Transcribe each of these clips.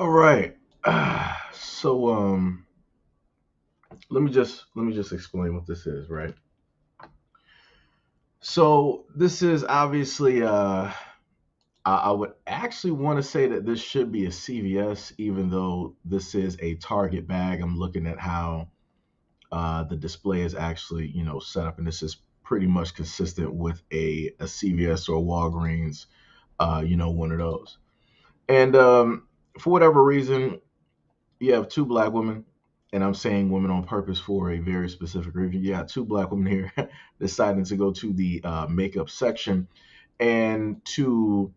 All right. So let me just explain what this is, right? So this is obviously I would actually want to say that this should be a CVS, even though this is a Target bag. I'm looking at how the display is actually, set up, and this is pretty much consistent with a CVS or Walgreens, one of those. And for whatever reason, you have two black women, and I'm saying women on purpose for a very specific reason. You got two black women here deciding to go to the makeup section and to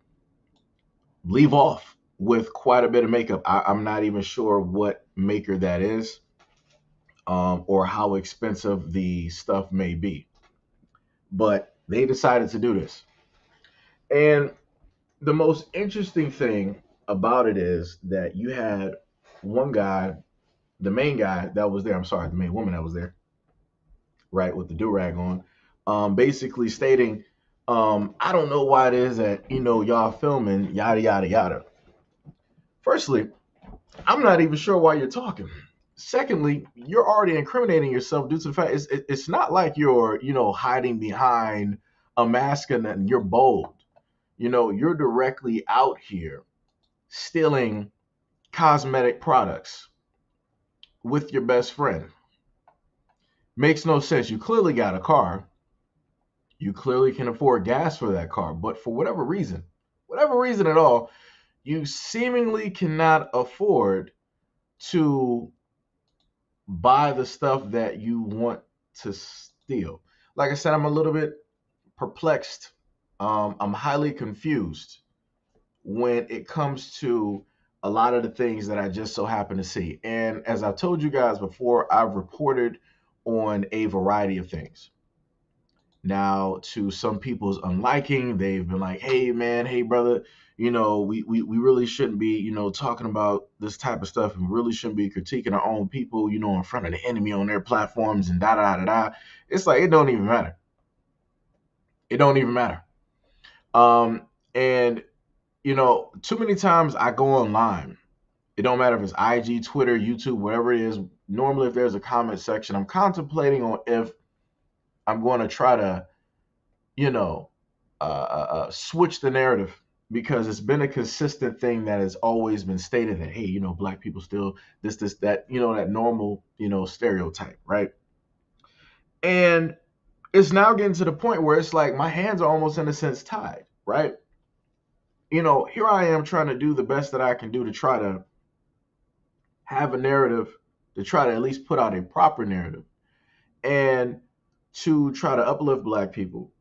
leave off with quite a bit of makeup. I'm not even sure what maker that is, or how expensive the stuff may be, but they decided to do this. And the most interesting thing about it is that you had one guy, the main guy that was there, I'm sorry, the main woman that was there, right, with the do rag on, basically stating, I don't know why it is that, y'all filming, yada, yada, yada. Firstly, I'm not even sure why you're talking. Secondly, you're already incriminating yourself due to the fact it's not like you're, hiding behind a mask and you're bold. You're directly out here stealing cosmetic products with your best friend. Makes no sense. You clearly got a car. You clearly can afford gas for that car. But for whatever reason at all, you seemingly cannot afford to buy the stuff that you want to steal. Like I said, I'm a little bit perplexed. I'm highly confused when it comes to a lot of the things that I just so happen to see. And as I've told you guys before, I've reported on a variety of things. Now, to some people's unliking, they've been like, hey, man, hey, brother, we really shouldn't be, talking about this type of stuff, and really shouldn't be critiquing our own people, in front of the enemy on their platforms and da da da da. It's like, it don't even matter. It don't even matter. And, too many times I go online. It don't matter if it's IG, Twitter, YouTube, whatever it is. Normally, if there's a comment section, I'm contemplating on if I'm going to try to, you know, switch the narrative, because it's been a consistent thing that has always been stated that, hey, black people still this, that, that normal, stereotype, right? And it's now getting to the point where it's like my hands are almost in a sense tied, right? Here I am trying to do the best that I can do to try to have a narrative, to try to at least put out a proper narrative, and to try to uplift black people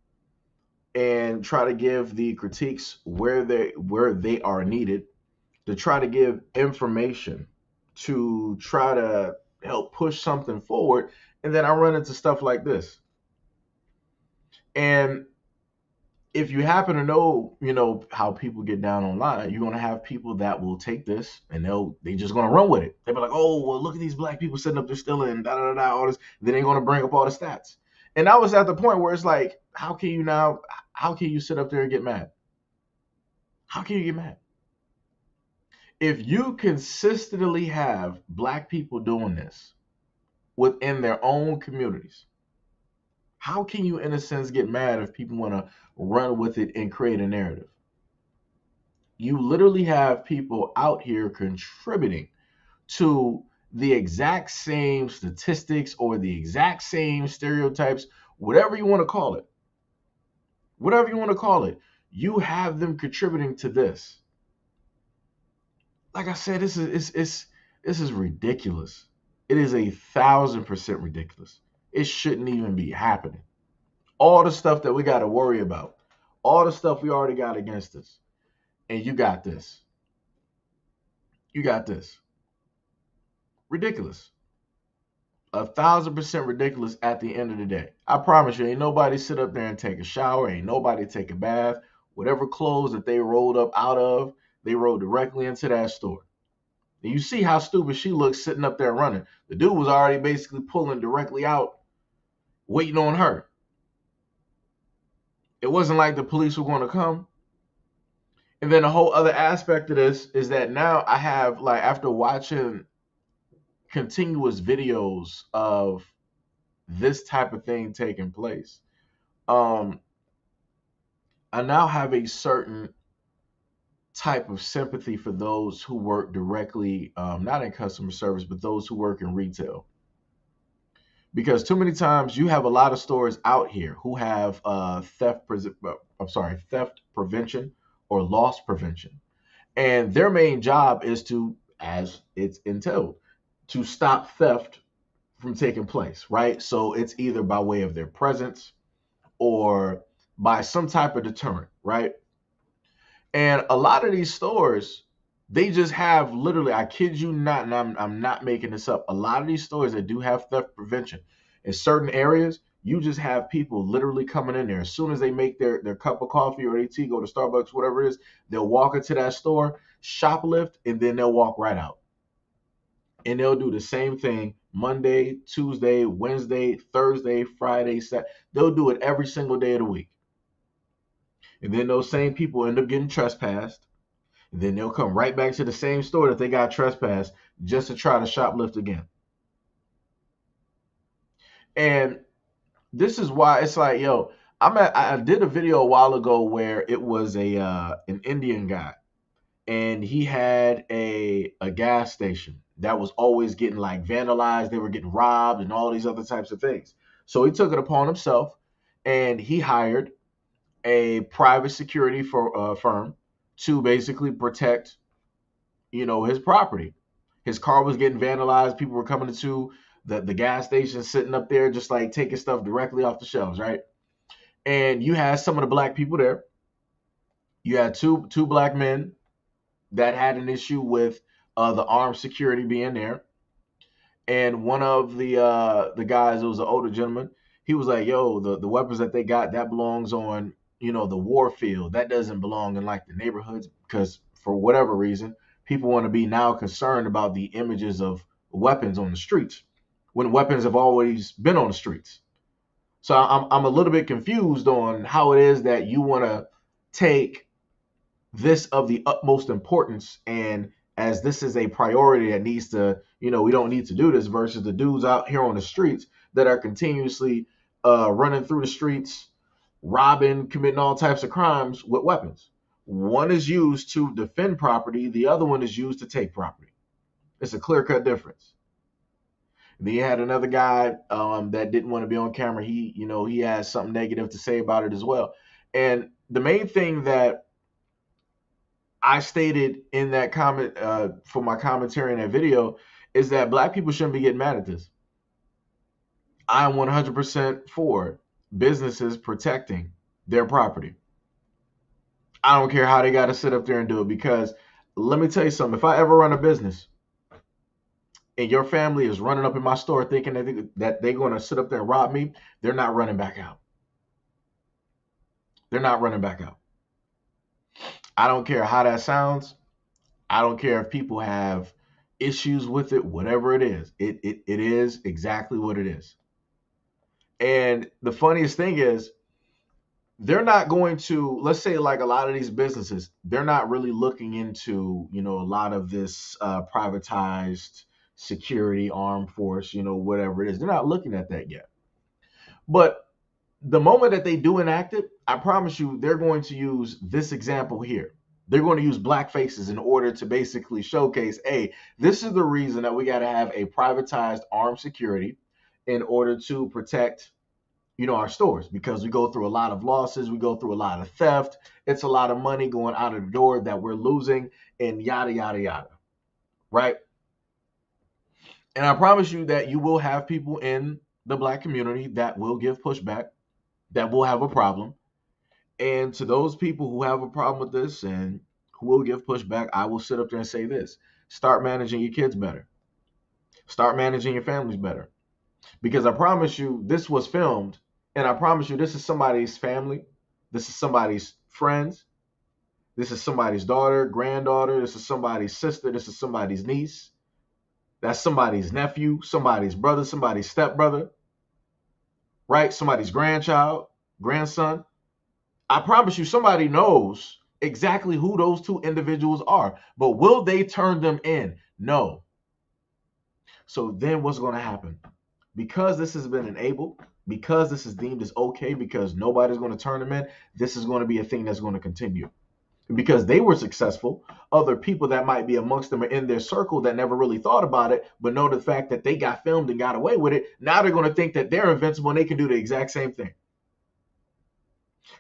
and try to give the critiques where they are needed, to try to give information, to try to help push something forward. And then I run into stuff like this. And if you happen to know, how people get down online, you're gonna have people that will take this and they just gonna run with it. They'll be like, oh, well, look at these black people sitting up there stealing and da da da all this. Then they're gonna bring up all the stats. And I was at the point where it's like, how can you sit up there and get mad? How can you get mad? If you consistently have black people doing this within their own communities, how can you, in a sense, get mad if people want to run with it and create a narrative? You literally have people out here contributing to the exact same statistics or the exact same stereotypes, whatever you want to call it. Whatever you want to call it, you have them contributing to this. Like I said, this is ridiculous. It is 1,000% ridiculous. It shouldn't even be happening. All the stuff that we got to worry about, all the stuff we already got against us, and you got this. You got this. Ridiculous. 1,000% ridiculous at the end of the day. I promise you, ain't nobody sit up there and take a shower. Ain't nobody take a bath. Whatever clothes that they rolled up out of, they rolled directly into that store. And you see how stupid she looks sitting up there running. The dude was already basically pulling directly out, waiting on her. It wasn't like the police were going to come. And then a whole other aspect of this is that now I have, like, after watching continuous videos of this type of thing taking place, um, I now have a certain type of sympathy for those who work directly, not in customer service, but those who work in retail. Because too many times you have a lot of stores out here who have theft prevention or loss prevention, and their main job is to, as it's entailed, to stop theft from taking place, right? So it's either by way of their presence or by some type of deterrent, right? And a lot of these stores, they just have, literally, I kid you not, and I'm not making this up. A lot of these stores that do have theft prevention in certain areas, you just have people literally coming in there. As soon as they make their cup of coffee or their tea, go to Starbucks, whatever it is, they'll walk into that store, shoplift, and then they'll walk right out. And they'll do the same thing Monday, Tuesday, Wednesday, Thursday, Friday, Saturday. They'll do it every single day of the week. And then those same people end up getting trespassed. And then they'll come right back to the same store that they got trespassed just to try to shoplift again. And this is why it's like, yo, I did a video a while ago where it was an Indian guy, and he had a gas station that was always getting, like, vandalized. They were getting robbed and all these other types of things. So he took it upon himself, and he hired a private security firm to basically protect, his property. His car was getting vandalized. People were coming into the gas station, sitting up there, just like taking stuff directly off the shelves, right? And you had some of the black people there. You had two black men that had an issue with the armed security being there. And one of the guys, it was an older gentleman, he was like, yo, the weapons that they got, that belongs on, the war field. That doesn't belong in, like, the neighborhoods, because for whatever reason, people want to be now concerned about the images of weapons on the streets when weapons have always been on the streets. So I'm a little bit confused on how it is that you want to take this of the utmost importance, and as this is a priority that needs to, we don't need to do this, versus the dudes out here on the streets that are continuously running through the streets, robbing, committing all types of crimes with weapons. One is used to defend property, the other one is used to take property. It's a clear-cut difference. And then you had another guy that didn't want to be on camera. He has something negative to say about it as well. And the main thing that I stated in that comment, for my commentary in that video, is that black people shouldn't be getting mad at this. I am 100% for businesses protecting their property. I don't care how they got to sit up there and do it, because let me tell you something. If I ever run a business and your family is running up in my store thinking that they're going to sit up there and rob me, they're not running back out. They're not running back out. I don't care how that sounds. I don't care if people have issues with it, whatever it is. It is exactly what it is. And the funniest thing is, they're not going to, let's say, like, a lot of these businesses, they're not really looking into, a lot of this privatized security, armed force, whatever it is. They're not looking at that yet. But the moment that they do enact it, I promise you, they're going to use this example here. They're going to use black faces in order to basically showcase, hey, this is the reason that we got to have a privatized armed security in order to protect, our stores, because we go through a lot of losses, we go through a lot of theft. It's a lot of money going out of the door that we're losing, and yada, yada, yada, right? And I promise you that you will have people in the black community that will give pushback, that will have a problem. And to those people who have a problem with this and who will give pushback, I will sit up there and say this: start managing your kids better. Start managing your families better. Because I promise you, this was filmed, and I promise you, this is somebody's family. This is somebody's friends. This is somebody's daughter, granddaughter. This is somebody's sister. This is somebody's niece. That's somebody's nephew, somebody's brother, somebody's stepbrother, right? Somebody's grandchild, grandson. I promise you, somebody knows exactly who those two individuals are. But will they turn them in? No. So then what's going to happen? Because this has been enabled, because this is deemed as okay, because nobody's going to turn them in, this is going to be a thing that's going to continue. Because they were successful, other people that might be amongst them are in their circle that never really thought about it, but know the fact that they got filmed and got away with it. Now they're going to think that they're invincible and they can do the exact same thing.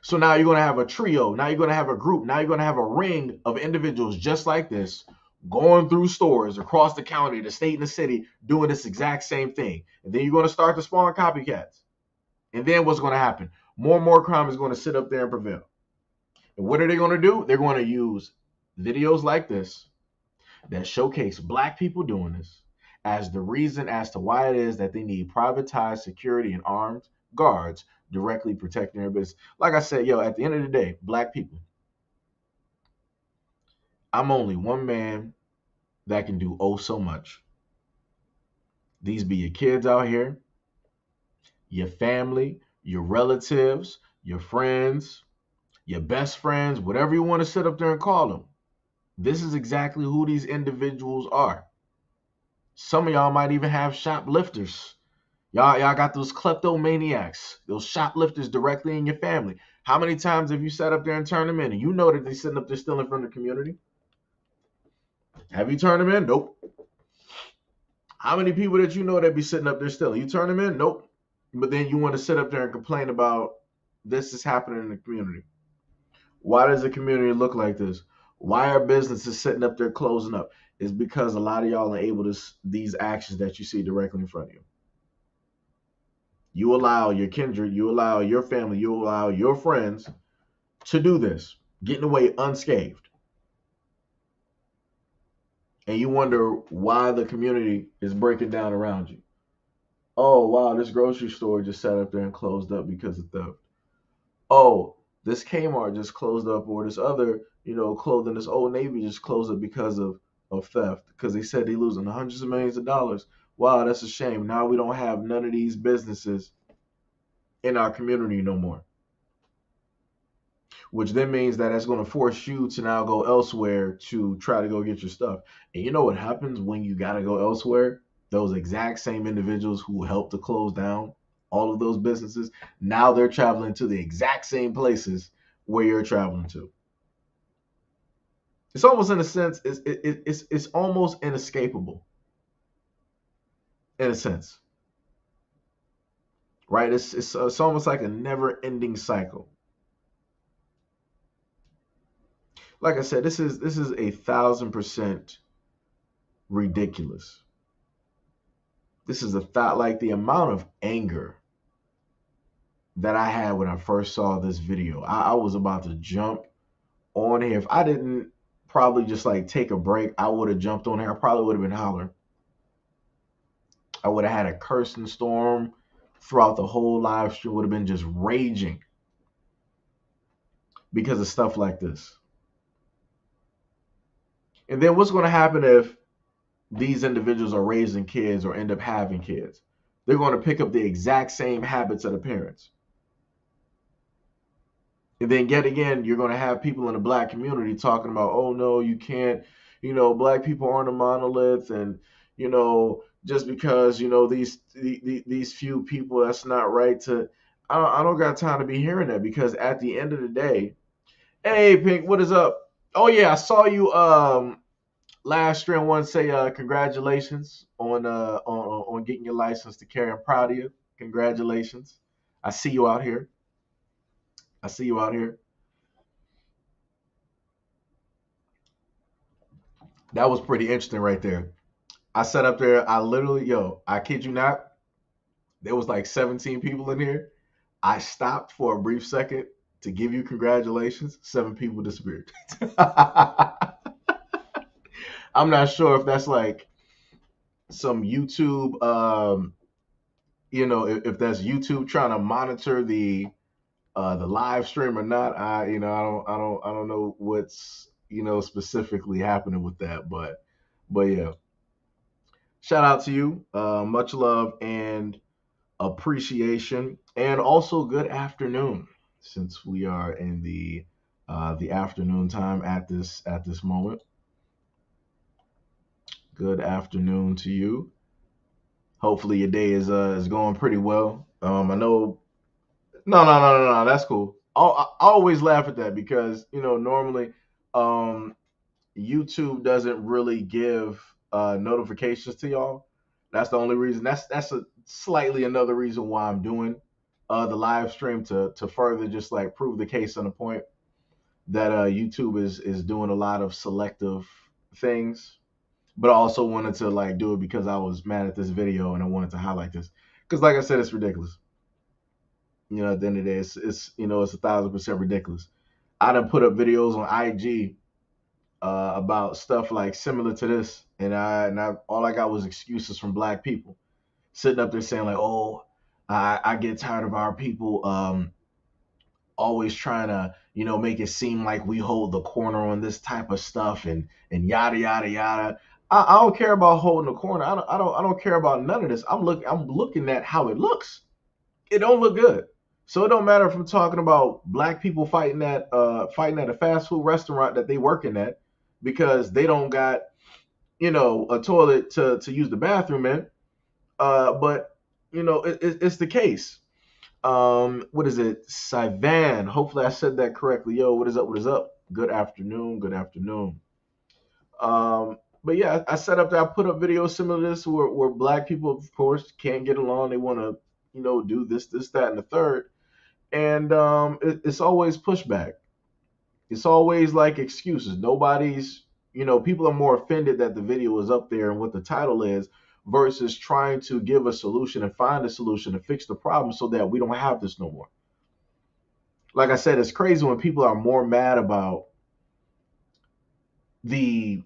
So now you're going to have a trio. Now you're going to have a group. Now you're going to have a ring of individuals just like this going through stores across the county, the state, and the city doing this exact same thing. And then you're going to start to spawn copycats. And then what's going to happen? More and more crime is going to sit up there and prevail. And what are they going to do? They're going to use videos like this that showcase black people doing this as the reason as to why it is that they need privatized security and armed guards directly protecting their business. Like I said, at the end of the day, black people, I'm only one man that can do oh so much. These be your kids out here, your family, your relatives, your friends, your best friends, whatever you want to sit up there and call them. This is exactly who these individuals are. Some of y'all might even have shoplifters. Y'all got those kleptomaniacs, those shoplifters directly in your family. How many times have you sat up there and turned them in and you know that they're sitting up there stealing from the community? Have you turned them in? Nope. How many people that you know that be sitting up there stealing? You turn them in? Nope. But then you want to sit up there and complain about this is happening in the community. Why does the community look like this? Why are businesses sitting up there closing up? It's because a lot of y'all enable these actions that you see directly in front of you. You allow your kindred, you allow your family, you allow your friends to do this, getting away unscathed. And you wonder why the community is breaking down around you. Oh, wow, this grocery store just sat up there and closed up because of theft. Oh, this Kmart just closed up, or this other, clothing, this Old Navy just closed up because of theft, because they said they're losing hundreds of millions of dollars. Wow, that's a shame. Now we don't have none of these businesses in our community no more. Which then means that it's going to force you to now go elsewhere to try to go get your stuff. And you know what happens when you got to go elsewhere? Those exact same individuals who helped to close down all of those businesses, now they're traveling to the exact same places where you're traveling to. It's almost, in a sense, it's almost inescapable, in a sense, right? It's almost like a never-ending cycle. Like I said, this is 1,000% ridiculous. This is like the amount of anger that I had when I first saw this video. I was about to jump on here. If I didn't probably just like take a break, I would have jumped on here. I probably would have been hollering. I would have had a cursing storm throughout the whole live stream, would have been just raging because of stuff like this. And then what's going to happen if these individuals are raising kids or end up having kids? They're going to pick up the exact same habits of the parents. And then yet again, you're going to have people in the black community talking about, oh no, you can't, black people aren't a monolith, and just because these few people, that's not right to. I don't got time to be hearing that, because at the end of the day, hey Pink, what is up? Oh yeah, I saw you last stream. Want to say congratulations on getting your license to carry. I'm proud of you. Congratulations. I see you out here. I see you out here. That was pretty interesting right there. I sat up there. I literally, I kid you not, there was like 17 people in here. I stopped for a brief second to give you congratulations. 7 people disappeared. I'm not sure if that's like some YouTube, if that's YouTube trying to monitor the live stream or not. I don't know what's specifically happening with that, but yeah, shout out to you. Much love and appreciation, and also good afternoon, since we are in the the afternoon time at this moment. Good afternoon to you. Hopefully your day is going pretty well. I know. No. That's cool. I always laugh at that because normally, um, YouTube doesn't really give notifications to y'all. That's the only reason. That's a slightly another reason why I'm doing the live stream to further just like prove the case on the point that YouTube is doing a lot of selective things. But I also wanted to like do it because I was mad at this video and I wanted to highlight this because like I said, it's ridiculous. At the end of the day, it's 1,000% ridiculous. I done put up videos on IG about stuff like similar to this, and all I got was excuses from black people sitting up there saying like, "Oh, I get tired of our people always trying to make it seem like we hold the corner on this type of stuff and yada yada yada." I don't care about holding the corner. I don't care about none of this. I'm looking at how it looks. It don't look good. So it don't matter if I'm talking about black people fighting at a fast food restaurant that they working at because they don't got a toilet to use the bathroom in. But it's the case. What is it? Sivan. Hopefully I said that correctly. Yo, what is up? What is up? Good afternoon. Good afternoon. But yeah, I set up that. I put up videos similar to this where black people, of course, can't get along. They want to, do this, that, and the third. And it's always pushback. It's always like excuses. People are more offended that the video is up there and what the title is versus trying to give a solution and find a solution to fix the problem so that we don't have this no more. Like I said, it's crazy when people are more mad about the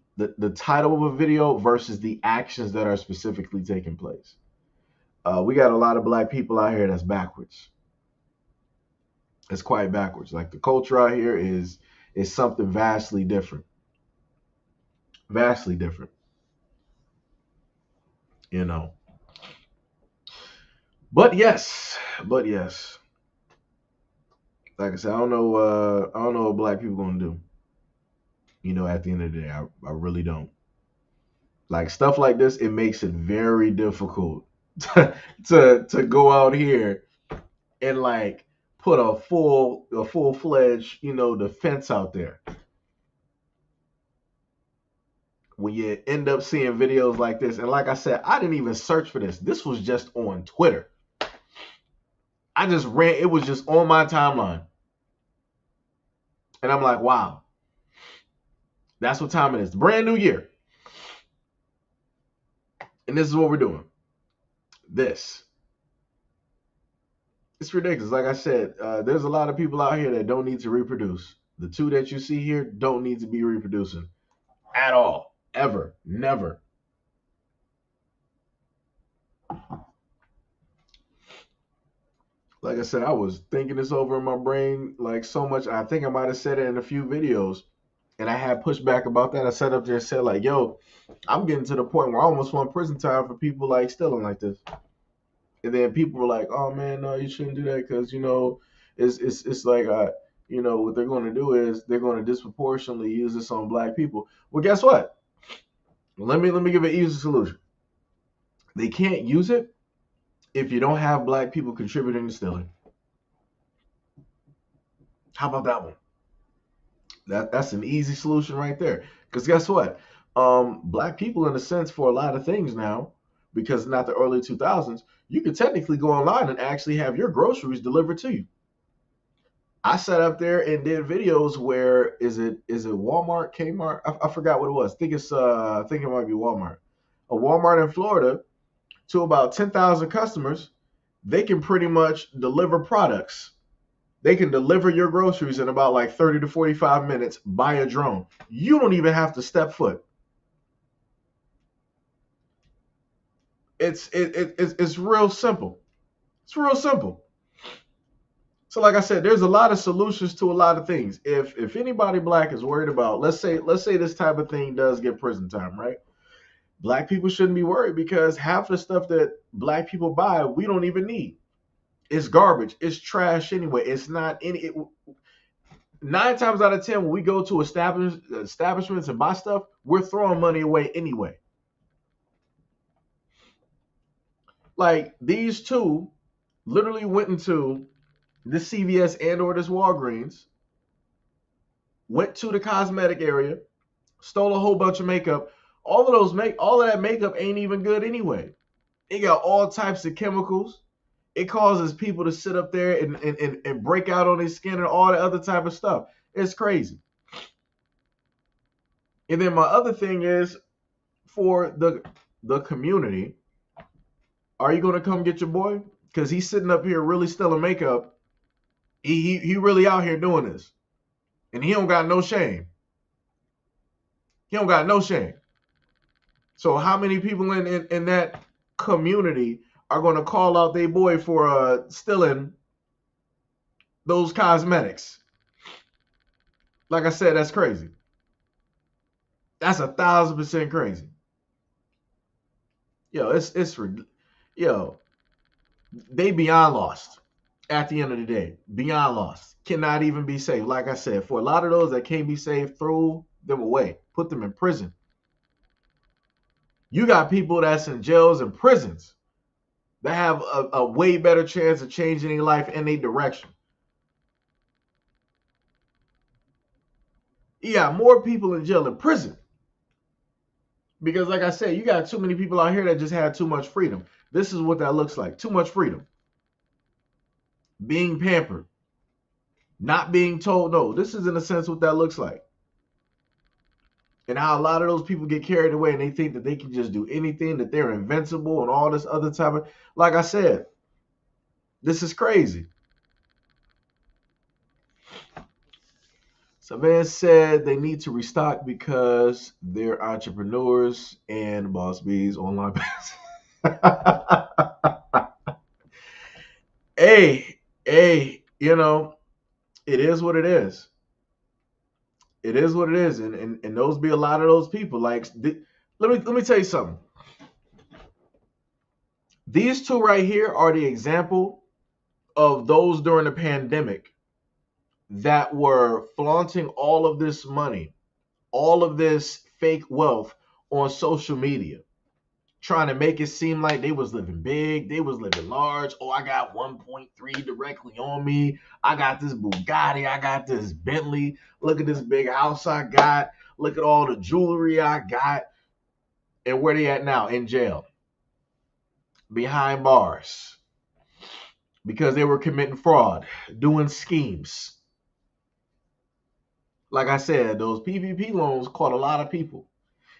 title of a video versus the actions that are specifically taking place. We got a lot of black people out here that's backwards. It's quite backwards. Like the culture out here is something vastly different. Vastly different. You know. But yes. Like I said, I don't know what black people gonna do. At the end of the day, I really don't. Like stuff like this, it makes it very difficult to go out here and like put a full fledged defense out there. When you end up seeing videos like this, and like I said, I didn't even search for this. This was just on Twitter. I just ran. It was just on my timeline, and I'm like, wow, that's what time it is. Brand new year, and this is what we're doing. This. It's ridiculous. Like I said, there's a lot of people out here that don't need to reproduce. The two that you see here don't need to be reproducing at all, ever, never. Like I said, I was thinking this over in my brain like so much. I think I might have said it in a few videos, and I had pushback about that. I sat up there and said like, "Yo, I'm getting to the point where I almost want prison time for people like stealing like this." And then people were like, "Oh man, no, you shouldn't do that because it's like what they're going to do is they're going to disproportionately use this on black people." Well, guess what? Let me give an easy solution. They can't use it if you don't have black people contributing to stealing. How about that one? That's an easy solution right there. Because guess what? Black people, in a sense, for a lot of things now, because not the early 2000s, you could technically go online and actually have your groceries delivered to you. I sat up there and did videos where is it Walmart, Kmart? I forgot what it was. I think it might be Walmart. A Walmart in Florida to about 10,000 customers, they can pretty much deliver products. They can deliver your groceries in about like 30 to 45 minutes by a drone. You don't even have to step foot. It's real simple. It's real simple. So like I said, there's a lot of solutions to a lot of things. If anybody black is worried about, let's say this type of thing does get prison time, right? Black people shouldn't be worried because half the stuff that black people buy, we don't even need. It's garbage. It's trash anyway. It's not any. 9 times out of 10, when we go to establishments and buy stuff, we're throwing money away anyway. Like these two literally went into this CVS and or this Walgreens, went to the cosmetic area, stole a whole bunch of makeup. All of that makeup ain't even good anyway. It got all types of chemicals. It causes people to sit up there and break out on their skin and all the other type of stuff. It's crazy. And then my other thing is for the community, are you gonna come get your boy? Because he's sitting up here really stealing makeup. He really out here doing this. And he don't got no shame. He don't got no shame. So how many people in that community are going to call out their boy for stealing those cosmetics? Like I said, that's crazy. That's 1,000% crazy. Yo, yo, they beyond lost at the end of the day. Beyond lost. Cannot even be saved. Like I said, for a lot of those that can't be saved, throw them away. Put them in prison. You got people that's in jails and prisons that have a way better chance of changing their life in their direction. You got more people in jail and prison. Because, like I said, you got too many people out here that just had too much freedom. This is what that looks like. Too much freedom. Being pampered. Not being told no. This is, in a sense, what that looks like. And how a lot of those people get carried away and they think that they can just do anything, that they're invincible and all this other type of. Like I said, this is crazy. Savannah said they need to restock because they're entrepreneurs and Boss B's online business. hey, it is what it is. It is what it is, and those be a lot of those people. Like, let me tell you something. These two right here are the example of those during the pandemic that were flaunting all of this money, all of this fake wealth on social media, trying to make it seem like they was living big, they was living large. Oh, I got 1.3 directly on me. I got this Bugatti, I got this Bentley. Look at this big house I got. Look at all the jewelry I got. And where they at now? In jail. Behind bars. Because they were committing fraud, doing schemes. Like I said, those PPP loans caught a lot of people.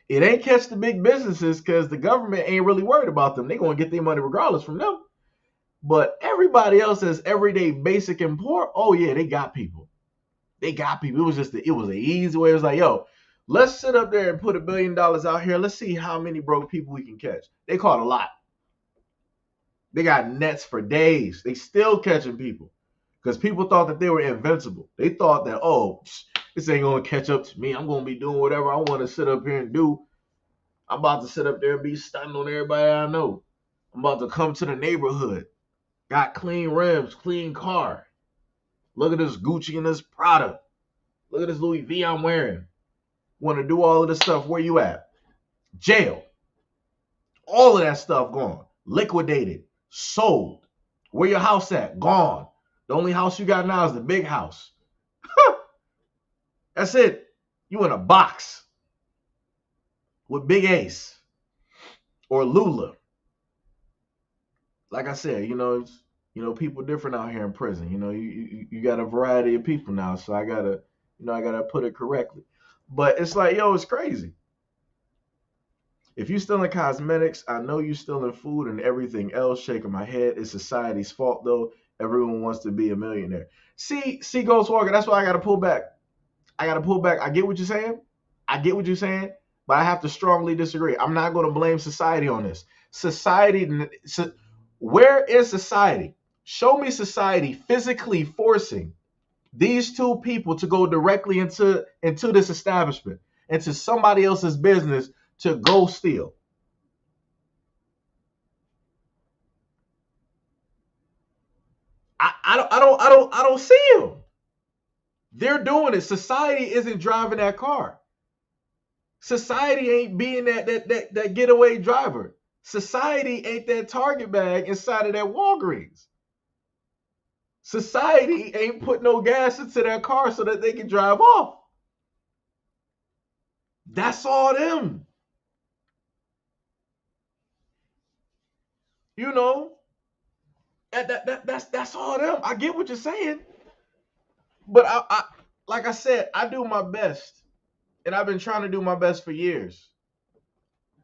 It ain't catch the big businesses because the government ain't really worried about them. They're going to get their money regardless from them. But everybody else that's everyday basic and poor, oh yeah, they got people. They got people. It was an easy way. It was like, yo, let's sit up there and put $1 billion out here. Let's see how many broke people we can catch. They caught a lot. They got nets for days. They still catching people because people thought that they were invincible. They thought that, oh, this ain't going to catch up to me. I'm going to be doing whatever I want to sit up here and do. I'm about to sit up there and be stunning on everybody I know. I'm about to come to the neighborhood. Got clean rims, clean car. Look at this Gucci and this Prada. Look at this Louis V I'm wearing. Want to do all of this stuff. Where you at? Jail. All of that stuff gone. Liquidated. Sold. Where your house at? Gone. The only house you got now is the big house. That's it. You in a box with Big Ace or Lula. Like I said, people different out here in prison. You got a variety of people now, so I gotta put it correctly. But it's like, yo, it's crazy. If you stealing cosmetics, I know you stealing food and everything else. Shaking my head. It's society's fault though. Everyone wants to be a millionaire. See, Ghost Walker. That's why I gotta pull back. I get what you're saying. But I have to strongly disagree. I'm not going to blame society on this. Where is society? Show me society physically forcing these two people to go directly into this establishment, into somebody else's business to go steal. I don't see them. They're doing it. Society isn't driving that car. Society ain't being that getaway driver. Society ain't that Target bag inside of that Walgreens. Society ain't put no gas into their car so that they can drive off. That's all them. You know, that's all them. I get what you're saying, but like I said, I do my best, and I've been trying to do my best for years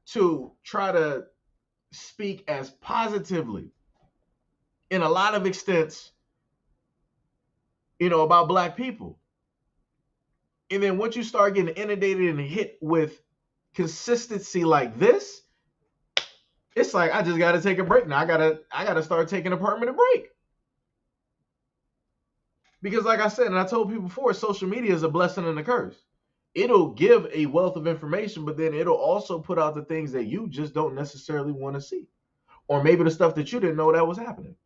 to try to speak as positively in a lot of extents, about black people. And then once you start getting inundated and hit with consistency like this, it's like I just got to take a break now. I gotta start taking a permanent break. Because like I said, and I told people before, social media is a blessing and a curse. It'll give a wealth of information, but then it'll also put out the things that you just don't necessarily want to see. Or maybe the stuff that you didn't know that was happening.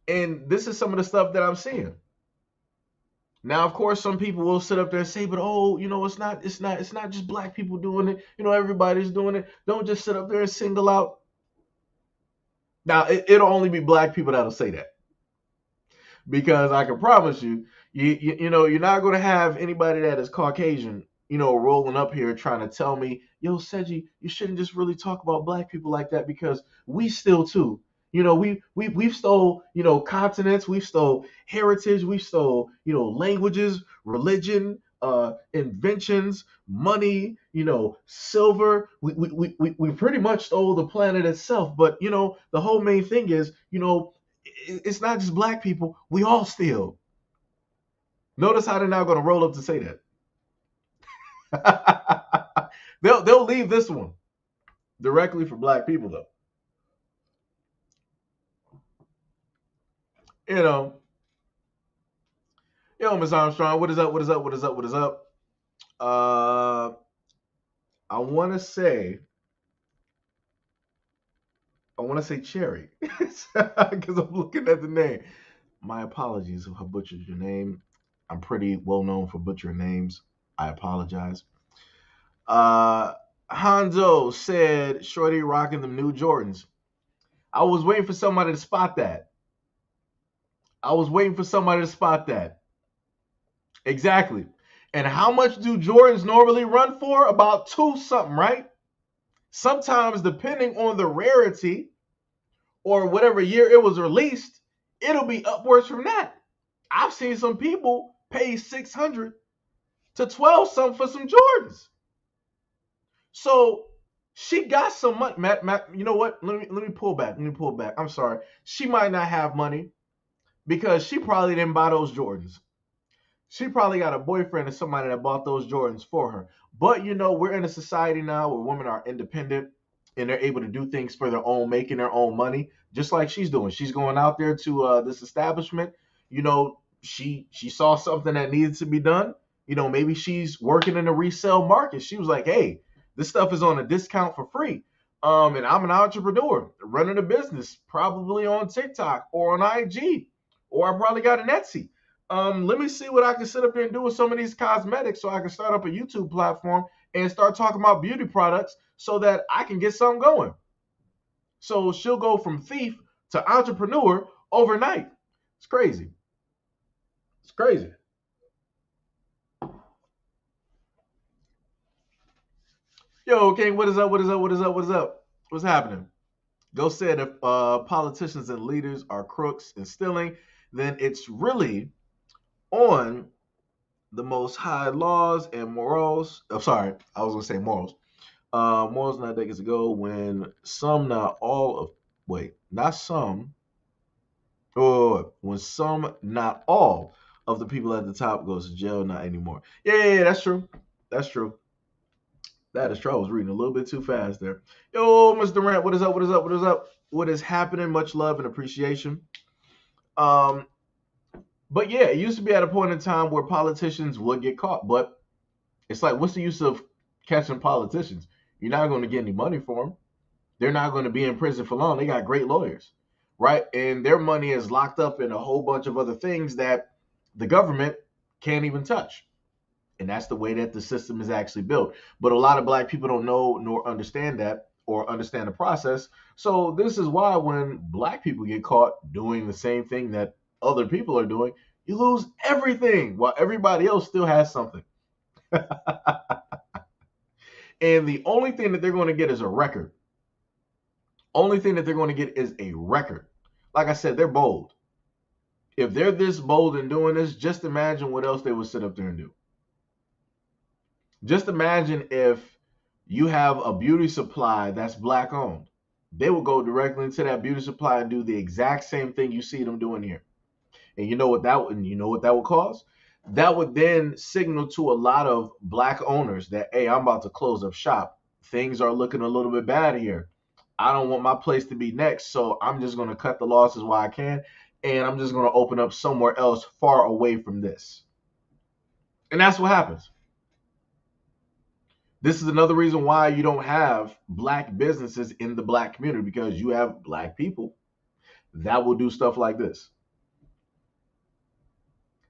And this is some of the stuff that I'm seeing. Now, of course, some people will sit up there and say, but it's not just black people doing it. Everybody's doing it. Don't just sit up there and single out. Now, it'll only be black people that'll say that. Because I can promise you, you're not going to have anybody that is Caucasian, rolling up here trying to tell me, yo, Seji, you shouldn't just really talk about black people like that because we still too. We've stole, continents, we've stole heritage, we've stole, languages, religion, inventions, money, silver. We pretty much stole the planet itself. But, the whole main thing is, it's not just black people. We all steal. Notice how they're not going to roll up to say that. They'll leave this one directly for black people, though. Miss Armstrong, what is up? What is up? What is up? What is up? I want to say Cherry because I'm looking at the name. My apologies if I butchered your name. I'm pretty well known for butchering names. I apologize. Hanzo said, Shorty rocking them new Jordans. I was waiting for somebody to spot that. Exactly. And how much do Jordans normally run for? About 2 something, right? Sometimes, depending on the rarity or whatever year it was released, it'll be upwards from that. I've seen some people pay 600 to 12 something for some Jordans. So she got some money. Matt, you know what? Let me pull back. I'm sorry. She might not have money because she probably didn't buy those Jordans. She probably got a boyfriend or somebody that bought those Jordans for her. But we're in a society now where women are independent and they're able to do things for their own, making their own money, just like she's doing. She's going out there to this establishment. She saw something that needed to be done. Maybe she's working in the resale market. She was like, hey, this stuff is on a discount for free. And I'm an entrepreneur running a business, probably on TikTok or on IG, or I probably got an Etsy. Let me see what I can sit up there and do with some of these cosmetics so I can start up a YouTube platform and start talking about beauty products so that I can get something going. So she'll go from thief to entrepreneur overnight. It's crazy. It's crazy. Yo, King, what is up? What is up? What is up? What is up? What's happening? Ghost said if politicians and leaders are crooks and stealing, then it's really on the most high laws and morals. I'm sorry, I was going to say morals. Morals not decades ago when some, not all of, not some, or when some, not all of the people at the top goes to jail, not anymore. Yeah, that's true. That's true. That is true. I was reading a little bit too fast there. Yo, Mr. Durant, what is up? What is up? What is up? What is happening? Much love and appreciation. But yeah, it used to be at a point in time where politicians would get caught. But it's like, what's the use of catching politicians? You're not going to get any money for them. They're not going to be in prison for long. They got great lawyers. right? And their money is locked up in a whole bunch of other things that the government can't even touch. And that's the way that the system is actually built. But a lot of black people don't know nor understand that or understand the process. So this is why when black people get caught doing the same thing that other people are doing, you lose everything while everybody else still has something. And the only thing that they're going to get is a record. Only thing that they're going to get is a record. Like I said, they're bold. If they're this bold in doing this, just imagine what else they would sit up there and do. Just imagine if you have a beauty supply that's black owned. They will go directly into that beauty supply and do the exact same thing you see them doing here. And you know what that would cause? That would then signal to a lot of black owners that, hey, I'm about to close up shop. Things are looking a little bit bad here. I don't want my place to be next, so I'm just going to cut the losses while I can, and I'm just going to open up somewhere else far away from this. And that's what happens. This is another reason why you don't have black businesses in the black community, because you have black people that will do stuff like this.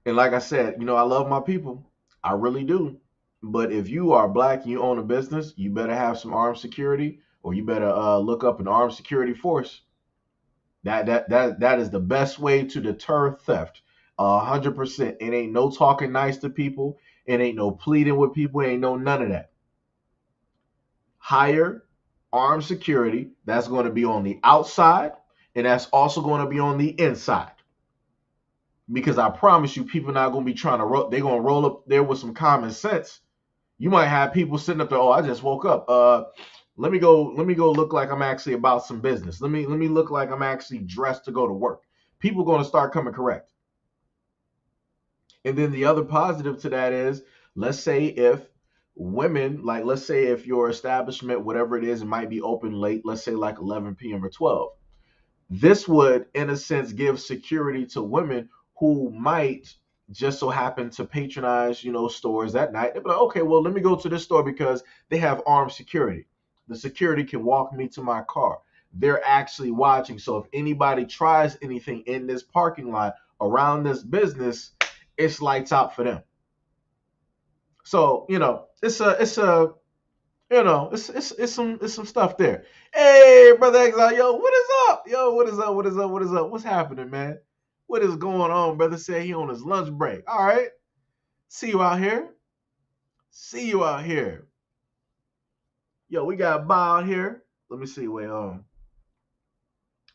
And like I said, I love my people. I really do. But if you are black and you own a business, you better have some armed security, or you better look up an armed security force. That is the best way to deter theft. 100%. It ain't no talking nice to people. It ain't no pleading with people. It ain't no none of that. Hire armed security. That's going to be on the outside, and that's also going to be on the inside. Because I promise you, people not going to be trying to they're going to roll up there with some common sense. You might have people sitting up there, oh, I just woke up. Let me go look like I'm actually about some business. Let me look like I'm actually dressed to go to work. People are going to start coming correct. And then the other positive to that is, let's say if women, like let's say if your establishment, whatever it is, it might be open late, let's say like 11 p.m. or 12. This would, in a sense, give security to women who might just so happen to patronize, stores that night. They'll be like, okay, well, let me go to this store because they have armed security. The security can walk me to my car. They're actually watching. So if anybody tries anything in this parking lot around this business, it's lights out for them. So, it's some stuff there. Hey, brother Exile, yo, what is up? Yo, what is up? What is up? What is up? What's happening, man? What is going on? Brother said he on his lunch break. All right. See you out here. See you out here. Yo, we got Bow out here. Let me see. Wait,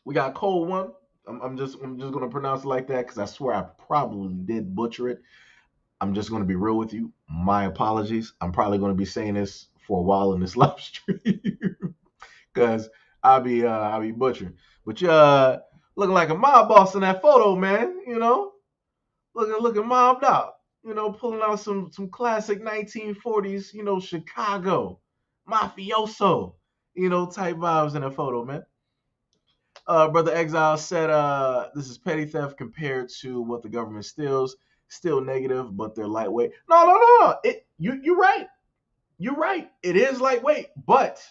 we got Cold One. I'm just gonna pronounce it like that because I swear I probably did butcher it. I'm just gonna be real with you. My apologies. I'm probably gonna be saying this for a while in this live stream because I'll be butchering. But you looking like a mob boss in that photo, man. Looking mobbed out. Pulling out some classic 1940s, Chicago mafioso, type vibes in that photo, man. Brother Exile said, this is petty theft compared to what the government steals. Still negative, but they're lightweight. No. You're right. You're right. It is lightweight, but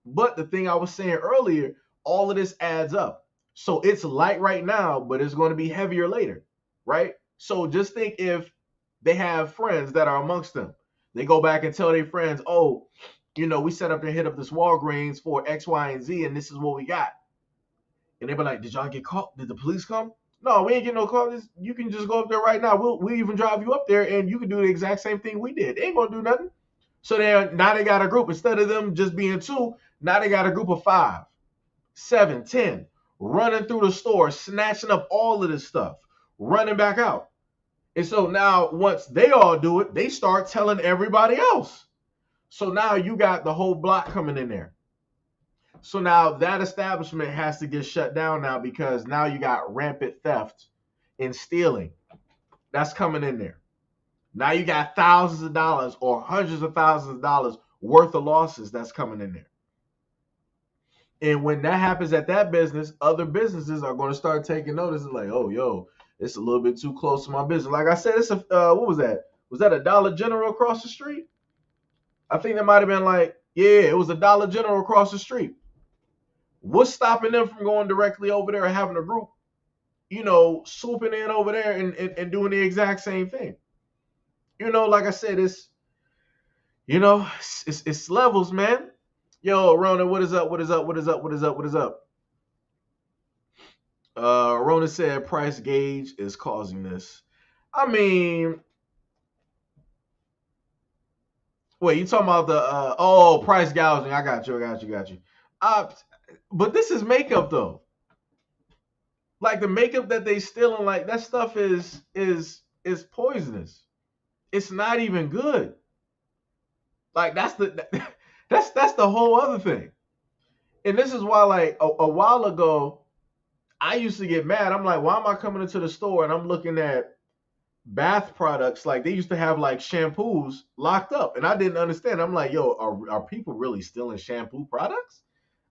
the thing I was saying earlier, all of this adds up. So it's light right now, but it's going to be heavier later, right? So just think if they have friends that are amongst them. They go back and tell their friends, oh, we set up and hit up this Walgreens for X, Y, and Z, and this is what we got. And they be like, did y'all get caught? Did the police come? No, we ain't getting no call. You can just go up there right now. We'll even drive you up there, and you can do the exact same thing we did. They ain't gonna do nothing. So now they got a group. Instead of them just being two, now they got a group of 5, 7, 10, running through the store, snatching up all of this stuff, running back out. And so now once they all do it, they start telling everybody else. So now you got the whole block coming in there. So now that establishment has to get shut down now because now you got rampant theft and stealing. That's coming in there. Now you got thousands of dollars or hundreds of thousands of dollars worth of losses that's coming in there. And when that happens at that business, other businesses are going to start taking notice and like, oh, yo, it's a little bit too close to my business. Like I said, it's a what was that? Was that a Dollar General across the street? I think that might have been like, yeah, it was a Dollar General across the street. What's stopping them from going directly over there and having a group, swooping in over there and doing the exact same thing? Like I said, it's levels, man. Yo, Rona, what is up? What is up? What is up? What is up? What is up? Rona said price gauge is causing this. I mean, wait, you talking about the price gouging? I got you. I got you. Got you. Uh, but this is makeup though. Like the makeup that they stealing, like that stuff is poisonous. It's not even good. Like that's the whole other thing. And this is why, like a while ago, I used to get mad. I'm like, why am I coming into the store and I'm looking at bath products? Like they used to have like shampoos locked up, and I didn't understand. I'm like, yo, are people really stealing shampoo products?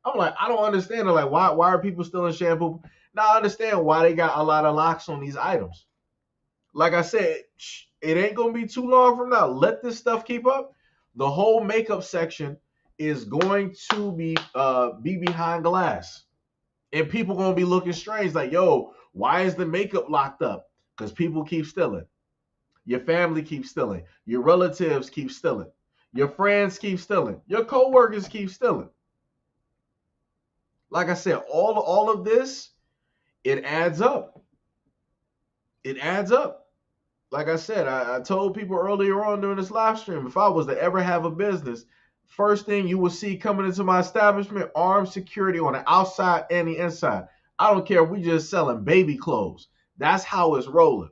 I'm like, I don't understand. Like, why are people stealing shampoo? Now I understand why they got a lot of locks on these items. Like I said, it ain't gonna be too long from now. Let this stuff keep up. The whole makeup section is going to be behind glass, and people gonna be looking strange. Like, yo, why is the makeup locked up? Because people keep stealing. Your family keeps stealing. Your relatives keep stealing. Your friends keep stealing. Your coworkers keep stealing. Like I said, all of this, it adds up. It adds up. Like I said, I told people earlier on during this live stream, if I was to ever have a business, first thing you will see coming into my establishment, armed security on the outside and the inside. I don't care if we just selling baby clothes. That's how it's rolling.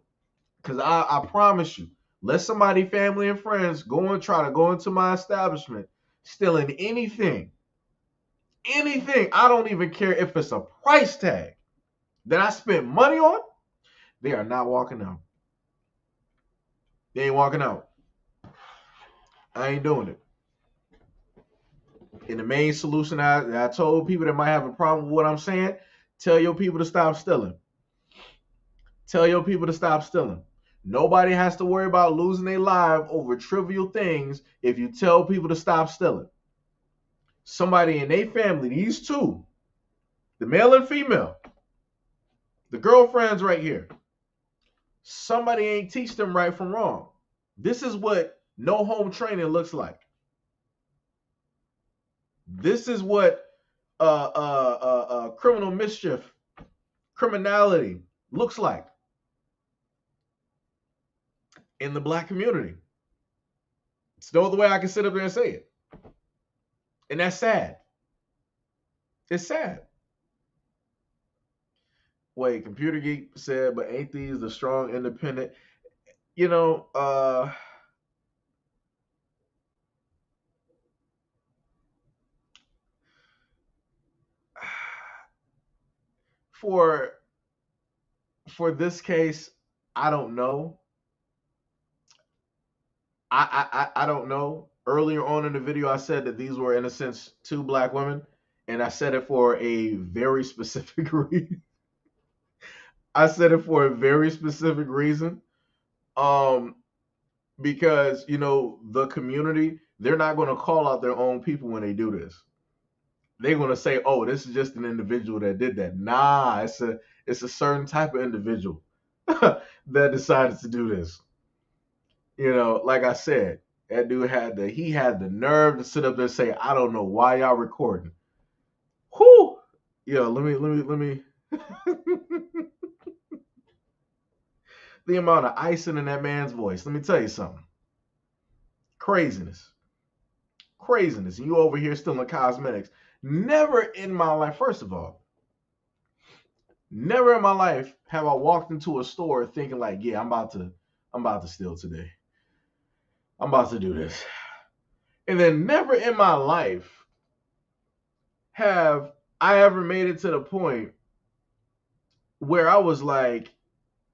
Because I promise you, let somebody, family and friends, go and try to go into my establishment stealing anything. I don't even care if it's a price tag that I spent money on. They are not walking out. They ain't walking out. I ain't doing it. And the main solution I told people that might have a problem with what I'm saying, tell your people to stop stealing. Tell your people to stop stealing. Nobody has to worry about losing their life over trivial things if you tell people to stop stealing. Somebody in their family, these two, the male and female, the girlfriends right here, somebody ain't teach them right from wrong. This is what no home training looks like. This is what criminal mischief, criminality looks like in the black community. It's no other way I can sit up there and say it. And that's sad. It's sad. Wait, Computer Geek said, but ain't these the strong, independent? You know, for this case, I don't know. I don't know. Earlier on in the video, I said that these were, in a sense, two black women, and I said it for a very specific reason. I said it for a very specific reason. Um, because the community, they're not going to call out their own people when they do this. They're going to say, "Oh, this is just an individual that did that." Nah, it's a certain type of individual that decided to do this. Like I said, that dude had the nerve to sit up there and say, "I don't know why y'all recording." Whoo! Yo, let me. The amount of icing in that man's voice. Let me tell you something. Craziness. Craziness. And you over here still in cosmetics. Never in my life, first of all, never in my life have I walked into a store thinking like, yeah, I'm about to steal today. I'm about to do this. And then never in my life have I ever made it to the point where I was like,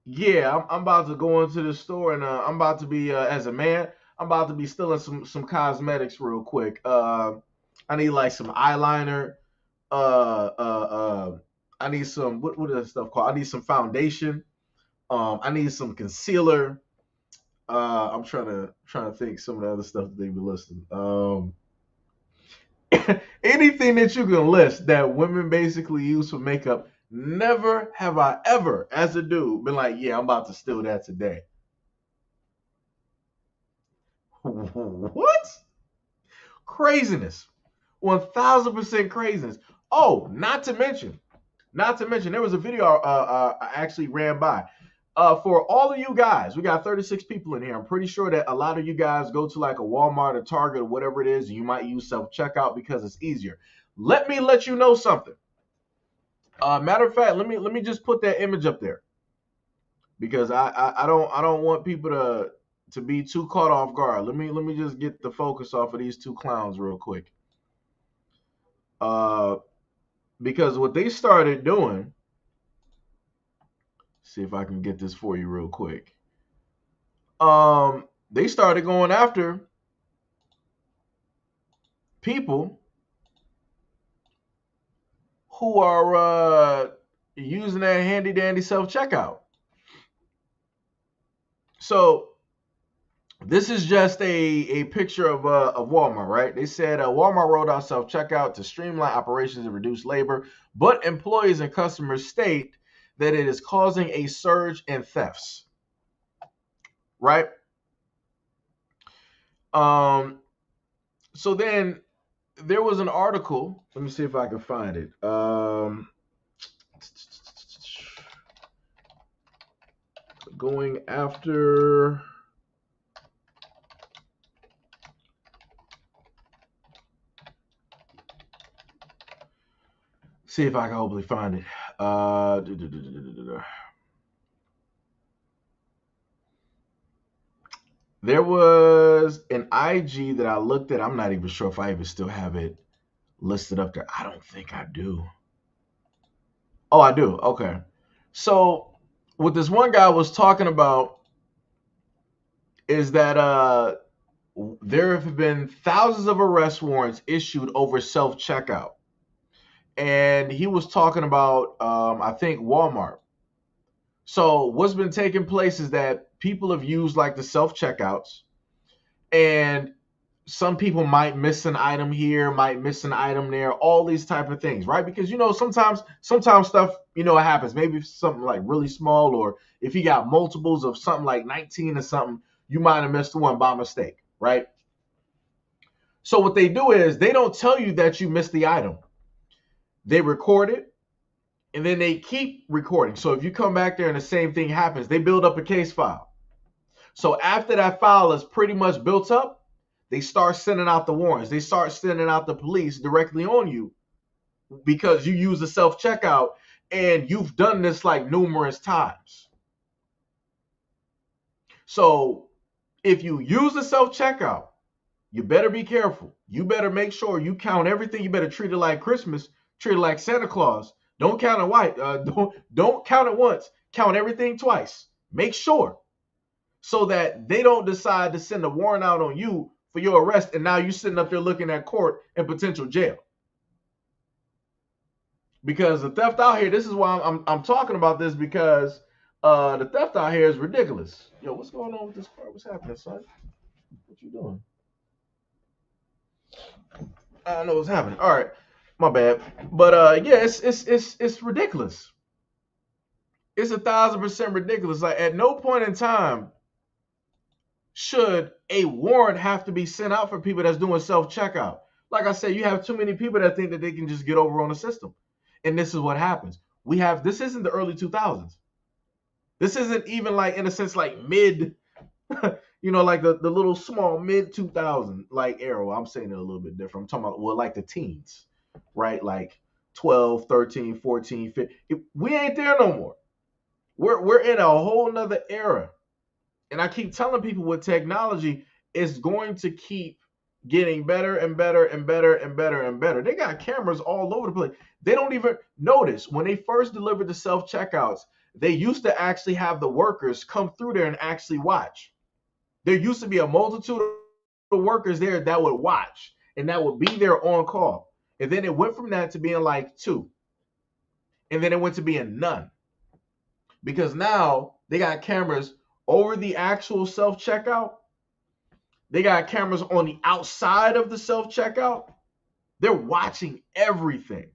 yeah, I'm about to go into the store and I'm about to be as a man, I'm about to be stealing some cosmetics real quick. I need like some eyeliner. Uh, uh, uh, I need some what is that stuff called? I need some foundation. I need some concealer. I'm trying to think some of the other stuff that they be listing. anything that you can list that women basically use for makeup, never have I ever, as a dude, been like, yeah, I'm about to steal that today. What? Craziness. 1000% craziness. Oh, not to mention, there was a video I actually ran by. For all of you guys, we got 36 people in here. I'm pretty sure that a lot of you guys go to like a Walmart or Target or whatever it is, and you might use self checkout because it's easier. Let me let you know something. Matter of fact, let me just put that image up there because I don't want people to be too caught off guard. Let me just get the focus off of these two clowns real quick. Uh, because what they started doing, see if I can get this for you real quick. They started going after people who are using that handy dandy self checkout. So this is just a picture of Walmart, right? They said Walmart rolled out self checkout to streamline operations and reduce labor, but employees and customers state that it is causing a surge in thefts, right? So then there was an article. Let me see if I can find it. Going after. See if I can hopefully find it. There was an IG that I looked at. I'm not even sure if I even still have it listed up there. I don't think I do. Oh, I do. Okay. So what this one guy was talking about is that there have been thousands of arrest warrants issued over self checkout, and he was talking about I think Walmart. So what's been taking place is that people have used like the self checkouts, and some people might miss an item here, might miss an item there, all these type of things, right? Because sometimes stuff, it happens. Maybe something like really small, or if you got multiples of something like 19 or something, you might have missed one by mistake, right? So what they do is they don't tell you that you missed the item. They record it, and then they keep recording. So if you come back there and the same thing happens, they build up a case file. So after that file is pretty much built up, they start sending out the warrants. They start sending out the police directly on you because you use the self-checkout and you've done this like numerous times. So if you use the self-checkout, you better be careful. You better make sure you count everything. You better treat it like Christmas, treat it like Santa Claus. Don't count it don't count it once. Count everything twice. Make sure, so that they don't decide to send a warrant out on you for your arrest, and now you're sitting up there looking at court in potential jail. Because the theft out here, this is why I'm talking about this, because the theft out here is ridiculous. Yo, what's going on with this car? What's happening, son? What you doing? I don't know what's happening. All right, my bad. But yeah, it's ridiculous. It's 1000% ridiculous. Like at no point in time should a warrant have to be sent out for people that's doing self-checkout. Like I said, you have too many people that think that they can just get over on the system. And this is what happens. This isn't the early 2000s. This isn't even like, in a sense, like mid, like the little small mid 2000 like era. I'm saying it a little bit different. I'm talking about, well, like the teens, right? Like 12, 13, 14, 15. We ain't there no more. We're in a whole nother era. And I keep telling people with technology, it's going to keep getting better and better and better and better and better. They got cameras all over the place. They don't even notice when they first delivered the self-checkouts, they used to actually have the workers come through there and actually watch. There used to be a multitude of workers there that would watch and that would be there on call. And then it went from that to being like 2. And then it went to being none. Because now they got cameras over the actual self-checkout. They got cameras on the outside of the self-checkout. They're watching everything.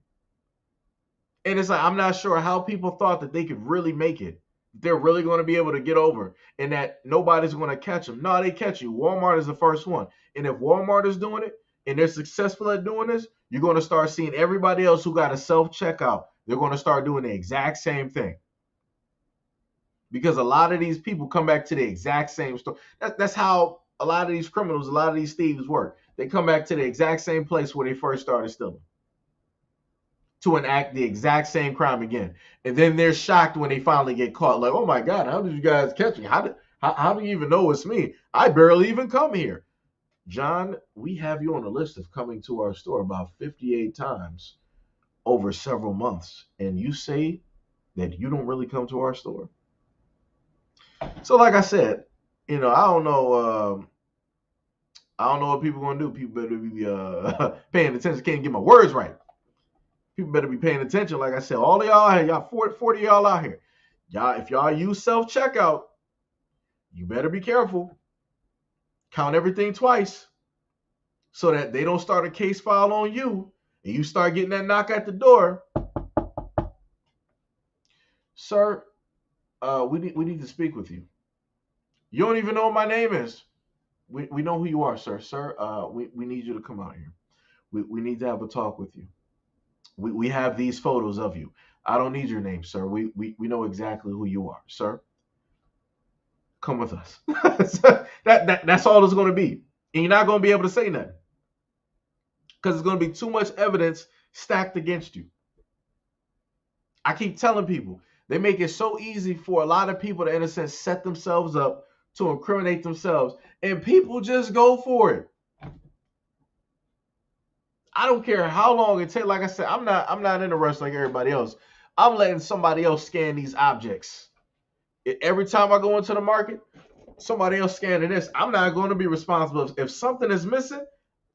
And it's like, I'm not sure how people thought that they could really make it. They're really going to be able to get over and that nobody's going to catch them. No, they catch you. Walmart is the first one. And if Walmart is doing it and they're successful at doing this, you're going to start seeing everybody else who got a self checkout. They're going to start doing the exact same thing. Because a lot of these people come back to the exact same store. That's how a lot of these criminals, a lot of these thieves work. They come back to the exact same place where they first started stealing to enact the exact same crime again. And then they're shocked when they finally get caught. Like, oh my God, how did you guys catch me? How do you even know it's me? I barely even come here. John, we have you on a list of coming to our store about 58 times over several months. And you say that you don't really come to our store. So like I said, I don't know what people are gonna do. People better be paying attention. Can't get my words right. People better be paying attention. Like I said, all of y'all, y'all 40 y'all out here. Y'all, if y'all use self checkout, you better be careful. Count everything twice so that they don't start a case file on you and you start getting that knock at the door. Sir, we need to speak with you. You don't even know what my name is. We know who you are, sir. Sir, we need you to come out here. We need to have a talk with you. We have these photos of you. I don't need your name, sir. We know exactly who you are, sir. Come with us. That's all it's going to be. And you're not going to be able to say nothing because it's going to be too much evidence stacked against you. I keep telling people, they make it so easy for a lot of people to, in a sense, set themselves up to incriminate themselves, and people just go for it. I don't care how long it takes. Like I said, I'm not in a rush like everybody else. I'm letting somebody else scan these objects. Every time I go into the market, somebody else scanning this. I'm not going to be responsible. If something is missing,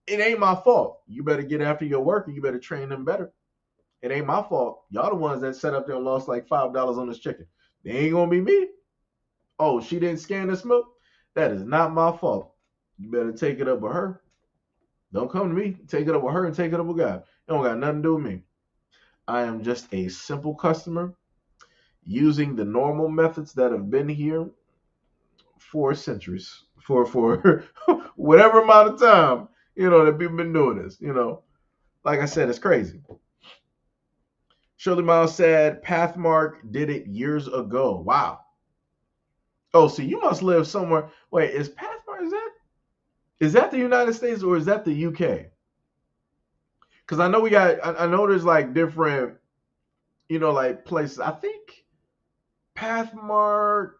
it ain't my fault. You better get after your worker. You better train them better. It ain't my fault. Y'all the ones that set up there and lost like $5 on this chicken. They ain't gonna be me. Oh, she didn't scan this milk? That is not my fault. You better take it up with her. Don't come to me. Take it up with her and take it up with God. It don't got nothing to do with me. I am just a simple customer using the normal methods that have been here for centuries, for whatever amount of time, that we've been doing this. Like I said, it's crazy. Shirley Miles said Pathmark did it years ago. Wow. Oh, so you must live somewhere. Wait, is Pathmark, is that the United States or is that the UK? Because I know I know there's like different, like places. I think Pathmark,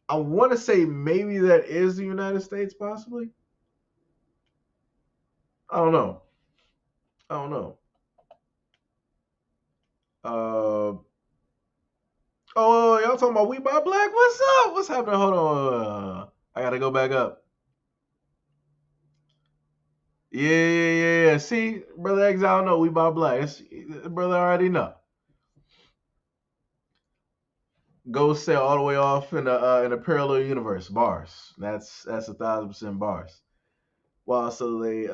I want to say maybe that is the United States, possibly. I don't know. I don't know. Oh, y'all talking about We Buy Black? What's up? What's happening? Hold on. I gotta go back up. Yeah. See, brother Exile, know We Buy Black. Brother already know. Go sell all the way off in a parallel universe. Bars. That's 1,000% bars. Wow, so they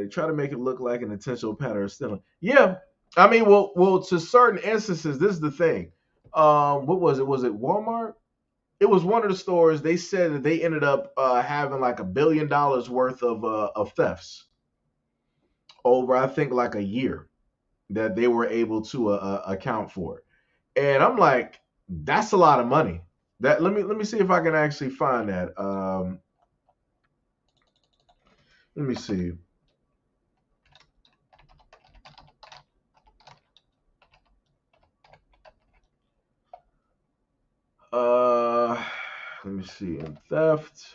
try to make it look like an intentional pattern of stealing. Yeah, I mean, well, to certain instances, this is the thing. What was it? Was it Walmart? It was one of the stores. They said that they ended up having like $1 billion worth of thefts over, I think, like a year that they were able to account for. And I'm like, that's a lot of money. That let me see if I can actually find that. Let me see. Uh, Let me see. In theft.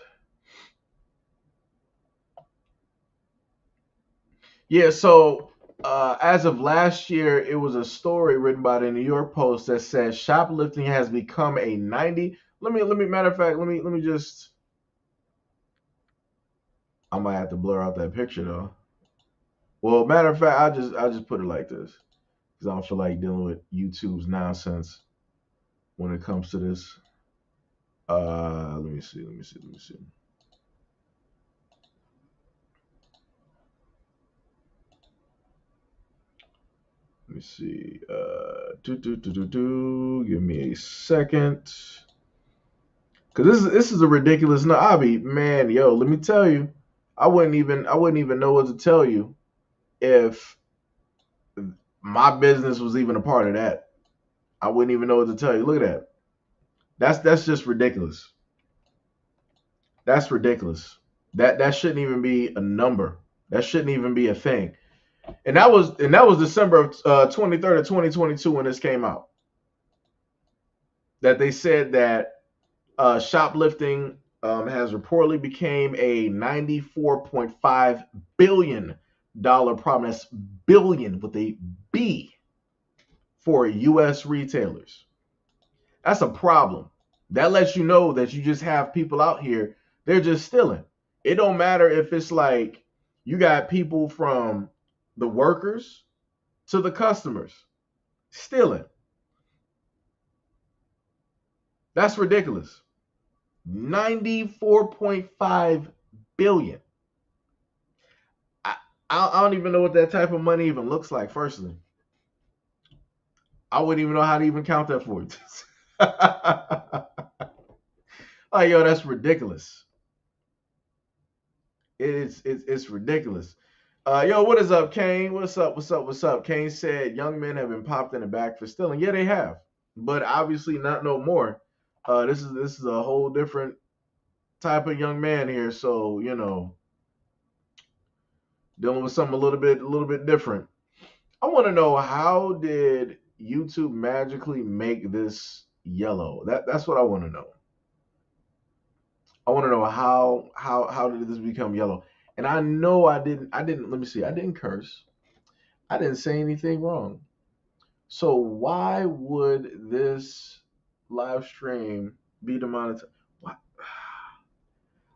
Yeah, so as of last year, it was a story written by the New York Post that says shoplifting has become a 90. Let me matter of fact, let me just I might have to blur out that picture though. Well, matter of fact, I just put it like this because I don't feel like dealing with YouTube's nonsense when it comes to this. Let me see. Let me see. Give me a second. Cause this is a ridiculous hobby, man. Yo, let me tell you, I wouldn't even know what to tell you if my business was even a part of that. I wouldn't even know what to tell you. Look at that. That's just ridiculous. That's ridiculous. That shouldn't even be a number. That shouldn't even be a thing. And that was December of 23rd of 2022 when this came out. That they said that shoplifting has reportedly became a $94.5 billion problem. That's billion with a B for U.S. retailers. That's a problem. That lets you know that you just have people out here, they're just stealing. It don't matter if it's like you got people from the workers to the customers stealing. That's ridiculous. 94.5 billion. I, I don't even know what that type of money even looks like, firstly. I wouldn't even know how to even count that for you. Like, yo, that's ridiculous. It's ridiculous. Yo, what is up, Kane? What's up? What's up? What's up? Kane said young men have been popped in the back for stealing. Yeah, they have, but obviously not no more. This is a whole different type of young man here. So dealing with something a little bit different. I want to know, how did YouTube magically make this yellow? That's what I want to know. I want to know how did this become yellow? And I know I didn't let me see. I didn't curse. I didn't say anything wrong. So why would this live stream be demonetized? Why-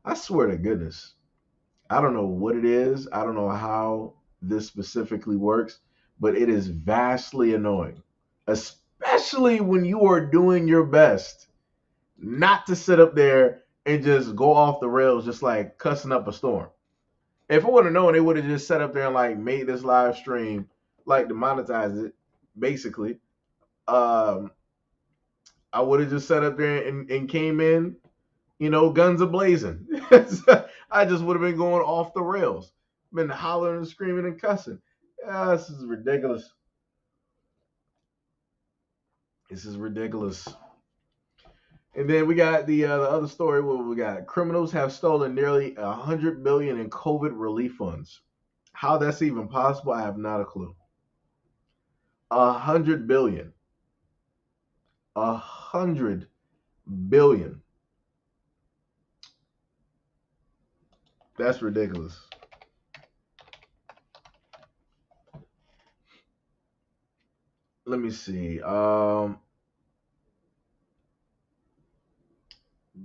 I swear to goodness, I don't know what it is. I don't know how this specifically works, but it is vastly annoying, especially when you are doing your best not to sit up there and just go off the rails, just like cussing up a storm. If I would have known, they would have just sat up there and like made this live stream, like to monetize it, basically. Um, I would have just sat up there and came in, guns a blazing. I just would have been going off the rails, been hollering and screaming and cussing. This is ridiculous. This is ridiculous. And then we got the other story where we got criminals have stolen nearly 100 billion in COVID relief funds. How that's even possible, I have not a clue. 100 billion, 100 billion. That's ridiculous. Let me see.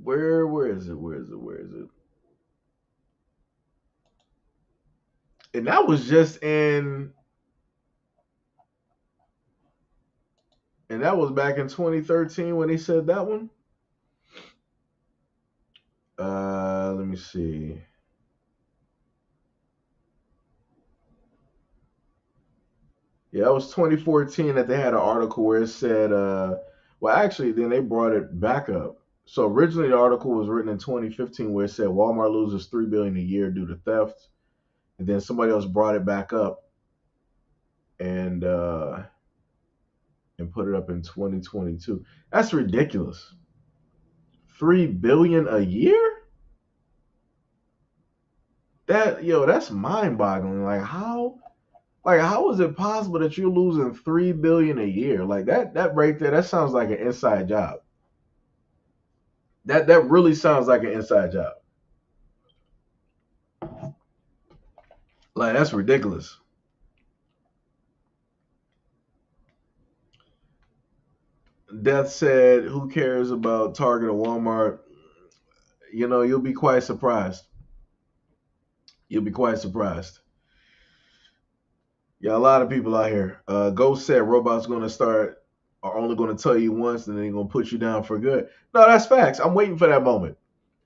Where is it? Where is it? Where is it? And that was just in, and that was back in 2013 when they said that one. Let me see. Yeah, it was 2014 that they had an article where it said, well, actually, then they brought it back up. So originally, the article was written in 2015 where it said Walmart loses 3 billion a year due to theft, and then somebody else brought it back up and put it up in 2022. That's ridiculous. 3 billion a year? That's mind-boggling. Like how is it possible that you're losing 3 billion a year? Like that right there, that sounds like an inside job. That really sounds like an inside job. Like that's ridiculous. Death said, "Who cares about Target or Walmart? You'll be quite surprised. You'll be quite surprised." Yeah, a lot of people out here. Ghost said robots are only gonna tell you once and then they're gonna put you down for good. No, that's facts. I'm waiting for that moment.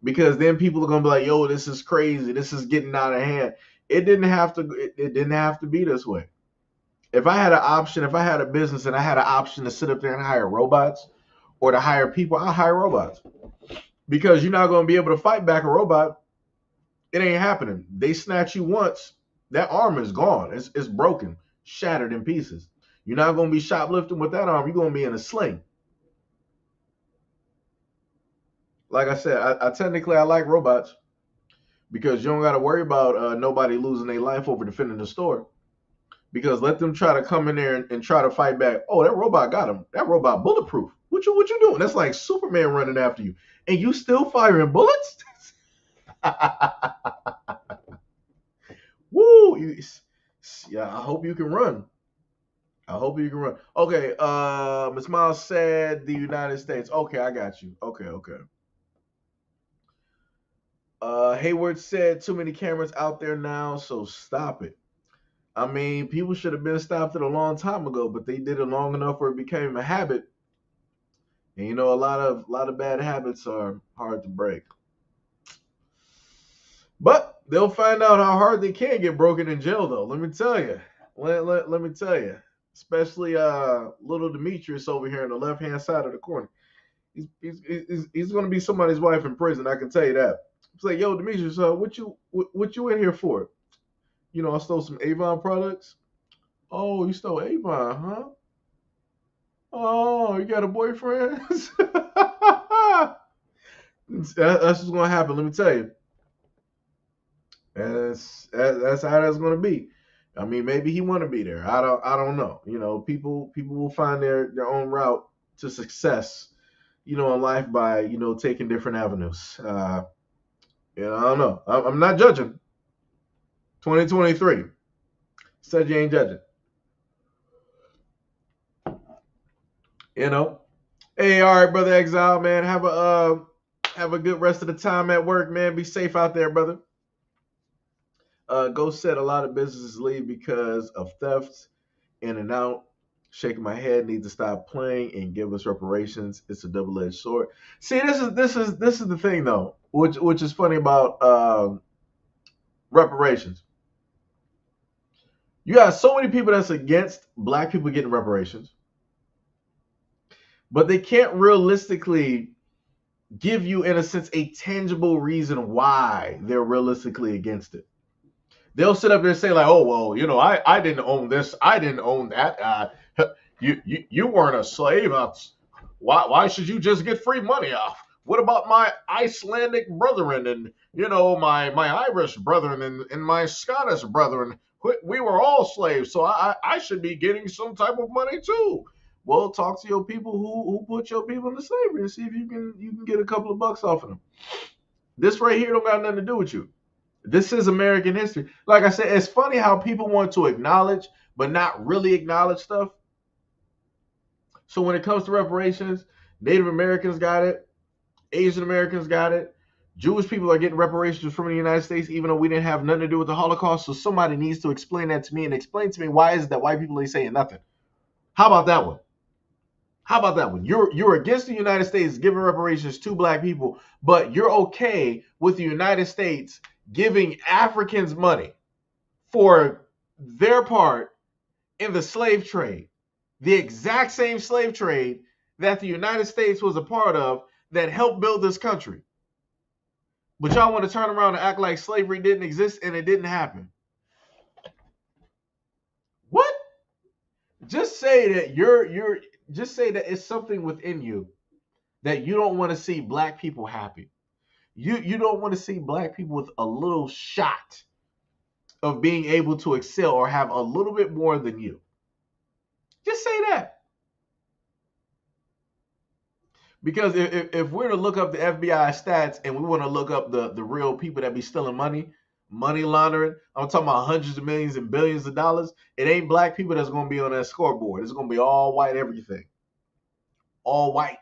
Because then people are gonna be like, yo, this is crazy. This is getting out of hand. It didn't have to be this way. If I had an option, if I had a business and I had an option to sit up there and hire robots or to hire people, I'll hire robots because you're not going to be able to fight back a robot. It ain't happening. They snatch you once, that arm is gone. It's broken, shattered in pieces. You're not going to be shoplifting with that arm. You're going to be in a sling. Like I said, I technically I like robots because you don't got to worry about nobody losing their life over defending the store. Because let them try to come in there and try to fight back. Oh, that robot got him. That robot bulletproof. What you doing? That's like Superman running after you, and you still firing bullets. Woo! Yeah, I hope you can run. I hope you can run. Okay, Miss Miles said the United States. Okay, I got you. Okay. Hayward said too many cameras out there now, so stop it. I mean, people should have been stopped it a long time ago, but they did it long enough where it became a habit. And you know, a lot of bad habits are hard to break. But they'll find out how hard they can get broken in jail, though. Let me tell you. Let me tell you. Especially little Demetrius over here on the left hand side of the corner. He's going to be somebody's wife in prison. I can tell you that. It's like, yo, Demetrius, what you in here for? You know, I stole some Avon products. Oh, you stole Avon, huh? Oh, you got a boyfriend? That's what's gonna happen. Let me tell you. That's how that's gonna be. I mean, maybe he want to be there. I don't know. You know, people will find their own route to success. You know, in life by taking different avenues. I don't know. I'm not judging. 2023 said you ain't judging. You know. Hey, all right, brother Exile, man. Have a good rest of the time at work, man. Be safe out there, brother. Ghost said a lot of businesses leave because of theft, in and out. Shaking my head, need to stop playing and give us reparations. It's a double-edged sword. See, this is the thing though, which is funny about reparations. You got so many people that's against black people getting reparations, but they can't realistically give you, in a sense, a tangible reason why they're realistically against it. They'll sit up there and say like, "Oh well, I didn't own this, I didn't own that. You weren't a slave. Why should you just get free money off? What about my Icelandic brethren and my Irish brethren and my Scottish brethren? We were all slaves, so I should be getting some type of money too." Well, talk to your people who put your people into slavery and see if you can get a couple of bucks off of them. This right here don't got nothing to do with you. This is American history. Like I said, it's funny how people want to acknowledge but not really acknowledge stuff. So when it comes to reparations, Native Americans got it, Asian Americans got it, Jewish people are getting reparations from the United States, even though we didn't have nothing to do with the Holocaust. So somebody needs to explain that to me and explain to me why is it that white people ain't saying nothing. How about that one? How about that one? You're against the United States giving reparations to black people, but you're okay with the United States giving Africans money for their part in the slave trade, the exact same slave trade that the United States was a part of that helped build this country. But y'all want to turn around and act like slavery didn't exist and it didn't happen. What? Just say that just say that it's something within you that you don't want to see black people happy. You don't want to see black people with a little shot of being able to excel or have a little bit more than you. Just say that. Because if we're to look up the FBI stats and we want to look up the real people that be stealing money laundering, I'm talking about hundreds of millions and billions of dollars, it ain't black people that's going to be on that scoreboard. It's going to be all white everything. All white.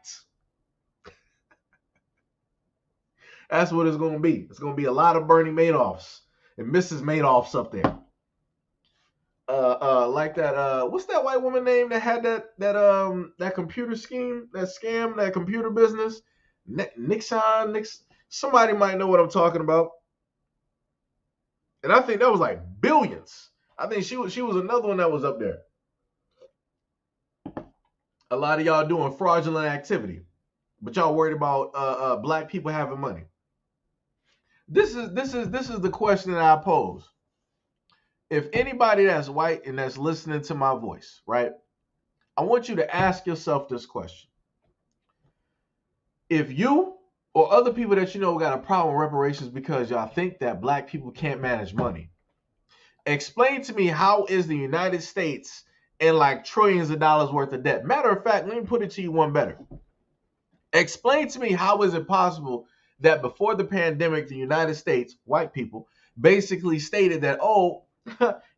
That's what it's going to be. It's going to be a lot of Bernie Madoffs and Mrs. Madoffs up there. Like that. What's that white woman name that had that computer scheme, that scam, that computer business? Nixon. Somebody might know what I'm talking about. And I think that was like billions. I think she was another one that was up there. A lot of y'all doing fraudulent activity, but y'all worried about black people having money. This is the question that I pose. If anybody that's white and that's listening to my voice, right? I want you to ask yourself this question. If you or other people that you know got a problem with reparations because y'all think that black people can't manage money, explain to me how is the United States in like trillions of dollars worth of debt. Matter of fact, let me put it to you one better. Explain to me how is it possible that before the pandemic, the United States, white people, basically stated that, oh,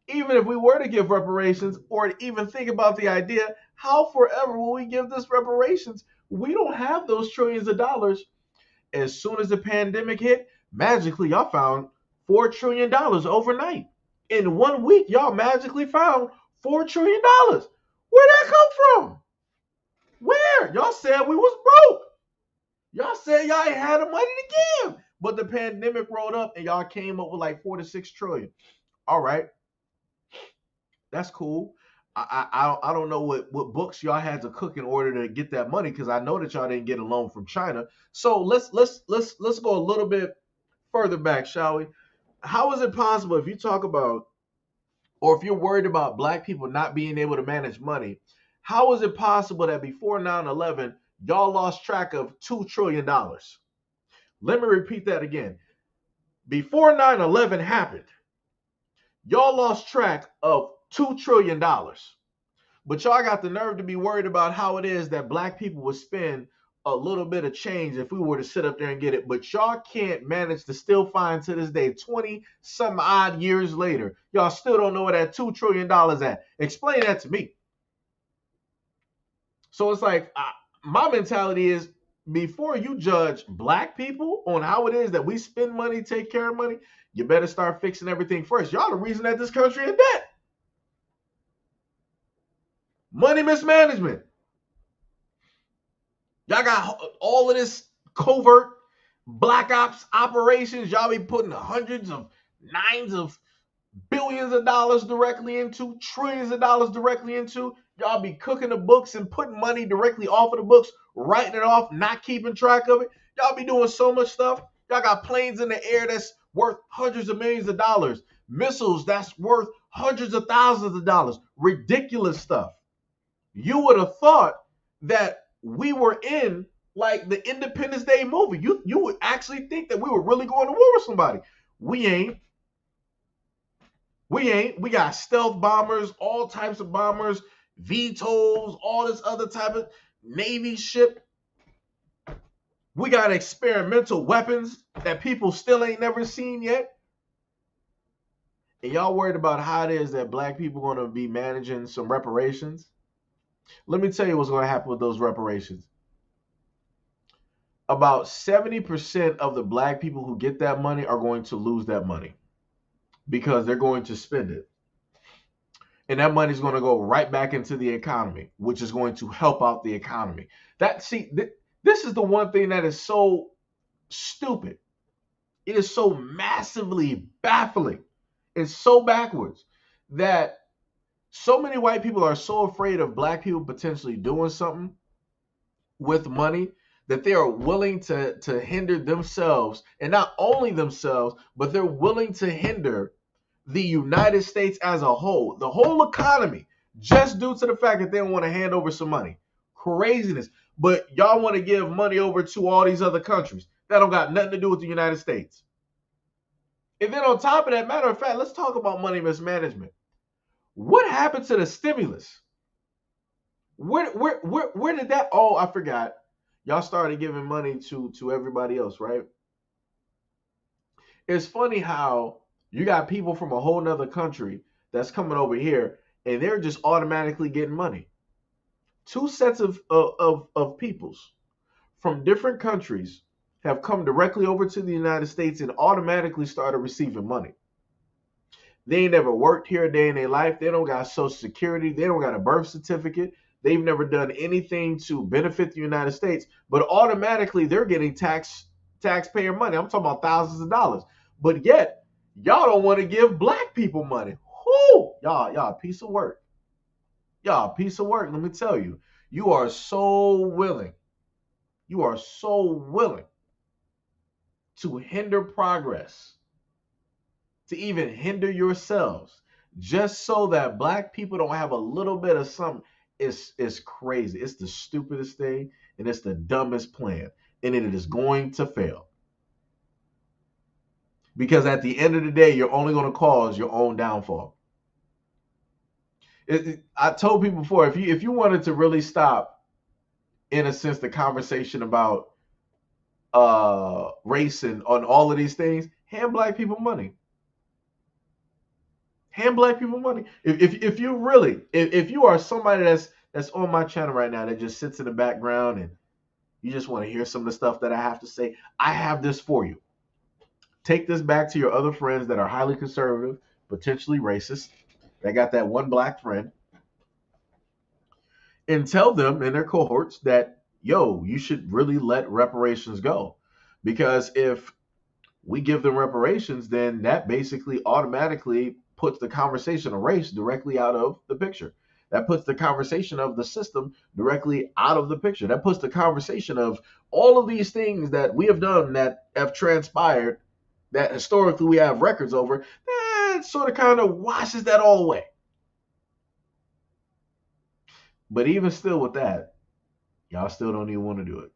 even if we were to give reparations or even think about the idea, how forever will we give this reparations? We don't have those trillions of dollars. As soon as the pandemic hit, magically y'all found $4 trillion overnight. In 1 week, y'all magically found $4 trillion. Where'd that come from? Where? Y'all said we was broke. Y'all said y'all ain't had the money to give. But the pandemic rolled up and y'all came up with like 4 to 6 trillion. All right. That's cool. I don't know what books y'all had to cook in order to get that money, because I know that y'all didn't get a loan from China. So let's go a little bit further back, shall we? How is it possible, if you talk about, or if you're worried about black people not being able to manage money, how is it possible that before 9/11 y'all lost track of $2 trillion? Let me repeat that again. Before 9/11 happened, y'all lost track of $2 trillion. But y'all got the nerve to be worried about how it is that black people would spend a little bit of change if we were to sit up there and get it. But y'all can't manage to still find, to this day, 20 some odd years later, y'all still don't know where that $2 trillion at. Explain that to me. So it's like, my mentality is, before you judge black people on how it is that we spend money, take care of money, you better start fixing everything first. Y'all the reason that this country in debt. Money mismanagement. Y'all got all of this covert black ops operations. Y'all be putting hundreds of nines of billions of dollars directly into, trillions of dollars directly into. Y'all be cooking the books and putting money directly off of the books, writing it off, not keeping track of it. Y'all be doing so much stuff. Y'all got planes in the air that's worth hundreds of millions of dollars, missiles that's worth hundreds of thousands of dollars, ridiculous stuff. You would have thought that we were in like the Independence Day movie. You would actually think that we were really going to war with somebody. We ain't. We ain't. We got stealth bombers, all types of bombers, VTOLs, all this other type of Navy ship. We got experimental weapons that people still ain't never seen yet. And y'all worried about how it is that black people going to be managing some reparations? Let me tell you what's going to happen with those reparations. About 70% of the black people who get that money are going to lose that money because they're going to spend it. And that money is going to go right back into the economy, which is going to help out the economy. This is the one thing that is so stupid. It is so massively baffling. It's so backwards that so many white people are so afraid of black people potentially doing something with money that they are willing to hinder themselves, and not only themselves, but they're willing to hinder the United States as a whole, the whole economy, just due to the fact that they don't want to hand over some money. Craziness. But y'all want to give money over to all these other countries that don't got nothing to do with the United States. And then on top of that, matter of fact, let's talk about money mismanagement. What happened to the stimulus? Where did that? Oh, I forgot. Y'all started giving money to everybody else, right? It's funny how you got people from a whole nother country that's coming over here and they're just automatically getting money. Two sets of peoples from different countries have come directly over to the United States and automatically started receiving money. They ain't never worked here a day in their life. They don't got Social Security. They don't got a birth certificate. They've never done anything to benefit the United States, but automatically they're getting taxpayer money. I'm talking about thousands of dollars. But yet, y'all don't want to give black people money. Whoo! Y'all a piece of work. Y'all a piece of work, let me tell you. You are so willing. You are so willing to hinder progress, to even hinder yourselves, just so that black people don't have a little bit of something. It's crazy. It's the stupidest thing, and it's the dumbest plan, and it is going to fail. Because at the end of the day, you're only going to cause your own downfall. I told people before, if you wanted to really stop, in a sense, the conversation about race and on all of these things, hand black people money. Hand black people money. If you really, if you are somebody that's on my channel right now that just sits in the background and you just want to hear some of the stuff that I have to say, I have this for you. Take this back to your other friends that are highly conservative, potentially racist. They got that one black friend, and tell them in their cohorts that, yo, you should really let reparations go. Because if we give them reparations, then that basically automatically puts the conversation of race directly out of the picture. That puts the conversation of the system directly out of the picture. That puts the conversation of all of these things that we have done that have transpired, that historically we have records over, that sort of kind of washes that all away. But even still with that, y'all still don't even want to do it.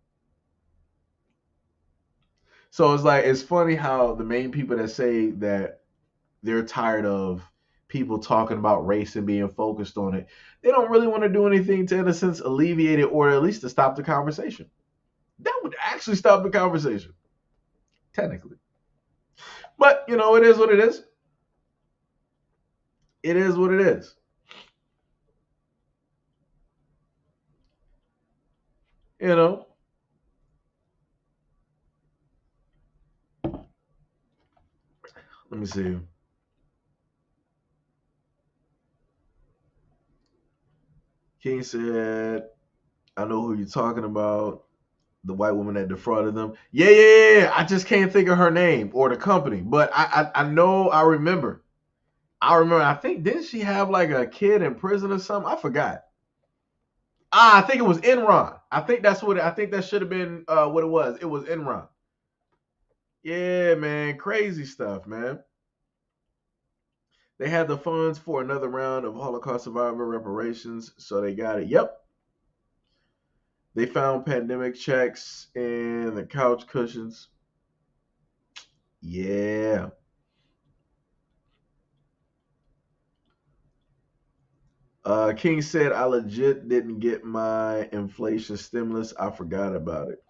So it's like, it's funny how the main people that say that they're tired of people talking about race and being focused on it, they don't really want to do anything to, in a sense, alleviate it, or at least to stop the conversation. That would actually stop the conversation, technically. But, it is what it is. It is what it is. You know, let me see. King said, I know who you're talking about. The white woman that defrauded them. Yeah. I just can't think of her name or the company, but I know, I remember. I think, didn't she have like a kid in prison or something? I forgot. I think it was Enron. I think that's what. I think that should have been what it was. It was Enron. Yeah, man, crazy stuff, man. They had the funds for another round of Holocaust survivor reparations, so they got it. Yep. They found pandemic checks in the couch cushions. Yeah. King said, I legit didn't get my inflation stimulus. I forgot about it.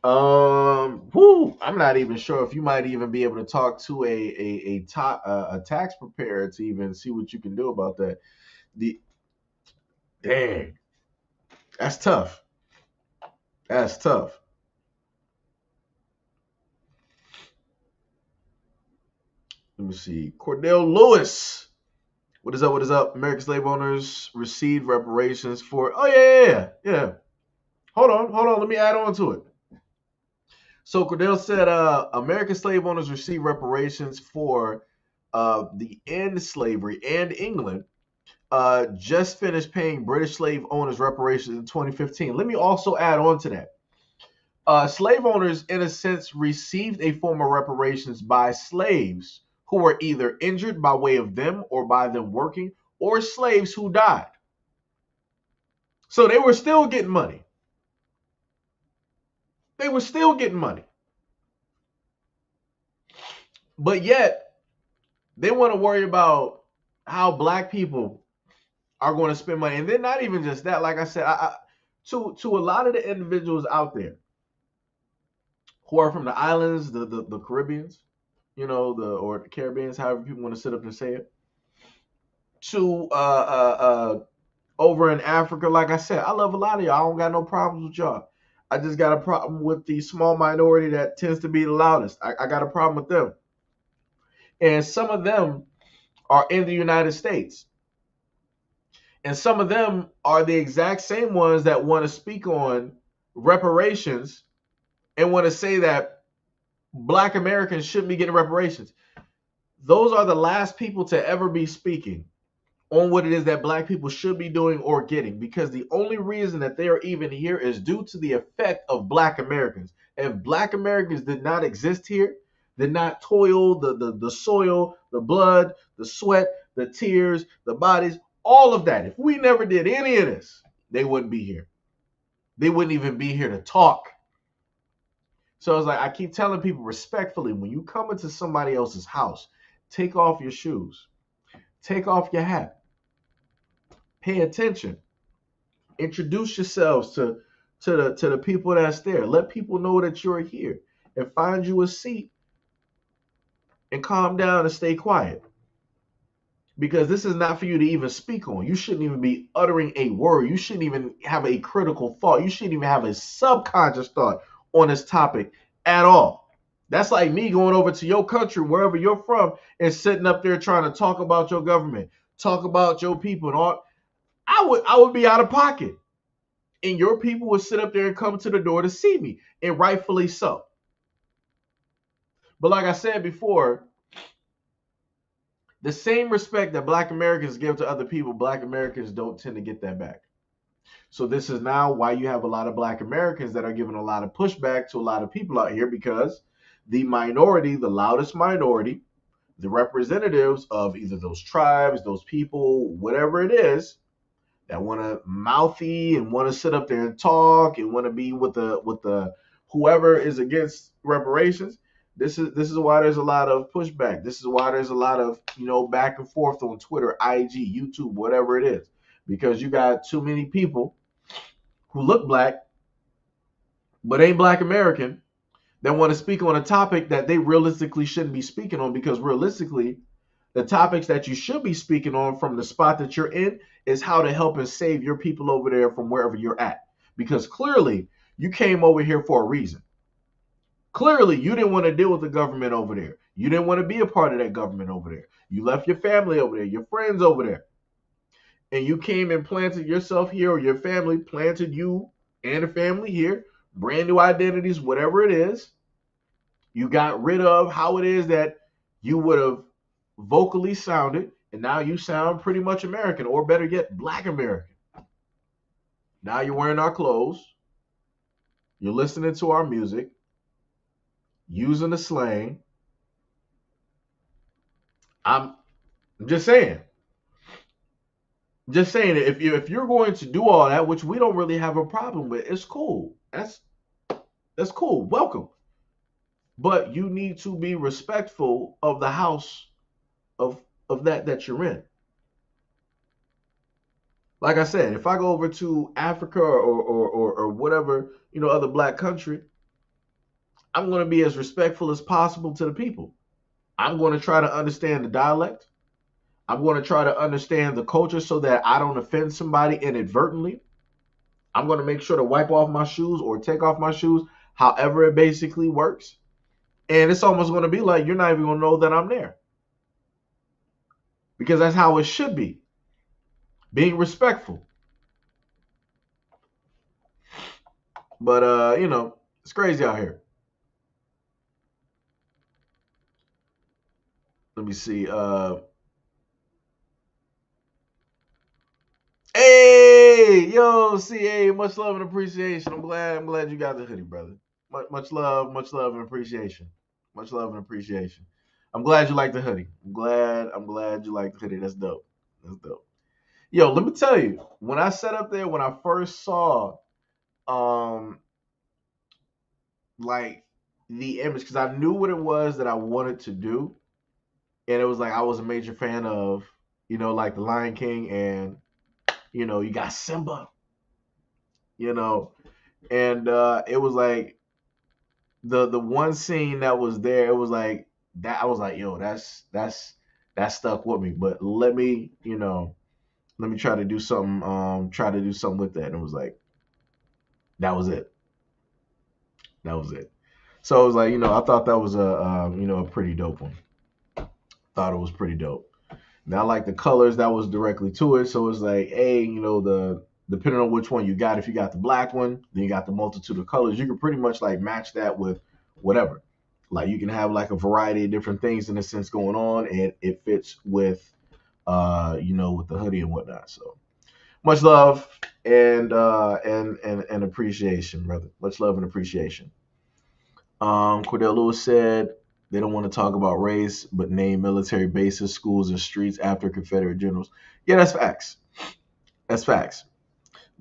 I'm not even sure if you might even be able to talk to a tax preparer to even see what you can do about that. The Dang, that's tough. That's tough. Let me see. Cordell Lewis. What is up? What is up? American slave owners received reparations for. Oh yeah. Hold on. Let me add on to it. So Cordell said, American slave owners received reparations for the end slavery, and England just finished paying British slave owners reparations in 2015. Let me also add on to that. Slave owners, in a sense, received a form of reparations by slaves who were either injured by way of them or by them working, or slaves who died. So they were still getting money. They were still getting money. But yet, they want to worry about how black people are going to spend money. And then not even just that, like I said, to a lot of the individuals out there who are from the islands, the Caribbeans, or the Caribbeans, however people want to sit up and say it, to over in Africa, like I said, I love a lot of y'all. I don't got no problems with y'all. I just got a problem with the small minority that tends to be the loudest. I got a problem with them. And some of them are in the United States. And some of them are the exact same ones that want to speak on reparations and want to say that black Americans shouldn't be getting reparations. Those are the last people to ever be speaking on what it is that black people should be doing or getting, because the only reason that they are even here is due to the effect of black Americans. If black Americans did not exist here, did not toil the soil, the blood, the sweat, the tears, the bodies, all of that, if we never did any of this, they wouldn't be here. They wouldn't even be here to talk. So it's like I keep telling people respectfully, when you come into somebody else's house, take off your shoes, take off your hat, pay attention, introduce yourselves to the people that's there. Let people know that you're here, and find you a seat and calm down and stay quiet. Because this is not for you to even speak on. You shouldn't even be uttering a word. You shouldn't even have a critical thought. You shouldn't even have a subconscious thought on this topic at all. That's like me going over to your country, wherever you're from, and sitting up there trying to talk about your government, talk about your people, and all. I would be out of pocket. And your people would sit up there and come to the door to see me, and rightfully so. But like I said before, the same respect that black Americans give to other people, black Americans don't tend to get that back. So this is now why you have a lot of black Americans that are giving a lot of pushback to a lot of people out here, because the minority, the loudest minority, the representatives of either those tribes, those people, whatever it is, that want to mouthy and want to sit up there and talk and want to be with the whoever is against reparations. This is why there's a lot of pushback. This is why there's a lot of back and forth on Twitter, IG, YouTube, whatever it is, because you got too many people who look black but ain't black American that want to speak on a topic that they realistically shouldn't be speaking on, because realistically the topics that you should be speaking on from the spot that you're in is how to help and save your people over there from wherever you're at. Because clearly you came over here for a reason. Clearly you didn't want to deal with the government over there. You didn't want to be a part of that government over there. You left your family over there, your friends over there. And you came and planted yourself here, or your family planted you and a family here, brand new identities, whatever it is. You got rid of how it is that you would have vocally sounded, and now you sound pretty much American, or better yet, black American. Now you're wearing our clothes, you're listening to our music, using the slang. I'm just saying. Just saying, if you're going to do all that, which we don't really have a problem with, it's cool. That's cool. Welcome. But you need to be respectful of the house of that you're in. Like I said, if I go over to Africa or whatever, other black country, I'm going to be as respectful as possible to the people. I'm going to try to understand the dialect. I'm going to try to understand the culture so that I don't offend somebody inadvertently. I'm going to make sure to wipe off my shoes or take off my shoes, however it basically works. And it's almost going to be like you're not even going to know that I'm there. Because that's how it should be. Being respectful. But it's crazy out here. Let me see. Hey, yo, CA, much love and appreciation. I'm glad you got the hoodie, brother. Much love and appreciation. Much love and appreciation. I'm glad you like the hoodie. I'm glad you like the hoodie. That's dope. That's dope. Yo, let me tell you, when I sat up there, when I first saw like the image, because I knew what it was that I wanted to do. And it was like I was a major fan of, like the Lion King, and you got Simba, and it was like the one scene that was there. It was like that. I was like, yo, that stuck with me. But let me try to do something. Try to do something with that. And it was like that was it. That was it. So it was like I thought that was a pretty dope one. Thought it was pretty dope. Now I like the colors that was directly to it. So it's like, hey, the depending on which one you got, if you got the black one, then you got the multitude of colors. You can pretty much like match that with whatever. Like you can have like a variety of different things in a sense going on, and it fits with with the hoodie and whatnot. So much love and appreciation, brother. Much love and appreciation. Cordell Lewis said they don't want to talk about race, but name military bases, schools, and streets after Confederate generals. Yeah, that's facts. That's facts.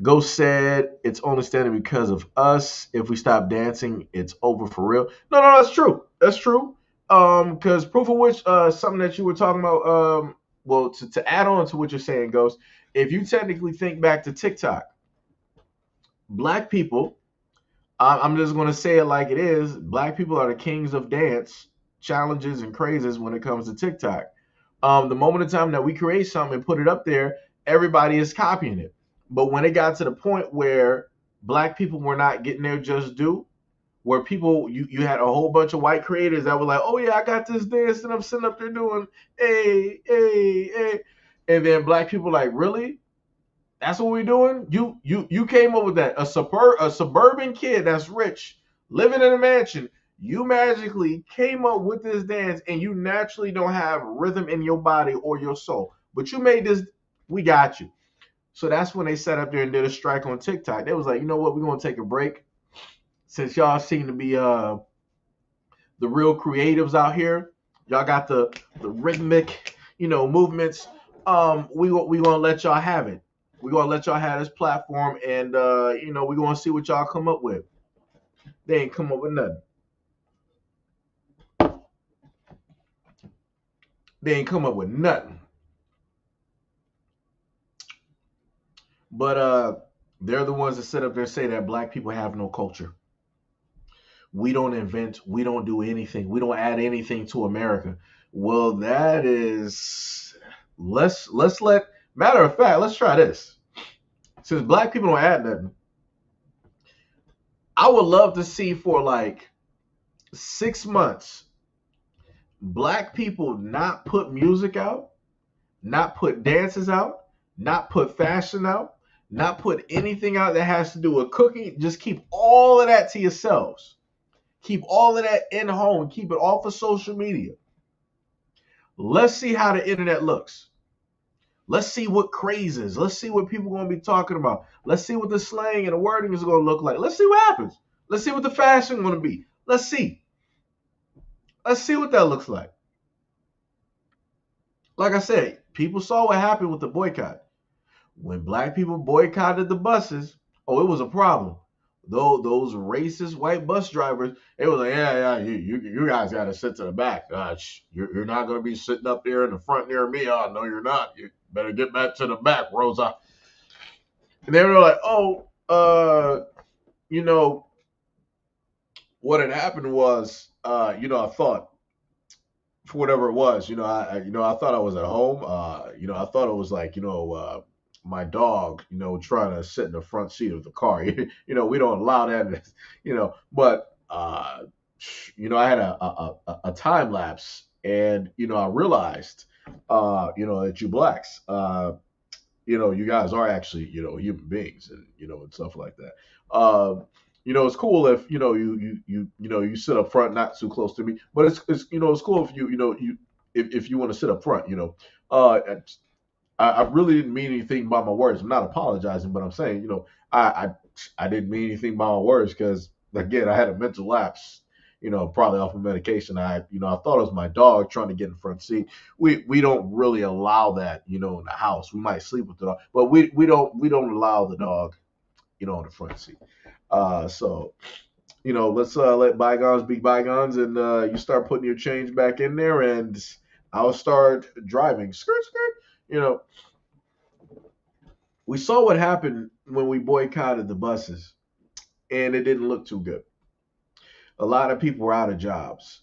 Ghost said it's only standing because of us. If we stop dancing, it's over for real. No, that's true. That's true. Because proof of which, something that you were talking about. Well, to add on to what you're saying, Ghost, if you technically think back to TikTok, black people, I'm just going to say it like it is. Black people are the kings of dance challenges and crazes when it comes to TikTok. The moment in time that we create something and put it up there, everybody is copying it. But when it got to the point where black people were not getting their just due, where people you had a whole bunch of white creators that were like, oh yeah, I got this dance and I'm sitting up there doing hey, and then black people like, really? That's what we're doing? You came up with that. A suburban kid that's rich, living in a mansion. You magically came up with this dance and you naturally don't have rhythm in your body or your soul. But you made this, we got you. So that's when they sat up there and did a strike on TikTok. They was like, you know what, we're gonna take a break. Since y'all seem to be the real creatives out here, y'all got the rhythmic, movements. We gonna let y'all have it. We're gonna let y'all have this platform, and we're gonna see what y'all come up with. They ain't come up with nothing. They ain't come up with nothing. But they're the ones that sit up there and say that black people have no culture. We don't invent, we don't do anything, we don't add anything to America. Well, that is let's let matter of fact, let's try this. Since black people don't add nothing, I would love to see for like 6 months black people not put music out, not put dances out, not put fashion out, not put anything out that has to do with cooking. Just keep all of that to yourselves. Keep all of that in home. Keep it off of social media. Let's see how the internet looks. Let's see what crazes. Let's see what people are going to be talking about. Let's see what the slang and the wording is going to look like. Let's see what happens. Let's see what the fashion is going to be. Let's see. Let's see what that looks like. Like I said, people saw what happened with the boycott. When black people boycotted the buses, oh, it was a problem. Though those racist white bus drivers, they was like, yeah, you guys got to sit to the back. You're not going to be sitting up there in the front near me. Oh, no, you're not. You better get back to the back, Rosa. And they were like, oh, what had happened was, I thought for whatever it was, I thought I was at home. I thought it was like, my dog, trying to sit in the front seat of the car. We don't allow that, but, I had a time lapse and, I realized, that you blacks, you guys are actually, human beings and stuff like that. It's cool if, you sit up front, not too close to me, but it's cool if if you want to sit up front, uh, I really didn't mean anything by my words. I'm not apologizing, but I'm saying, I I didn't mean anything by my words because again, I had a mental lapse. Probably off of medication. I thought it was my dog trying to get in the front seat. We don't really allow that, in the house. We might sleep with the dog, but we don't allow the dog, in the front seat. So let's let bygones be bygones, and you start putting your change back in there, and I'll start driving. Skirt, skirt. We saw what happened when we boycotted the buses, and it didn't look too good. A lot of people were out of jobs.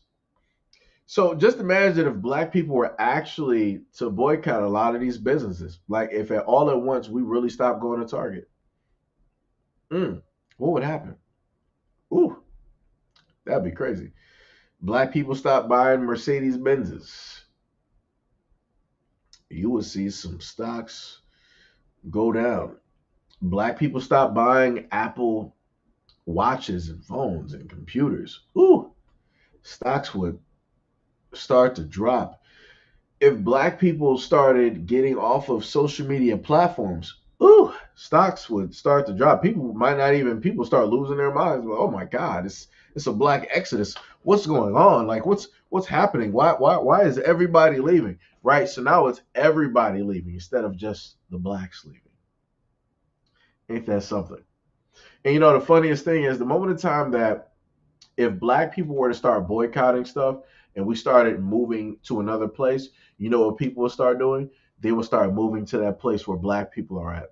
So just imagine if black people were actually to boycott a lot of these businesses. Like if at all at once we really stopped going to Target. What would happen? Ooh, that'd be crazy. Black people stop buying Mercedes Benzes. You would see some stocks go down. Black people stop buying Apple watches and phones and computers. Ooh, stocks would start to drop. if black people started getting off of social media platforms, ooh, stocks would start to drop. People start losing their minds. Well, oh my God, it's a black exodus. What's going on? Like what's happening? Why is everybody leaving? Right? So now it's everybody leaving instead of just the blacks leaving. Ain't that something? And the funniest thing is the moment in time that if black people were to start boycotting stuff and we started moving to another place, you know what people would start doing? They would start moving to that place where black people are at.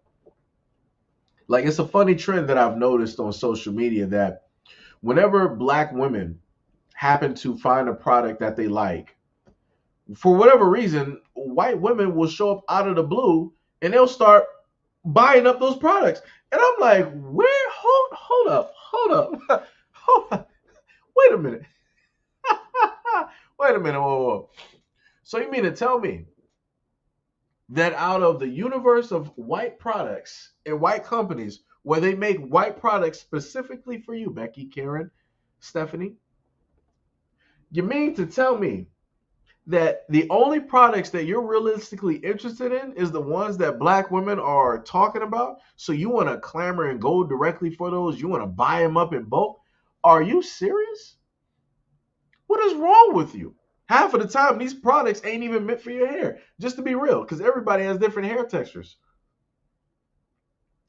Like it's a funny trend that I've noticed on social media that whenever black women happen to find a product that they like, for whatever reason, white women will show up out of the blue and they'll start buying up those products. And I'm like, where? Hold up. Hold up. Wait a minute. Wait a minute. Whoa, whoa. So you mean to tell me that out of the universe of white products and white companies where they make white products specifically for you, Becky, Karen, Stephanie, you mean to tell me that the only products that you're realistically interested in is the ones that black women are talking about? So you want to clamor and go directly for those? You want to buy them up in bulk? Are you serious? What is wrong with you? Half of the time, these products ain't even meant for your hair. Just to be real, because everybody has different hair textures.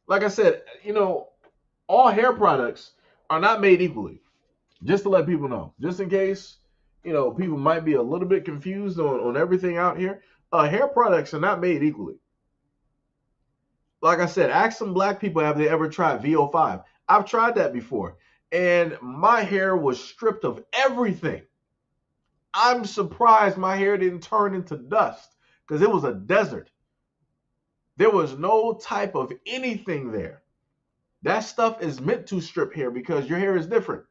Like I said, all hair products are not made equally. Just to let people know, just in case, people might be a little bit confused on everything out here. Hair products are not made equally. Like I said, ask some black people, have they ever tried VO5? I've tried that before, and my hair was stripped of everything. I'm surprised my hair didn't turn into dust because it was a desert. There was no type of anything there. That stuff is meant to strip hair because your hair is different.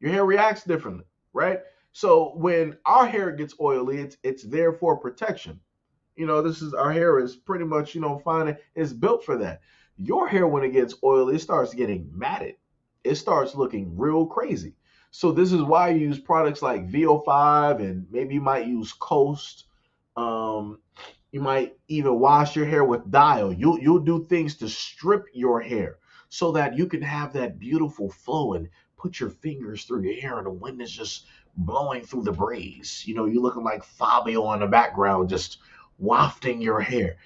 Your hair reacts differently, right? So when our hair gets oily, it's there for protection. This is our hair is pretty much, fine. It's built for that. Your hair, when it gets oily, it starts getting matted. It starts looking real crazy. So this is why you use products like VO5, and maybe you might use Coast. You might even wash your hair with Dial. You'll do things to strip your hair so that you can have that beautiful flow and put your fingers through your hair and the wind is just blowing through the braids. You're looking like Fabio in the background, just wafting your hair.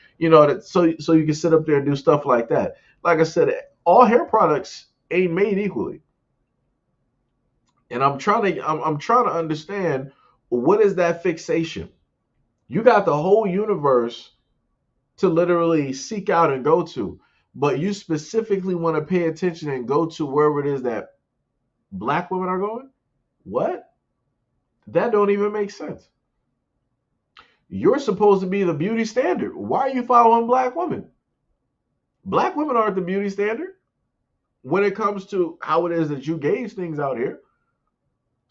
So you can sit up there and do stuff like that. Like I said, all hair products ain't made equally. And I'm trying to understand, what is that fixation? You got the whole universe to literally seek out and go to, but you specifically want to pay attention and go to wherever it is that black women are going? What? That don't even make sense. You're supposed to be the beauty standard. Why are you following black women? Black women aren't the beauty standard when it comes to how it is that you gauge things out here.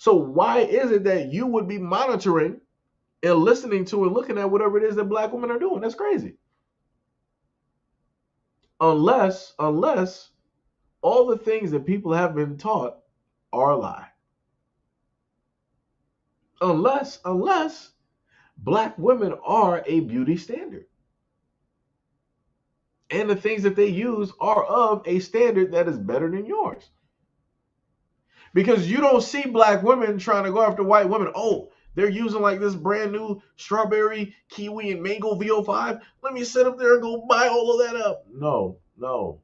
So why is it that you would be monitoring and listening to and looking at whatever it is that black women are doing? That's crazy. Unless all the things that people have been taught are a lie. Unless black women are a beauty standard. And the things that they use are of a standard that is better than yours. Because you don't see black women trying to go after white women. Oh, they're using like this brand new strawberry, kiwi, and mango VO5. Let me sit up there and go buy all of that up. No. No.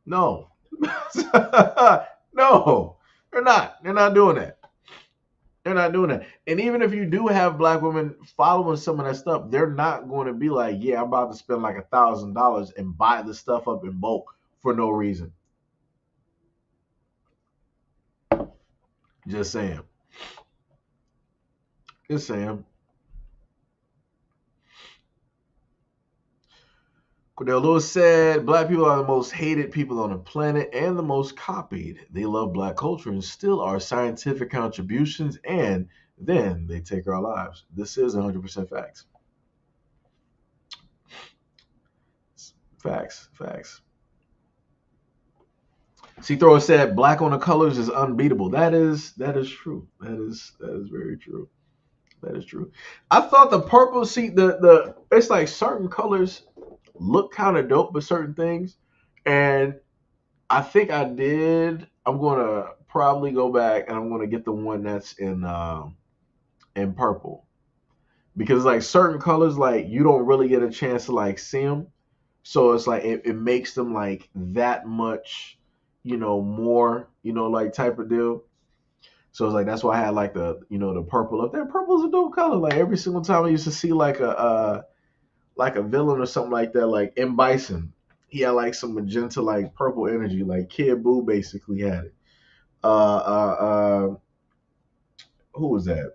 No, they're not. They're not doing that. They're not doing that. And even if you do have black women following some of that stuff, they're not going to be like, yeah, I'm about to spend like $1,000 and buy the stuff up in bulk for no reason. Just saying. Just saying. Cordell Lewis said, black people are the most hated people on the planet and the most copied. They love black culture and steal our scientific contributions, and then they take our lives. This is 100% facts. Facts. C. Thrower said, black on the colors is unbeatable. That is true. That is very true. That is true. I thought the purple, see the it's like certain colors look kind of dope with certain things, and I think I did. I'm gonna probably go back and I'm gonna get the one that's in purple because like certain colors like you don't really get a chance to like see them, so it's like it makes them like that much, more, like type of deal. So it's like that's why I had like the the purple up there. Purple's a dope color. Like every single time I used to see like a villain or something like that, like M Bison, he had like some magenta like purple energy. Like Kid Buu basically had it. Who was that?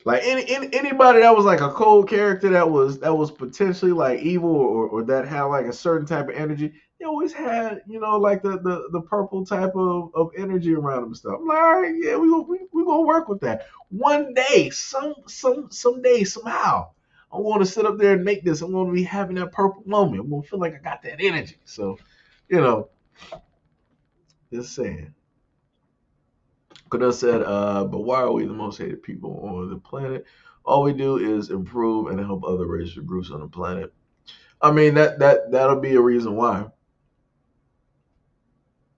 Like anybody that was like a cold character that was potentially like evil or that had like a certain type of energy, they always had like the purple type of energy around them and stuff. I'm like, all right, yeah, we gonna work with that. One day, someday, somehow, I'm gonna sit up there and make this. I'm gonna be having that purple moment. I'm gonna feel like I got that energy. So, you know, just saying. Could have said, but why are we the most hated people on the planet? All we do is improve and help other racial groups on the planet. I mean that'll be a reason why,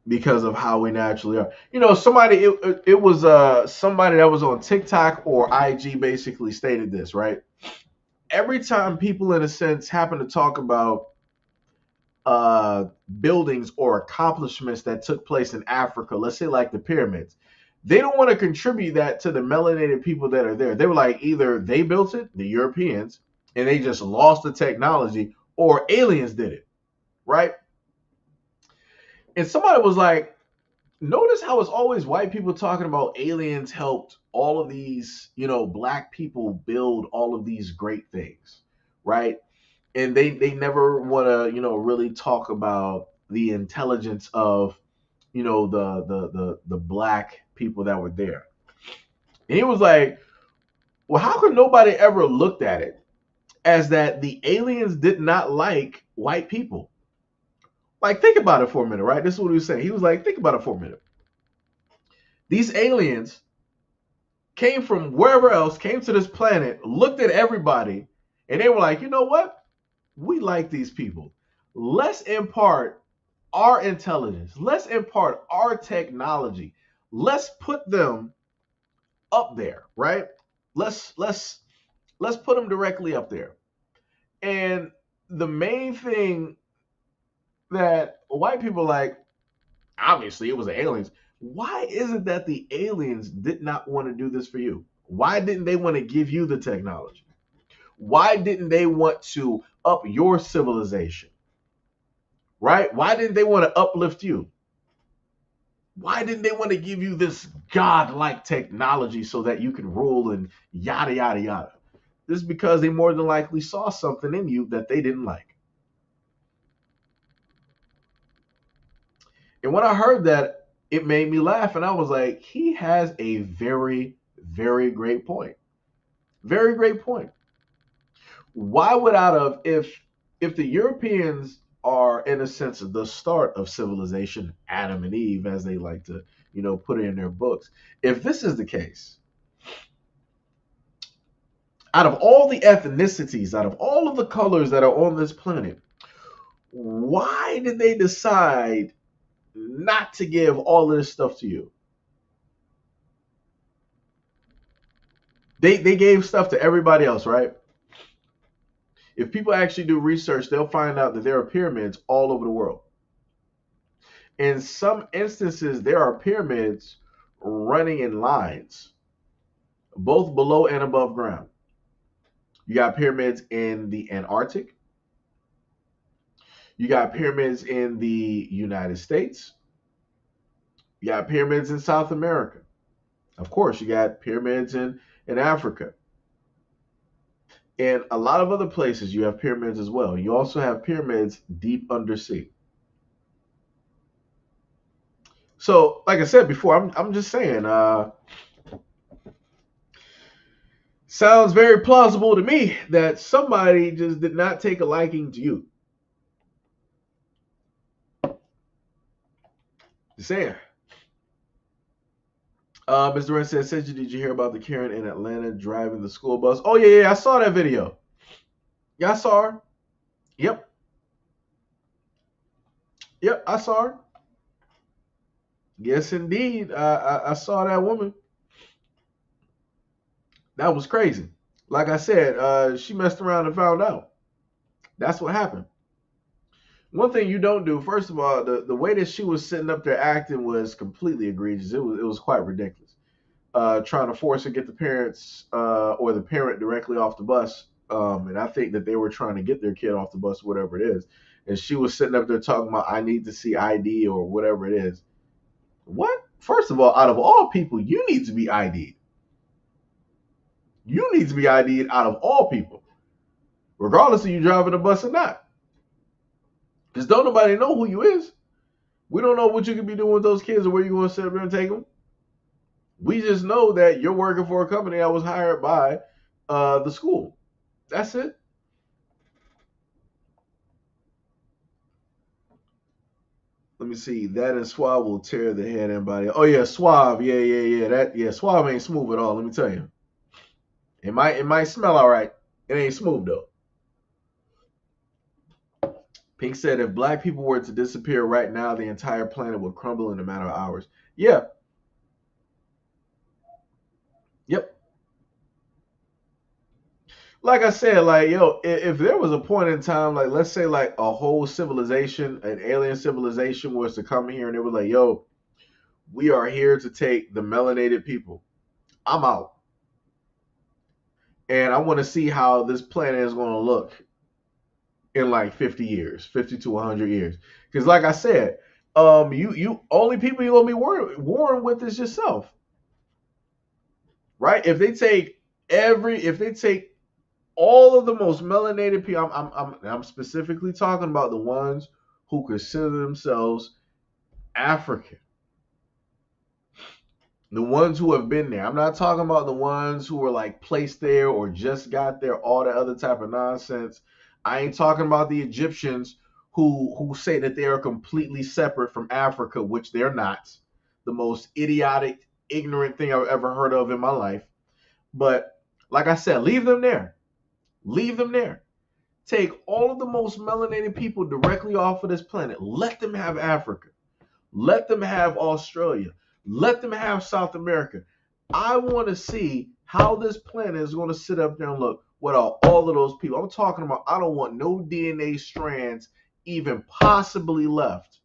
because of how we naturally are. It was somebody that was on TikTok or IG basically stated this, right? Every time people in a sense happen to talk about uh, buildings or accomplishments that took place in Africa, let's say like the pyramids, they don't want to contribute that to the melanated people that are there. They were like, either they built it, the Europeans, and they just lost the technology, or aliens did it, right? And somebody was like, notice how it's always white people talking about aliens helped all of these, black people build all of these great things, right? And they never want to really talk about the intelligence of the black people that were there. And he was like, well, how could nobody ever looked at it as that the aliens did not like white people? Like, think about it for a minute, right? This is what he was saying. He was like, think about it for a minute. These aliens came from wherever else, came to this planet, looked at everybody, and they were like, you know what? We like these people. Let's impart our intelligence. Let's impart our technology. Let's put them up there, right? Let's put them directly up there. And the main thing that white people like, obviously it was the aliens. Why is it that the aliens did not want to do this for you? Why didn't they want to give you the technology? Why didn't they want to up your civilization? Right? Why didn't they want to uplift you? Why didn't they want to give you this godlike technology so that you can rule and yada yada yada? This is because they more than likely saw something in you that they didn't like. And when I heard that, it made me laugh, and I was like, he has a very, very great point. Very great point. Why would out of if the Europeans are in a sense the start of civilization, Adam and Eve, as they like to, put it in their books. If this is the case, out of all the ethnicities, out of all of the colors that are on this planet, why did they decide not to give all of this stuff to you? They gave stuff to everybody else, right? If people actually do research, they'll find out that there are pyramids all over the world. In some instances, there are pyramids running in lines, both below and above ground. You got pyramids in the Antarctic. You got pyramids in the United States. You got pyramids in South America. Of course, you got pyramids in Africa. And a lot of other places, you have pyramids as well. You also have pyramids deep undersea. So, like I said before, I'm just saying, sounds very plausible to me that somebody just did not take a liking to you. Just saying. Mr. Ren said, did you hear about the Karen in Atlanta driving the school bus? Oh, yeah, I saw that video. Yeah, I saw her. Yep. Yep, I saw her. Yes, indeed. I saw that woman. That was crazy. Like I said, she messed around and found out. That's what happened. One thing you don't do, first of all, the way that she was sitting up there acting was completely egregious. It was quite ridiculous. Trying to force her to get the parents or the parent directly off the bus. And I think that they were trying to get their kid off the bus, whatever it is. And she was sitting up there talking about, I need to see ID or whatever it is. What? First of all, out of all people, you need to be ID'd. You need to be ID'd out of all people, regardless of you driving the bus or not. Because don't nobody know who you is. We don't know what you could be doing with those kids or where you're going to sit up there and take them. We just know that you're working for a company that was hired by the school. That's it. Let me see. That and Suave will tear the head and body. Oh yeah, Suave. Yeah. Suave ain't smooth at all. Let me tell you. It might smell all right. It ain't smooth though. Pink said if black people were to disappear right now, the entire planet would crumble in a matter of hours. Yeah. Yep. Like I said, like yo, if there was a point in time, like let's say like a whole civilization, an alien civilization was to come here and they were like, yo, we are here to take the melanated people. I'm out. And I want to see how this planet is going to look in like 50 years, 50 to 100 years. Because like I said, you only people you're gonna be warring with is yourself, right? If they take all of the most melanated people, I'm specifically talking about the ones who consider themselves African, the ones who have been there. I'm not talking about the ones who were like placed there or just got there, all that other type of nonsense. I ain't talking about the Egyptians who say that they are completely separate from Africa, which they're not. The most idiotic, ignorant thing I've ever heard of in my life. But like I said, leave them there. Leave them there. Take all of the most melanated people directly off of this planet. Let them have Africa. Let them have Australia. Let them have South America. I want to see how this planet is going to sit up there and look without all of those people. I'm talking about I don't want no DNA strands even possibly left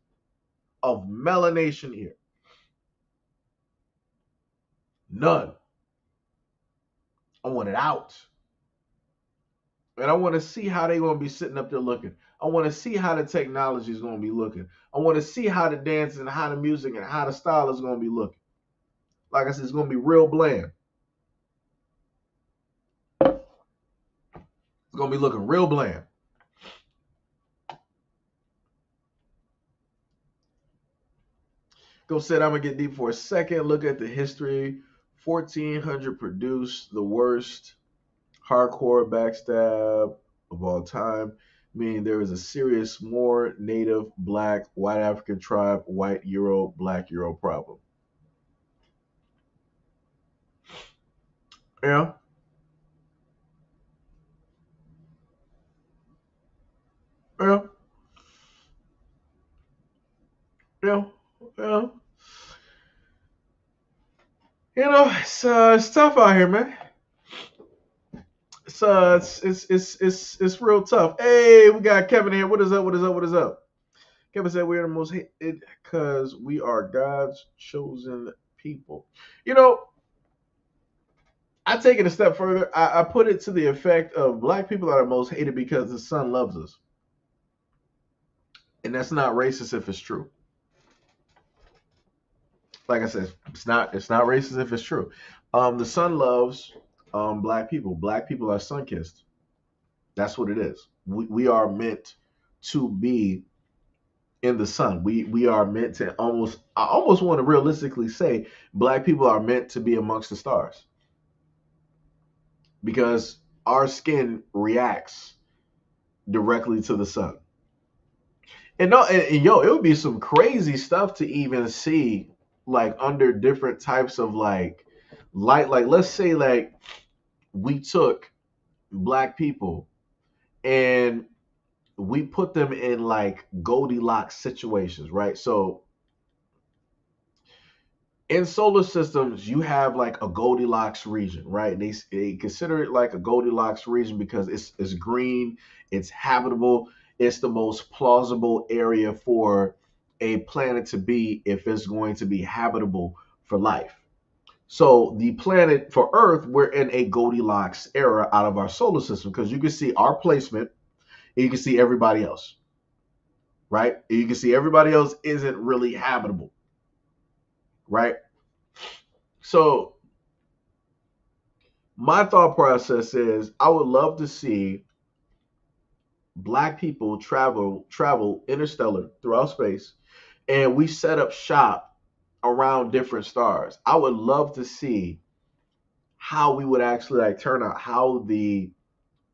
of melanation here. None. I want it out. And I want to see how they're going to be sitting up there looking. I want to see how the technology is going to be looking. I want to see how the dance and how the music and how the style is going to be looking. Like I said, it's going to be real bland. It's going to be looking real bland. Go said, I'm going to get deep for a second. Look at the history. 1400 produced the worst hardcore backstab of all time, meaning there is a serious more native, black, white African tribe, white Euro, black Euro problem. Yeah. Yeah. Yeah. Yeah. It's tough out here, man. It's real tough. Hey, we got Kevin here. What is up? What is up? What is up? Kevin said we're the most hated because we are God's chosen people. You know, I take it a step further. I put it to the effect of black people are the most hated because the sun loves us. And that's not racist if it's true. Like I said, it's not racist if it's true. The sun loves black people. Black people are sun kissed. That's what it is. We are meant to be in the sun. We are meant to I almost want to realistically say black people are meant to be amongst the stars. Because our skin reacts directly to the sun. And no, and yo, it would be some crazy stuff to even see, like under different types of like light. Like let's say like we took black people and we put them in like Goldilocks situations, right? So in solar systems, you have like a Goldilocks region, right? They consider it like a Goldilocks region because it's green, it's habitable, it's the most plausible area for a planet to be if it's going to be habitable for life. So the planet for Earth, we're in a Goldilocks era out of our solar system because you can see our placement and you can see everybody else, right? And you can see everybody else isn't really habitable, right? So my thought process is I would love to see black people travel interstellar throughout space and we set up shop around different stars. I would love to see how we would actually like turn out, how the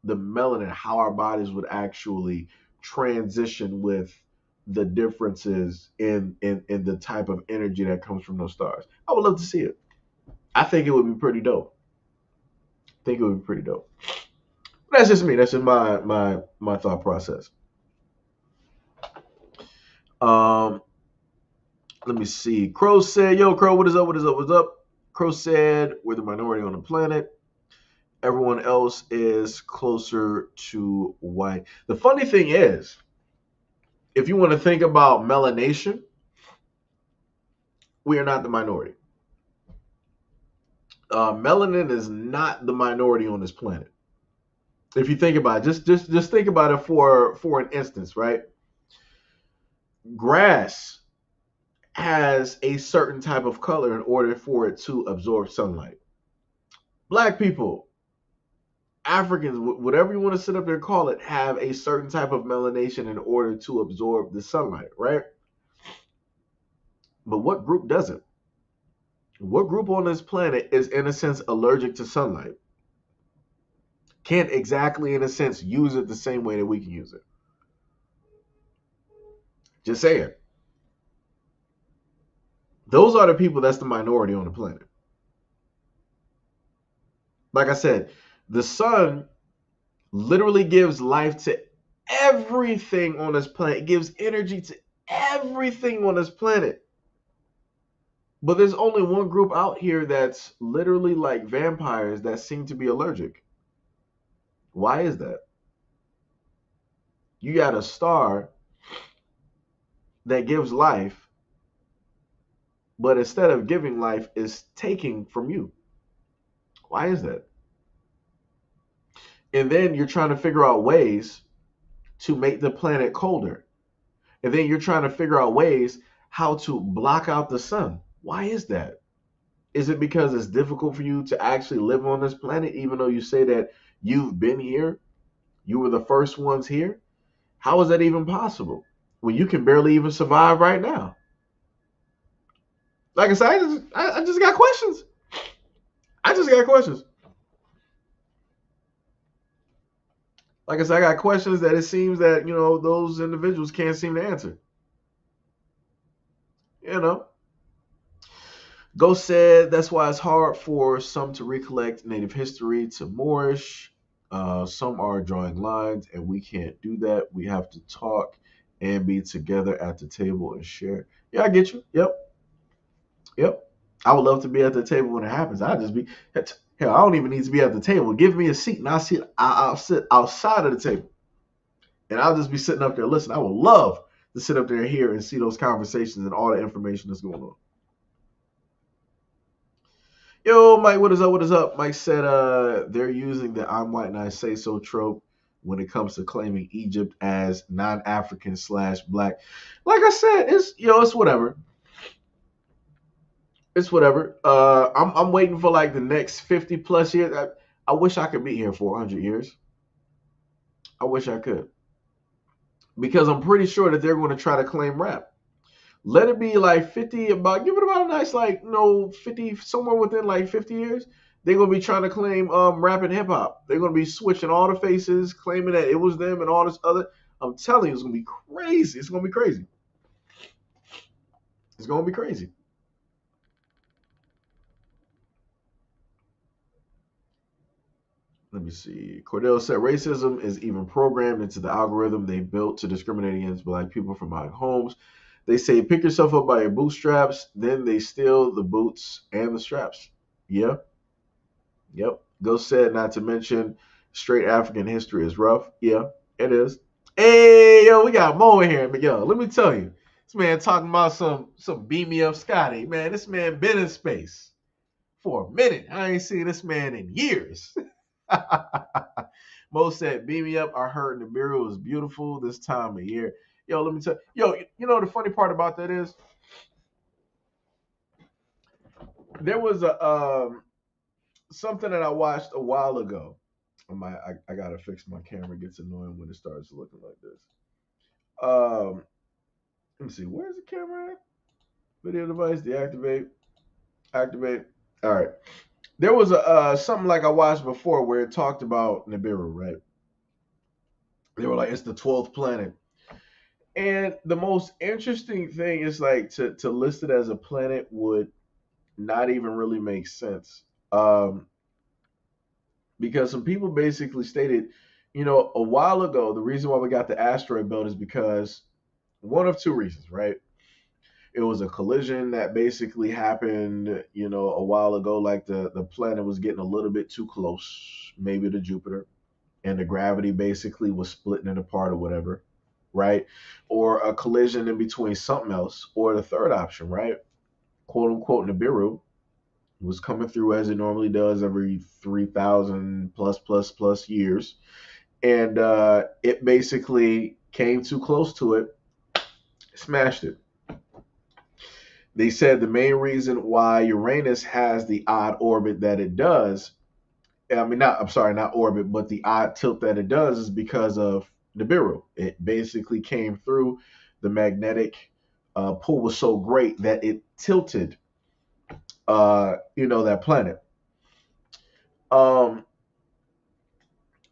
melanin, how our bodies would actually transition with the differences in the type of energy that comes from those stars. I would love to see it. I think it would be pretty dope. I think it would be pretty dope. That's just me. That's just my thought process. Um, let me see. Crow said, "Yo, Crow, what is up? What is up? What's up?" Crow said, "We're the minority on the planet. Everyone else is closer to white." The funny thing is, if you want to think about melanation, we are not the minority. Melanin is not the minority on this planet. If you think about it, just think about it for an instance, right? Grass has a certain type of color in order for it to absorb sunlight. Black people, Africans, whatever you want to sit up there and call it, have a certain type of melanation in order to absorb the sunlight, right? But what group doesn't? What group on this planet is, in a sense, allergic to sunlight? Can't exactly, in a sense, use it the same way that we can use it. Just saying. Those are the people that's the minority on the planet. Like I said, the sun literally gives life to everything on this planet. It gives energy to everything on this planet. But there's only one group out here that's literally like vampires that seem to be allergic. Why is that? You got a star that gives life, but instead of giving life, is taking from you. Why is that? And then you're trying to figure out ways to make the planet colder. And then you're trying to figure out ways how to block out the sun. Why is that? Is it because it's difficult for you to actually live on this planet, even though you say that you've been here? You were the first ones here? How is that even possible when you can barely even survive right now? Like I said, I just got questions. I just got questions. Like I said, I got questions that it seems that, those individuals can't seem to answer. You know, Ghost said that's why it's hard for some to recollect Native history to Moorish. Some are drawing lines, and we can't do that. We have to talk and be together at the table and share. Yeah, I get you. Yep, yep. I would love to be at the table when it happens. I'll just be hell. I don't even need to be at the table. Give me a seat, and I'll sit outside of the table, and I'll just be sitting up there listening. I would love to sit up there and hear and see those conversations and all the information that's going on. Yo, Mike, what is up? What is up? Mike said they're using the I'm white and I say so trope when it comes to claiming Egypt as non-African slash black. Like I said, it's whatever. It's whatever. I'm waiting for like the next 50 plus years. I wish I could be here for 100 years. I wish I could. Because I'm pretty sure that they're going to try to claim rap. Let it be like 50, give it about a nice, 50, somewhere within like 50 years. They're going to be trying to claim rap and hip hop. They're going to be switching all the faces, claiming that it was them and all this other. I'm telling you, it's going to be crazy. It's going to be crazy. It's going to be crazy. Let me see. Cordell said racism is even programmed into the algorithm they built to discriminate against black people from buying homes. They say pick yourself up by your bootstraps, then they steal the boots and the straps. Yeah, yep. Ghost said not to mention straight African history is rough. Yeah, it is. Hey, yo, we got Mo in here, but yo, let me tell you, this man talking about some beam me up Scotty. Man, this man been in space for a minute. I ain't seen this man in years. Mo said, "Beam me up." I heard Nibiru was beautiful this time of year. Yo, let me tell you. Yo, you know the funny part about that is there was a something that I watched a while ago. I gotta fix my camera. It gets annoying when it starts looking like this. Let me see. Where's the camera at? Video device deactivate. Activate. All right. There was a something like I watched before where it talked about Nibiru, right? They were like, it's the 12th planet. And the most interesting thing is like to list it as a planet would not even really make sense. Because some people basically stated, a while ago, the reason why we got the asteroid belt is because one of two reasons, right? It was a collision that basically happened, a while ago, like the planet was getting a little bit too close, maybe to Jupiter, and the gravity basically was splitting it apart or whatever, right? Or a collision in between something else, or the third option, right? Quote unquote Nibiru was coming through as it normally does every 3,000 plus years. And it basically came too close to it, smashed it. They said the main reason why Uranus has the odd orbit that it does, I mean, not, I'm sorry, not orbit, but the odd tilt that it does is because of Nibiru. It basically came through the magnetic pull was so great that it tilted, that planet. Um,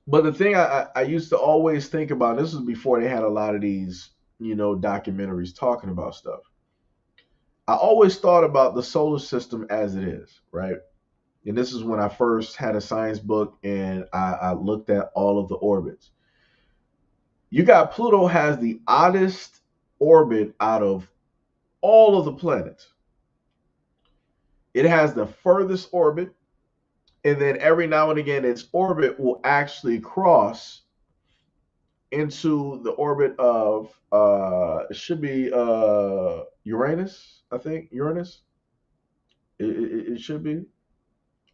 but the thing I used to always think about, this was before they had a lot of these, documentaries talking about stuff. I always thought about the solar system as it is, right? And this is when I first had a science book and I looked at all of the orbits. You got Pluto has the oddest orbit out of all of the planets. It has the furthest orbit, and then every now and again, its orbit will actually cross into the orbit of it should be Uranus. I think Uranus. It should be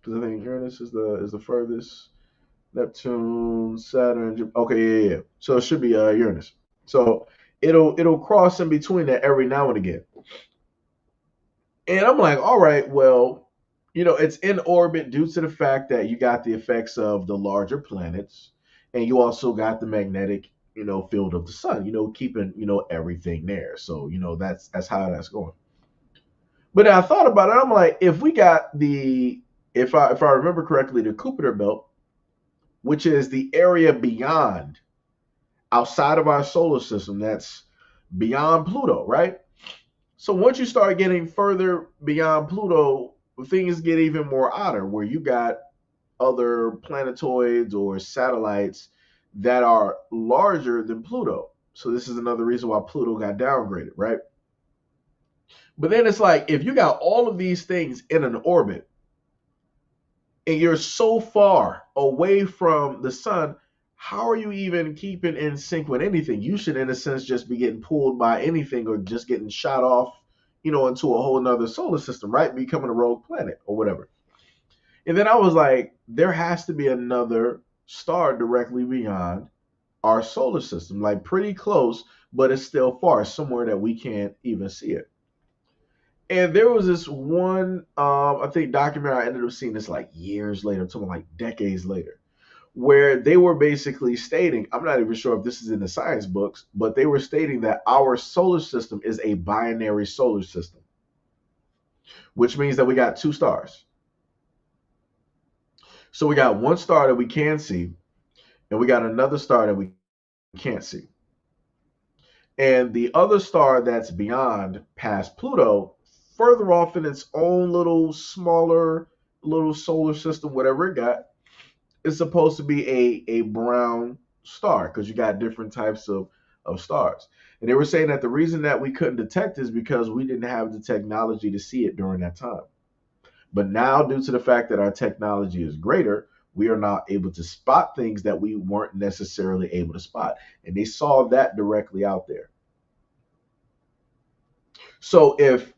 because I think Uranus is the furthest. Neptune, Saturn. Okay, yeah. So it should be Uranus. So it'll cross in between that every now and again. And I'm like, all right, well, it's in orbit due to the fact that you got the effects of the larger planets, and you also got the magnetic, field of the sun, keeping, everything there. So, that's how that's going. But I thought about it. I'm like, if we got if I remember correctly, the Kuiper belt, which is the area beyond outside of our solar system, that's beyond Pluto, right? So once you start getting further beyond Pluto, things get even more odder, where you got other planetoids or satellites that are larger than Pluto. So this is another reason why Pluto got downgraded, right? But then it's like if you got all of these things in an orbit and you're so far away from the sun, how are you even keeping in sync with anything? You should, in a sense, just be getting pulled by anything or just getting shot off, into a whole nother solar system, right? Becoming a rogue planet or whatever. And then I was like, there has to be another star directly beyond our solar system, like pretty close, but it's still far, somewhere that we can't even see it. And there was this one, I think, documentary. I ended up seeing this like years later, something like decades later, where they were basically stating, I'm not even sure if this is in the science books, but they were stating that our solar system is a binary solar system, which means that we got two stars. So we got one star that we can see, and we got another star that we can't see. And the other star that's beyond past Pluto, further off in its own little smaller little solar system, whatever it got, it's supposed to be a brown star because you got different types of stars. And they were saying that the reason that we couldn't detect is because we didn't have the technology to see it during that time. But now, due to the fact that our technology is greater, we are now able to spot things that we weren't necessarily able to spot. And they saw that directly out there. So if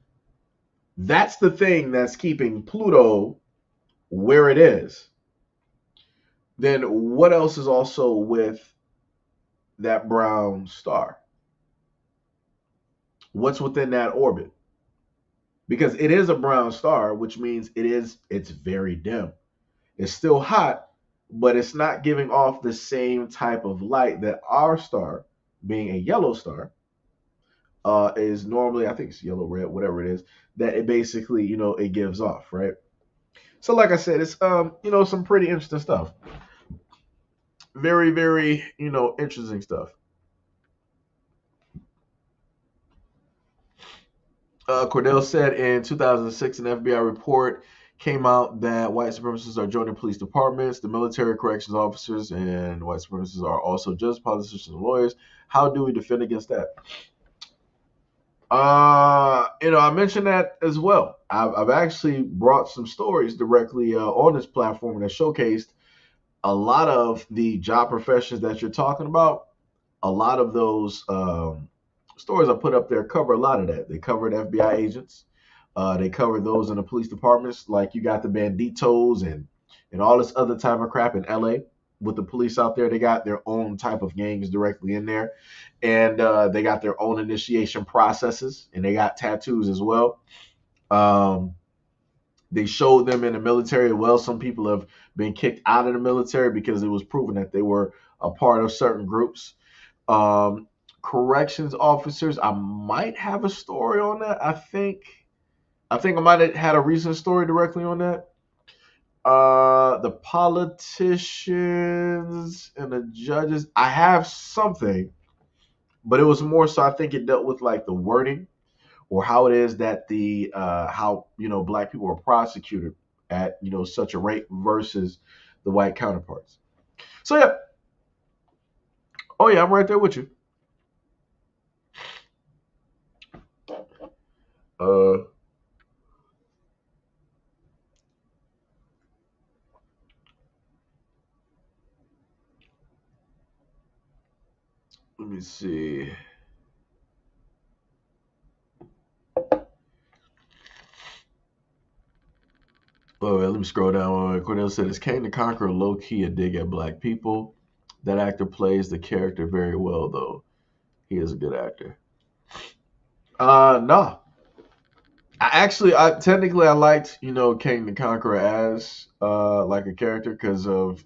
that's the thing that's keeping Pluto where it is, then what else is also with that brown star? What's within that orbit? Because it is a brown star, which means it's very dim. It's still hot, but it's not giving off the same type of light that our star, being a yellow star, is normally. I think it's yellow, red, whatever it is, that it basically, it gives off, right? So, like I said, it's some pretty interesting stuff. Very, very, interesting stuff. Cordell said in 2006, an FBI report came out that white supremacists are joining police departments, the military, corrections officers, and white supremacists are also judges, politicians, and lawyers. How do we defend against that? I mentioned that as well. I've actually brought some stories directly on this platform that showcased a lot of the job professions that you're talking about. A lot of those stories I put up there cover a lot of that. They covered FBI agents. They covered those in the police departments, like you got the banditos and all this other type of crap in LA with the police out there. They got their own type of gangs directly in there, and they got their own initiation processes, and they got tattoos as well. Um, they showed them in the military. Well, some people have been kicked out of the military because it was proven that they were a part of certain groups. Um, Corrections officers, I might have a story on that. I think I might have had a recent story directly on that. The politicians and the judges, I have something, but it was more so I think it dealt with like the wording or how it is that the how black people are prosecuted at such a rate versus the white counterparts. So yeah, oh yeah, I'm right there with you. Uh, Let me see. Oh, let me scroll down. Cornell said, "Is Kane the Conqueror low key a dig at black people? That actor plays the character very well, though. He is a good actor." No. I technically I liked Kane the Conqueror as like a character because of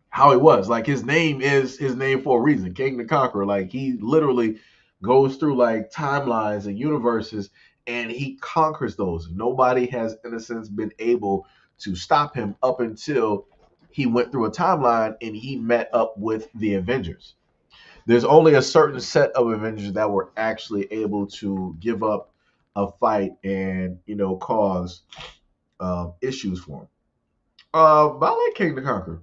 how he was. Like his name is his name for a reason, King the Conqueror. Like he literally goes through like timelines and universes and he conquers those. Nobody has, in a sense, been able to stop him up until he went through a timeline and he met up with the Avengers. There's only a certain set of Avengers that were actually able to give up a fight and cause issues for him. But I like King the Conqueror.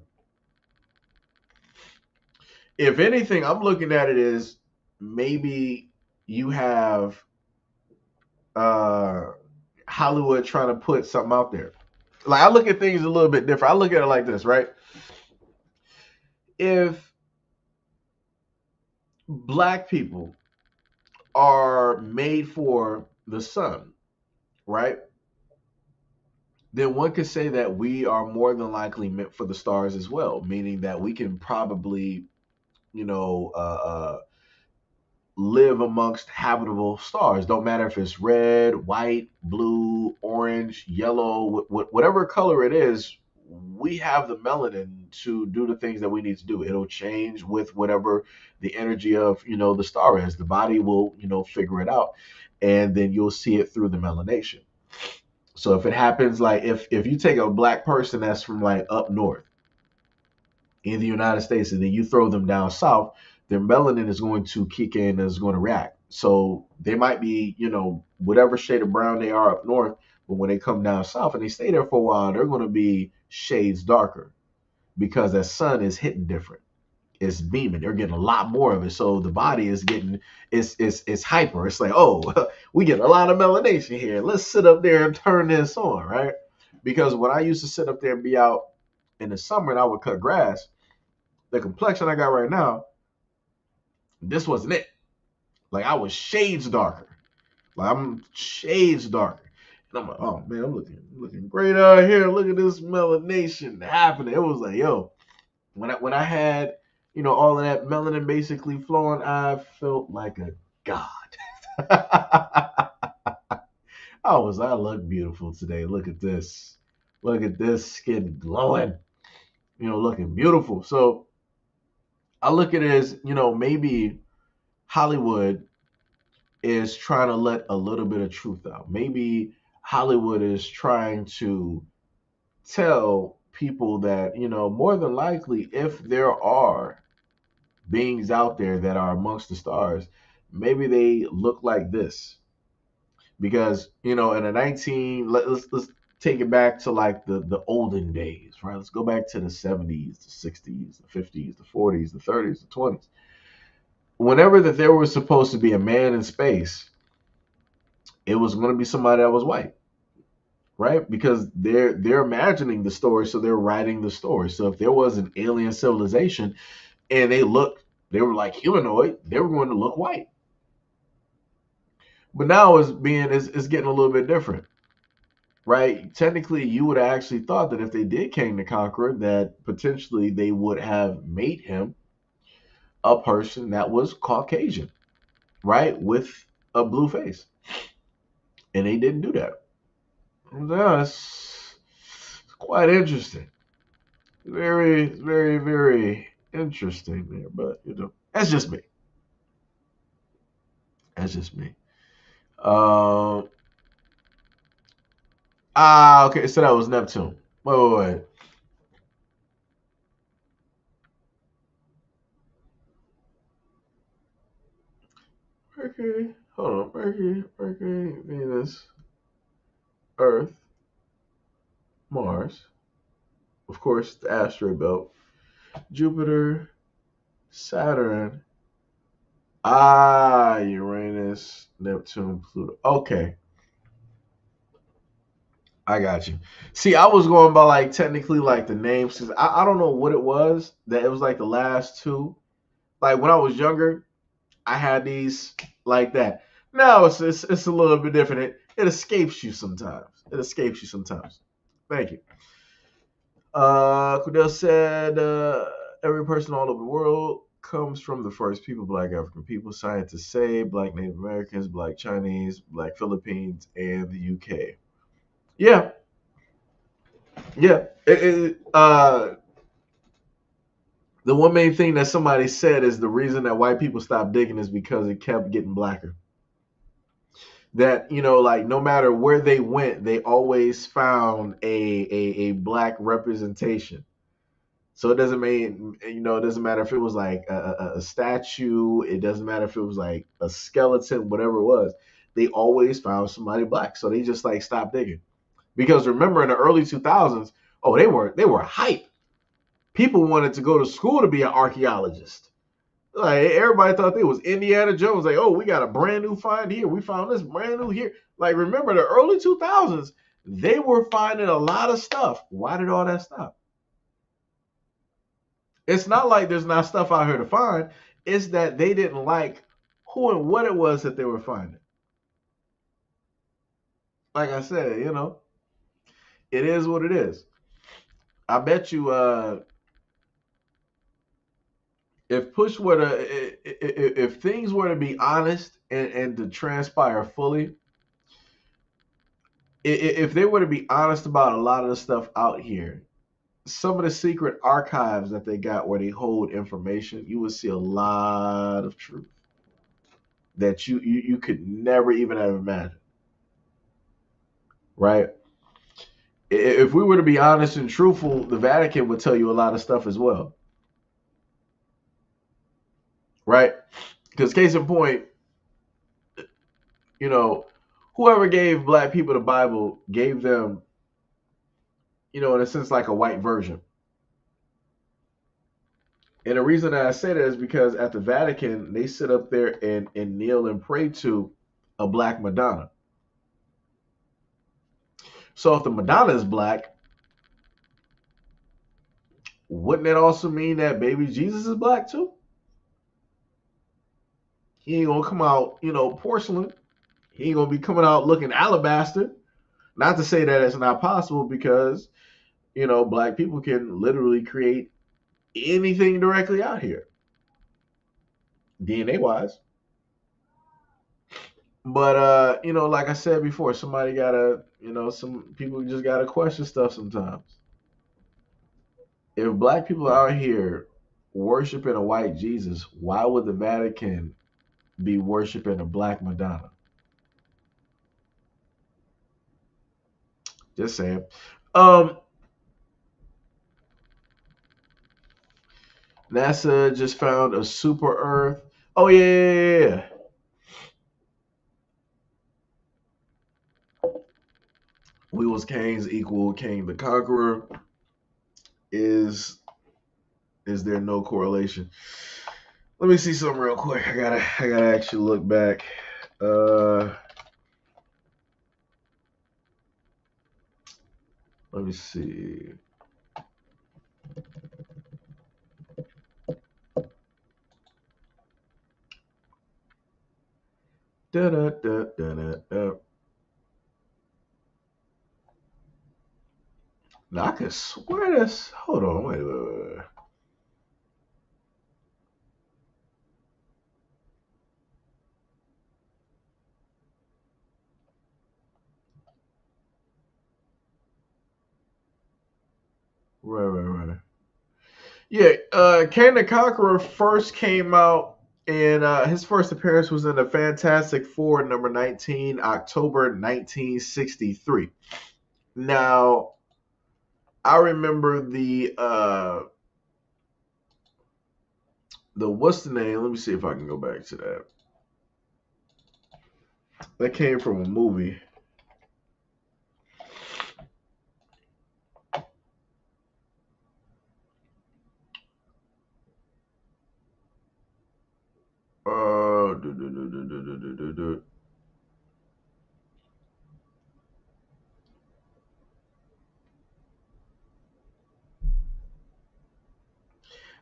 If anything, I'm looking at it as maybe you have uh, Hollywood trying to put something out there. Like I look at things a little bit different. I look at it like this, right? If black people are made for the sun, right? Then one could say that we are more than likely meant for the stars as well, meaning that we can probably, you know, uh, uh, live amongst habitable stars. Don't matter if it's red, white, blue, orange, yellow, whatever color it is. We have the melanin to do the things that we need to do. It'll change with whatever the energy of the star is. The body will figure it out, and then you'll see it through the melanation. So if it happens, like if you take a black person that's from like up north in the United States, and then you throw them down south, their melanin is going to kick in and is going to react. So they might be, whatever shade of brown they are up north, But when they come down south and they stay there for a while, they're going to be shades darker because that sun is hitting different. It's beaming. They're getting a lot more of it. So the body is getting it's hyper. It's like, oh, we get a lot of melanation here. Let's sit up there and turn this on, right? Because when I used to sit up there and be out in the summer and I would cut grass, the complexion I got right now, this wasn't it. Like I was shades darker. Like I'm shades darker. And I'm like, oh man, I'm looking great out here. Look at this melanation happening. It was like, yo, when I had, all of that melanin basically flowing, I felt like a god. I look beautiful today. Look at this. Look at this skin glowing. Looking beautiful. So I look at it as, maybe Hollywood is trying to let a little bit of truth out. Maybe Hollywood is trying to tell people that, more than likely, if there are beings out there that are amongst the stars, maybe they look like this. Because, in the let's take it back to like the olden days, right? Let's go back to the 70s, the 60s, the 50s, the 40s, the 30s, the 20s. Whenever that there was supposed to be a man in space, it was going to be somebody that was white, right? Because they're imagining the story, so they're writing the story. So if there was an alien civilization and they were like humanoid, they were going to look white. But now it's getting a little bit different, right? Technically, you would have actually thought that if they did King the Conqueror, that potentially they would have made him a person that was Caucasian, right, with a blue face, and they didn't do that. That's quite interesting. Very, very, very interesting there. But that's just me. That's just me. Um. Okay. So that was Neptune. Wait. Mercury. Hold on. Mercury, Venus, Earth, Mars. Of course, the asteroid belt. Jupiter, Saturn. Uranus, Neptune, Pluto. Okay. I got you. See, I was going by like technically like the names because I don't know what it was that it was like the last two. Like when I was younger, I had these like that. Now it's a little bit different. It escapes you sometimes. It escapes you sometimes. Thank you. Kudel said every person all over the world comes from the first people, black African people. Scientists say black Native Americans, black Chinese, black Philippines, and the UK. Yeah, yeah. The one main thing that somebody said is the reason that white people stopped digging is because it kept getting blacker. That like no matter where they went, they always found a black representation. So it doesn't mean it doesn't matter if it was like a statue. It doesn't matter if it was like a skeleton, whatever it was. They always found somebody black. So they just like stopped digging. Because remember in the early 2000s, oh they were hype. People wanted to go to school to be an archaeologist. Like everybody thought they was Indiana Jones. Like, oh, we got a brand new find here. We found this brand new here. Like, remember the early 2000s, they were finding a lot of stuff. Why did all that stop? It's not like there's not stuff out here to find. It's that they didn't like who and what it was that they were finding. Like I said, it is what it is. I bet you if push were to if things were to be honest and to transpire fully, if they were to be honest about a lot of the stuff out here, some of the secret archives that they got where they hold information, you would see a lot of truth that you could never even have imagined. Right? If we were to be honest and truthful, the Vatican would tell you a lot of stuff as well. Right? Because case in point, you know, whoever gave black people the Bible gave them, in a sense, like a white version. And the reason that I say that is because at the Vatican, they sit up there and kneel and pray to a black Madonna. So if the Madonna is black, wouldn't it also mean that baby Jesus is black too? He ain't gonna come out, porcelain. He ain't gonna be coming out looking alabaster. Not to say that it's not possible because, black people can literally create anything directly out here, DNA wise. But like I said before, somebody gotta, some people just gotta question stuff sometimes. If black people out here worshiping a white Jesus, why would the Vatican be worshiping a black Madonna? Just saying. Um, NASA just found a super Earth. Oh yeah, yeah, yeah. We was Kings equal King the Conqueror. Is is there no correlation? Let me see something real quick. I gotta actually look back. Let me see. Da, da, da, da, da, da. Now I could swear this. Hold on, wait. Right. Yeah, Kang the Conqueror first came out, and his first appearance was in the Fantastic Four number 19, October 1963. Now, I remember the what's the name? Let me see if I can go back to that. That came from a movie. Uh, do, do, do, do, do, do, do, do.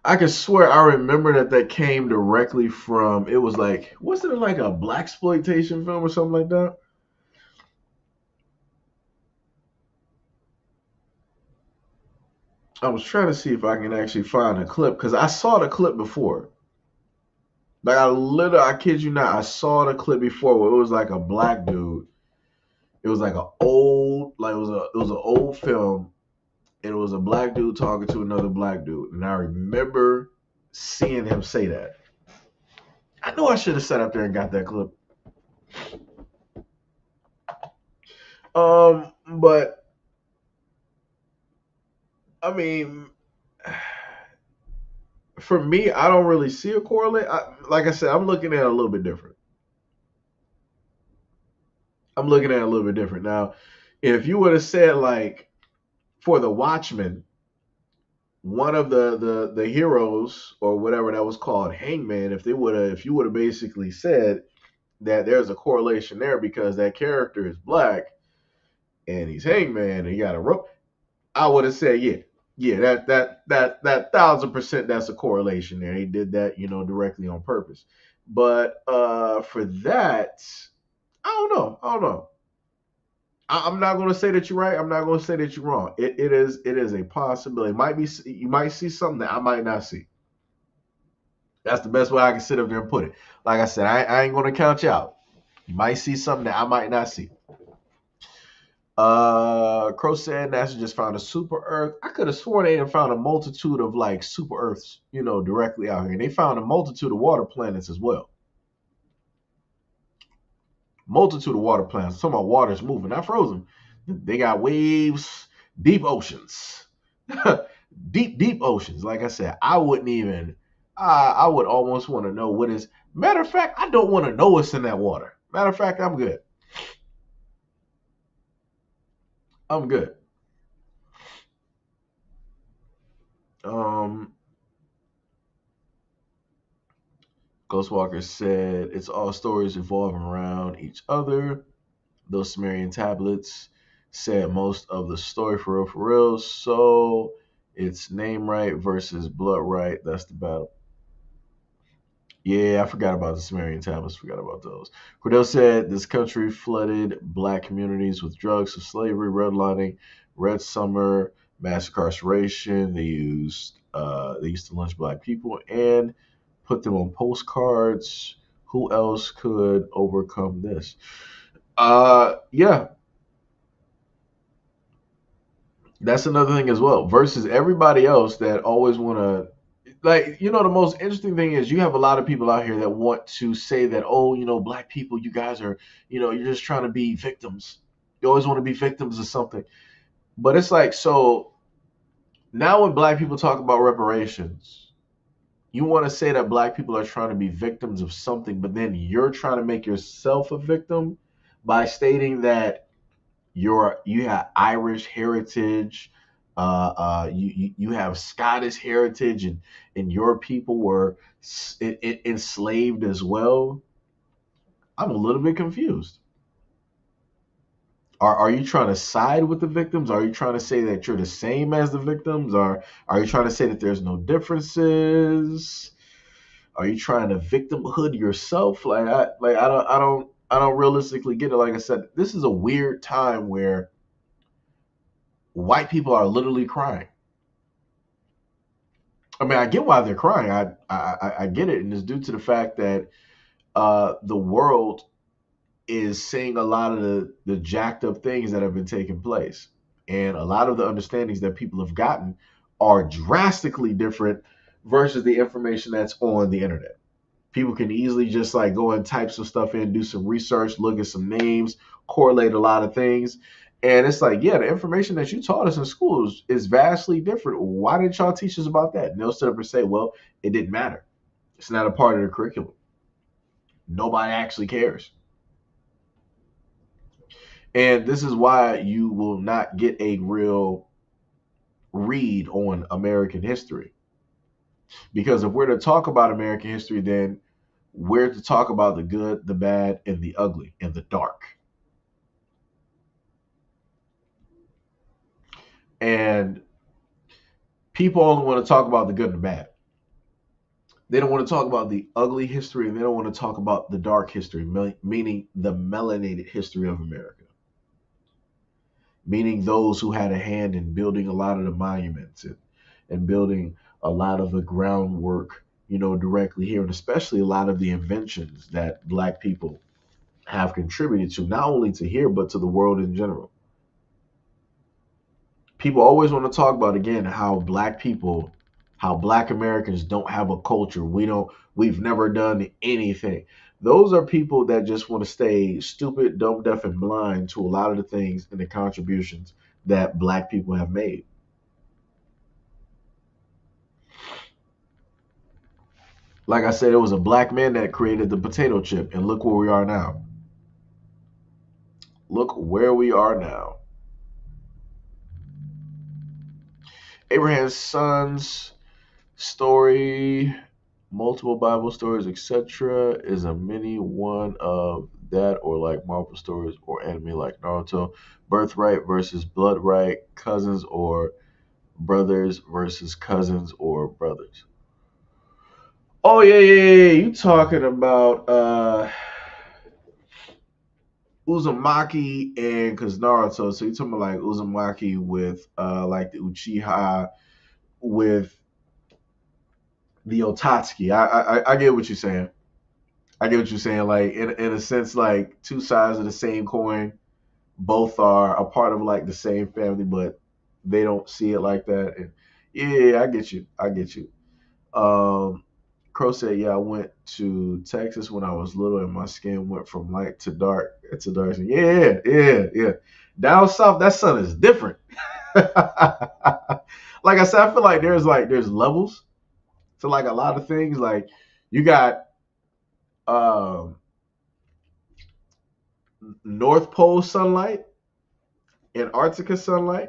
I can swear I remember that came directly from. It was like, wasn't it like a black exploitation film or something like that? I was trying to see if I can actually find a clip because I saw the clip before. Like I kid you not, I saw the clip before where it was like a black dude. It was like it was an old film, and it was a black dude talking to another black dude, and I remember seeing him say that. I know I should have sat up there and got that clip. But I mean, for me, I don't really see a correlate. Like I said, I'm looking at it a little bit different. I'm looking at it a little bit different. Now, if you would have said like for the Watchmen, one of the heroes or whatever that was called Hangman, if you would have basically said that there's a correlation there because that character is black and he's Hangman and he got a rope, I would have said yeah, that 1,000% that's a correlation there. He did that, directly on purpose. But for that, I don't know. I'm not going to say that you're right. I'm not going to say that you're wrong. It is a possibility. You might see something that I might not see. That's the best way I can sit up there and put it. Like I said, I ain't going to count you out. You might see something that I might not see. Crow said NASA just found a super Earth. I could have sworn they found a multitude of like super Earths, directly out here. And they found a multitude of water planets as well. Multitude of water planets. Some about water's moving, not frozen. They got waves, deep oceans, deep oceans. Like I said, I wouldn't even. I would almost want to know what is. Matter of fact, I don't want to know what's in that water. Matter of fact, I'm good. I'm good. Um, Ghostwalker said it's all stories revolving around each other. Those Sumerian tablets said most of the story for real, for real. So it's name right versus blood right. That's the battle. Yeah, I forgot about the Sumerian tablets. Forgot about those. Cordell said this country flooded black communities with drugs, so slavery, redlining, red summer, mass incarceration. They used to lynch black people and put them on postcards. Who else could overcome this? Yeah, that's another thing as well. Versus everybody else that always want to, like, the most interesting thing is you have a lot of people out here that want to say that, oh, black people, you guys are, you're just trying to be victims. You always want to be victims of something. But it's like, so now when black people talk about reparations, you want to say that black people are trying to be victims of something, but then you're trying to make yourself a victim by stating that you have Irish heritage, you have Scottish heritage, and your people were enslaved as well. I'm a little bit confused. Are you trying to side with the victims? Are you trying to say that you're the same as the victims? Or are you trying to say that there's no differences? Are you trying to victimhood yourself? I don't realistically get it. Like I said, this is a weird time where white people are literally crying. I mean, I get why they're crying. I get it, and it's due to the fact that the world is seeing a lot of the jacked up things that have been taking place, and a lot of the understandings that people have gotten are drastically different versus the information that's on the internet. People can easily just like go and type some stuff in, do some research, look at some names, correlate a lot of things. And it's like, yeah, the information that you taught us in schools is vastly different. Why didn't y'all teach us about that? And they'll sit up and say, well, it didn't matter. It's not a part of the curriculum. Nobody actually cares. And this is why you will not get a real read on American history. Because if we're to talk about American history, then we're to talk about the good, the bad, and the ugly, and the dark. And people only want to talk about the good and the bad. They don't want to talk about the ugly history, and they don't want to talk about the dark history, meaning the melanated history of America, meaning those who had a hand in building a lot of the monuments and building a lot of the groundwork, directly here, and especially a lot of the inventions that black people have contributed to, not only to here, but to the world in general. People always want to talk about again how black Americans don't have a culture. We've never done anything. Those are people that just want to stay stupid, dumb, deaf, and blind to a lot of the things and the contributions that black people have made. Like I said, it was a black man that created the potato chip, and look where we are now. Look where we are now. Abraham's sons story, multiple Bible stories, etc., is a mini one of that, or like Marvel stories or anime like Naruto. Birthright versus blood right, cousins or brothers versus cousins or brothers. Oh yeah, yeah, yeah. You talking about Uzumaki and cause Naruto, so you talking about like Uzumaki with like the Uchiha with the Otatsuki. I get what you're saying. I get what you're saying. Like in a sense, like two sides of the same coin. Both are a part of like the same family, but they don't see it like that. And yeah, I get you. I get you. Um, Crow said, "Yeah, I went to Texas when I was little, and my skin went from light to dark. It's a dark skin. Yeah, yeah, yeah. Down south, that sun is different. Like I said, I feel like there's levels to like a lot of things. Like you got um, North Pole sunlight, Antarctica sunlight,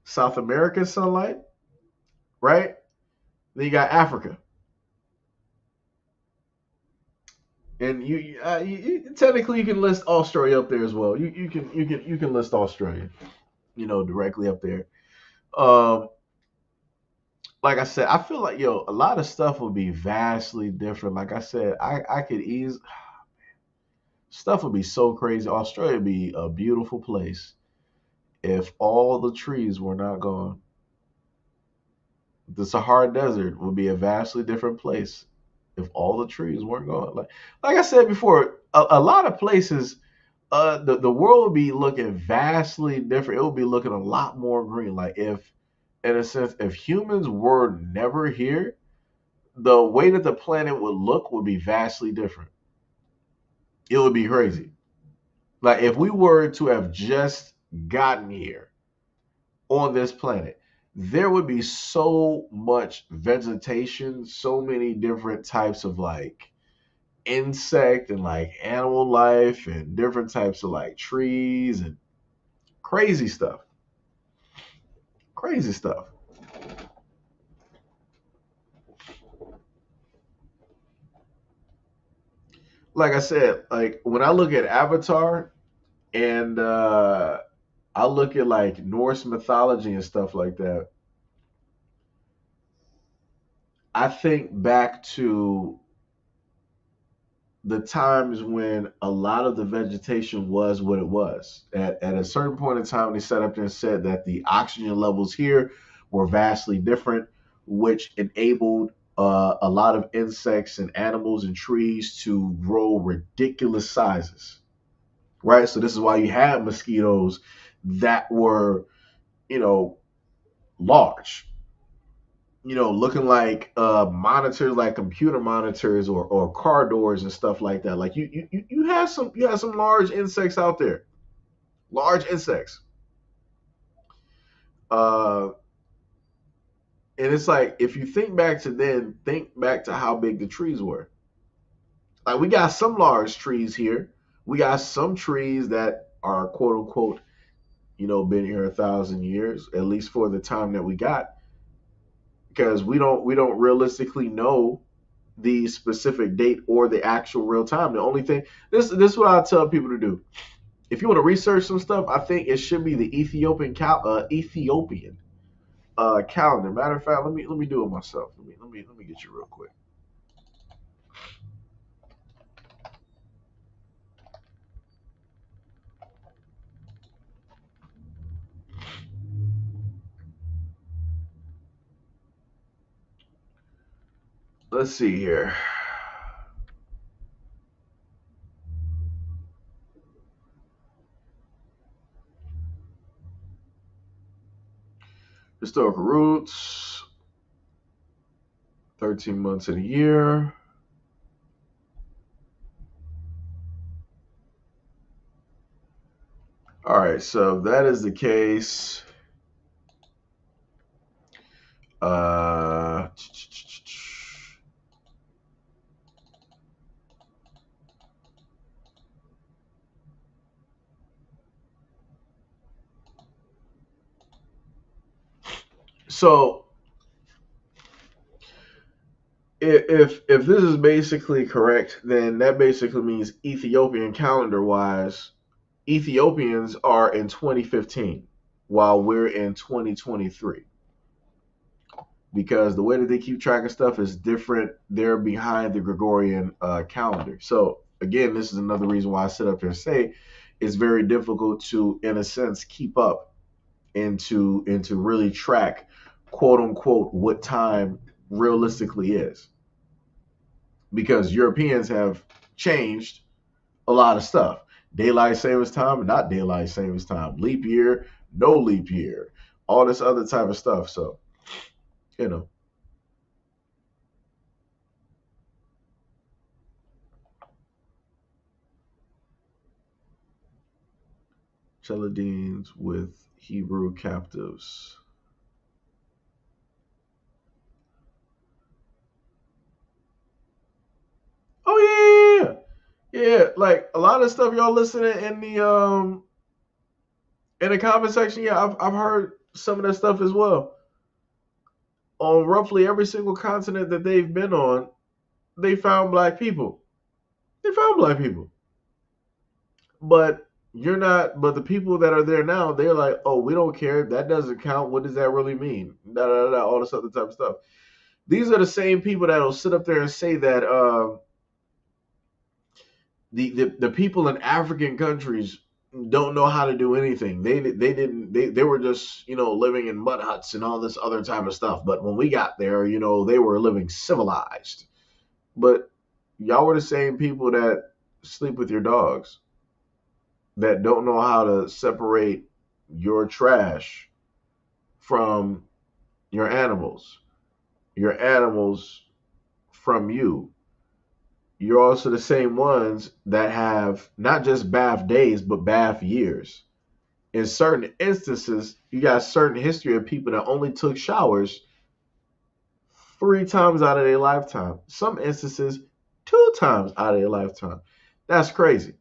South American sunlight, right? Then you got Africa, and technically you can list Australia up there as well. You can list Australia, directly up there. Um, like I said, I feel like a lot of stuff would be vastly different. Like I said, I could ease stuff would be so crazy. Australia would be a beautiful place if all the trees were not gone. The Sahara Desert would be a vastly different place if all the trees weren't gone. Like I said before, a lot of places, the world would be looking vastly different. It would be looking a lot more green. Like if, in a sense, if humans were never here, the way that the planet would look would be vastly different. It would be crazy. Like if we were to have just gotten here on this planet, there would be so much vegetation, so many different types of like insect and like animal life and different types of like trees and crazy stuff. Crazy stuff. Like I said, like when I look at Avatar and I look at like Norse mythology and stuff like that, I think back to the times when a lot of the vegetation was what it was. At a certain point in time, they sat up there and said that the oxygen levels here were vastly different, which enabled a lot of insects and animals and trees to grow ridiculous sizes. Right. So this is why you had mosquitoes that were, you know, large, looking like monitors, like computer monitors or car doors and stuff like that. Like you have some large insects out there, large insects. Uh, and it's like if you think back to then, think back to how big the trees were. Like we got some large trees here. We got some trees that are quote unquote, been here 1,000 years, at least for the time that we got, because we don't realistically know the specific date or the actual real time. The only thing this is what I tell people to do. If you want to research some stuff, I think it should be the Ethiopian calendar. Matter of fact, let me do it myself. Let me get you real quick. Let's see here. Historical roots. 13 months in a year. All right, so if that is the case, uh, so if this is basically correct, then that basically means Ethiopian calendar wise, Ethiopians are in 2015 while we're in 2023, because the way that they keep track of stuff is different. They're behind the Gregorian calendar. So again, this is another reason why I sit up here and say it's very difficult to, in a sense, keep up and to really track, quote unquote, what time realistically is, because Europeans have changed a lot of stuff. Daylight savings time, not daylight savings time, leap year, no leap year, all this other type of stuff. So, you know, Chaldeans with Hebrew captives. Oh yeah, yeah, yeah. Like a lot of stuff y'all listening in the In the comment section, yeah, I've heard some of that stuff as well. On roughly every single continent that they've been on, they found black people. They found black people. But you're not, but the people that are there now, they're like, oh, we don't care. That doesn't count. What does that really mean? Da da da, all this other type of stuff. These are the same people that'll sit up there and say that the people in African countries don't know how to do anything. They were just living in mud huts and all this other type of stuff. But when we got there, they were living civilized. But y'all were the same people that sleep with your dogs, that don't know how to separate your trash from your animals from you. You're also the same ones that have not just bath days, but bath years. In certain instances, you got certain history of people that only took showers 3 times out of their lifetime. Some instances, 2 times out of their lifetime. That's crazy.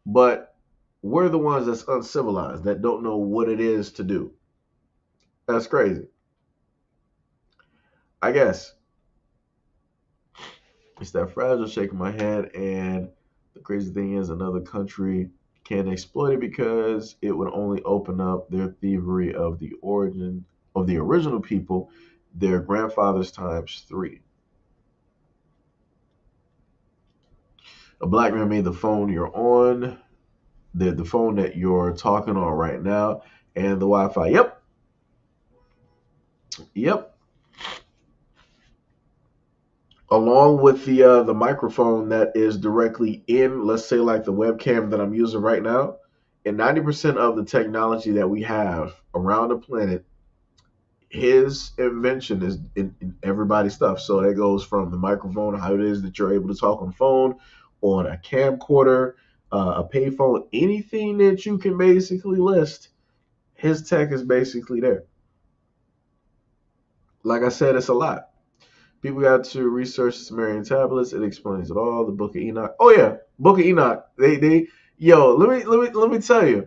But we're the ones that's uncivilized, that don't know what it is to do. That's crazy. I guess it's that fragile shaking my head. And the crazy thing is, another country can exploit it because it would only open up their thievery of the origin of the original people, their grandfathers times three. A black man made the phone you're on, the phone that you're talking on right now, and the Wi-Fi. Yep, yep. Along with the microphone that is directly in, let's say, like the webcam that I'm using right now. And 90% of the technology that we have around the planet, his invention is in everybody's stuff. So that goes from the microphone, how it is that you're able to talk on the phone, on a camcorder, a payphone, anything that you can basically list, his tech is basically there. Like I said, it's a lot. People got to research the Sumerian tablets. It explains it all. The Book of Enoch. Oh yeah, Book of Enoch. They yo. Let me tell you.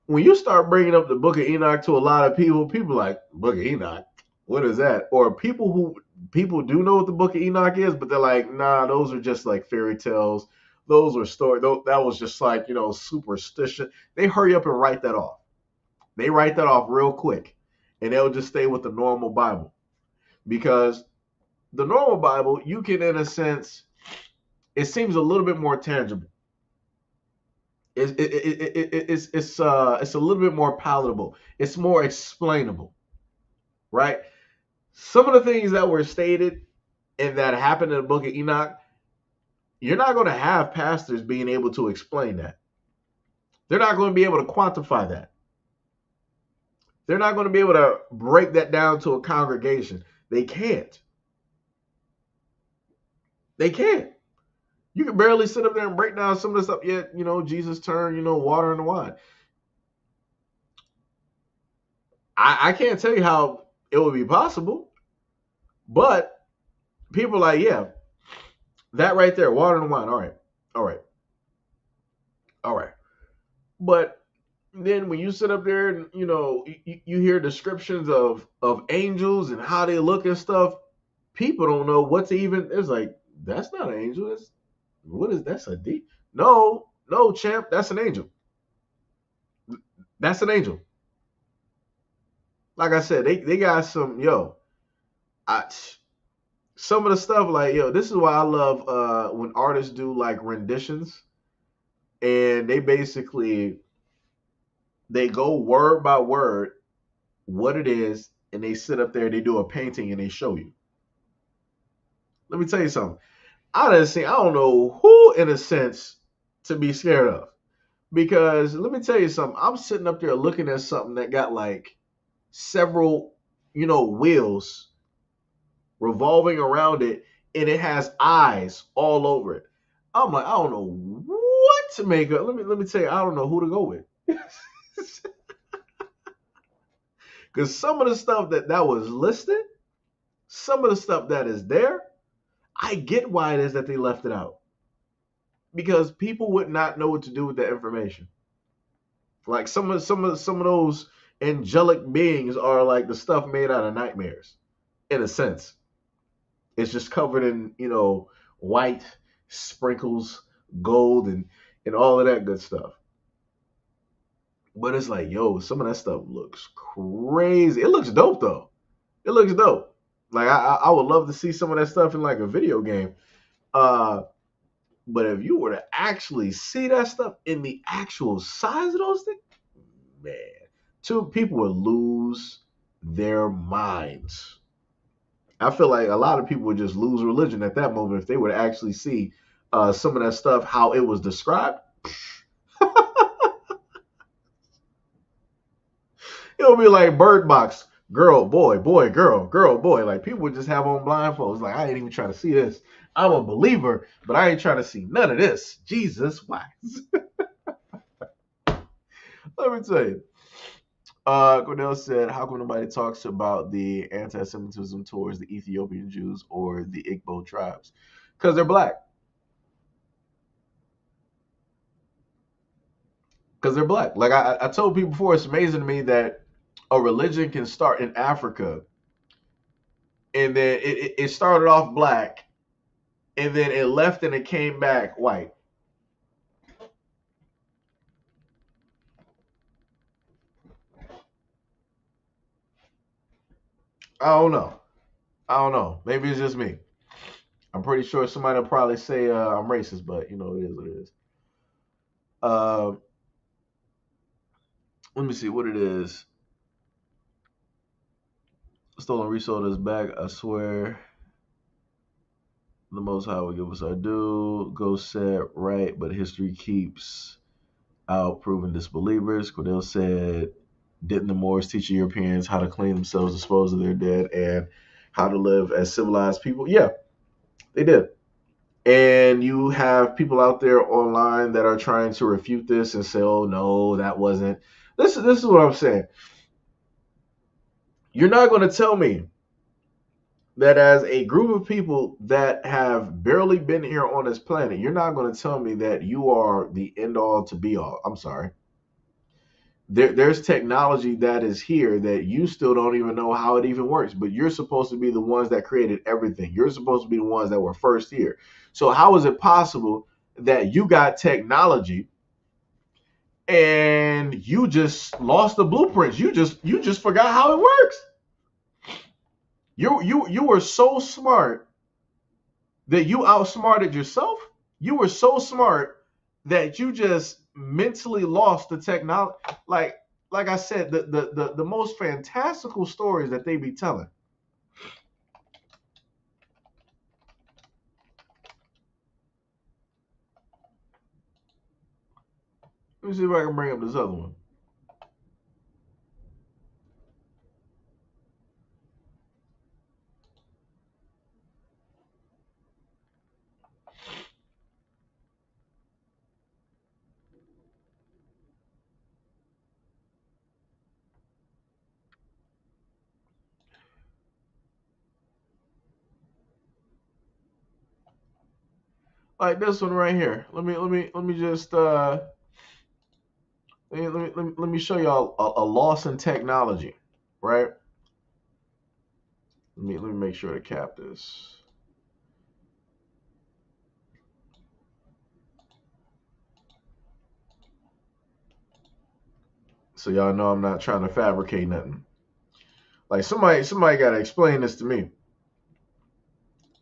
When you start bringing up the Book of Enoch to a lot of people, people like Book of Enoch. What is that? Or people do know what the Book of Enoch is, but they're like, nah, those are just like fairy tales. Those are stories. That was just like superstition. They hurry up and write that off. They write that off real quick, and they'll just stay with the normal Bible because the normal Bible, you can, in a sense, it seems a little bit more tangible. It's a little bit more palatable. It's more explainable, right? Some of the things that were stated and that happened in the Book of Enoch, you're not going to have pastors being able to explain that. They're not going to be able to quantify that. They're not going to be able to break that down to a congregation. They can't. They can't. You can barely sit up there and break down some of the stuff. Yet, Jesus turned, water into wine. I can't tell you how it would be possible, but people are like, yeah, that right there, water and wine. All right, all right, all right. But then when you sit up there and you hear descriptions of angels and how they look and stuff, people don't know what to even. It's like, that's not an angel. That's a deep. No, no, champ, that's an angel. That's an angel. Like I said, they got some I, some of the stuff, like, this is why I love when artists do like renditions, and they go word by word what it is, and they sit up there, they do a painting, and they show you. Let me tell you something. I don't know who, in a sense, to be scared of. Because let me tell you something. I'm sitting up there looking at something that got like several, wheels revolving around it, and it has eyes all over it. I'm like, I don't know what to make of. Let me tell you, I don't know who to go with. Because some of the stuff that was listed, some of the stuff that is there, I get why it is that they left it out. Because people would not know what to do with that information. Like some of those angelic beings are like the stuff made out of nightmares, in a sense. It's just covered in, white sprinkles, gold, and all of that good stuff. But it's like, yo, some of that stuff looks crazy. It looks dope though. It looks dope. Like I would love to see some of that stuff in like a video game. Uh, but if you were to actually see that stuff in the actual size of those things, man, two people would lose their minds. I feel like a lot of people would just lose religion at that moment if they were to actually see some of that stuff how it was described. It'll be like Bird Box, girl, boy, boy, girl, boy. Like people would just have on blindfolds. Like I ain't even trying to see this. I'm a believer, but I ain't trying to see none of this. Jesus, why? Let me tell you. Cornell said, "How come nobody talks about the anti-Semitism towards the Ethiopian Jews or the Igbo tribes? Because they're black. Because they're black. Like I told people before, it's amazing to me that a religion can start in Africa, and then it started off black, and then it left and it came back white. I don't know. I don't know. Maybe it's just me. I'm pretty sure somebody will probably say I'm racist, but it is what it is. Uh, Let me see what it is. Stolen resold us back. I swear. The Most High will give us our due. Go said right, but history keeps out proven disbelievers. Cordell said, didn't the Moors teach Europeans how to clean themselves, dispose of their dead, and how to live as civilized people? Yeah, they did. And you have people out there online that are trying to refute this and say, "Oh no, that wasn't." This is what I'm saying. You're not going to tell me that as a group of people that have barely been here on this planet, you're not going to tell me that you are the end all to be all. I'm sorry. There's technology that is here that you still don't even know how it even works, but you're supposed to be the ones that created everything. You're supposed to be the ones that were first here. So how is it possible that you got technology and you just lost the blueprints? You just forgot how it works. You were so smart that you outsmarted yourself. You were so smart that you just mentally lost the technology. Like I said, the most fantastical stories that they be telling. Let me see if I can bring up this other one. Like this one right here. Let me just let me show y'all a loss in technology, right? Let me make sure to cap this. So y'all know I'm not trying to fabricate nothing. Like somebody got to explain this to me.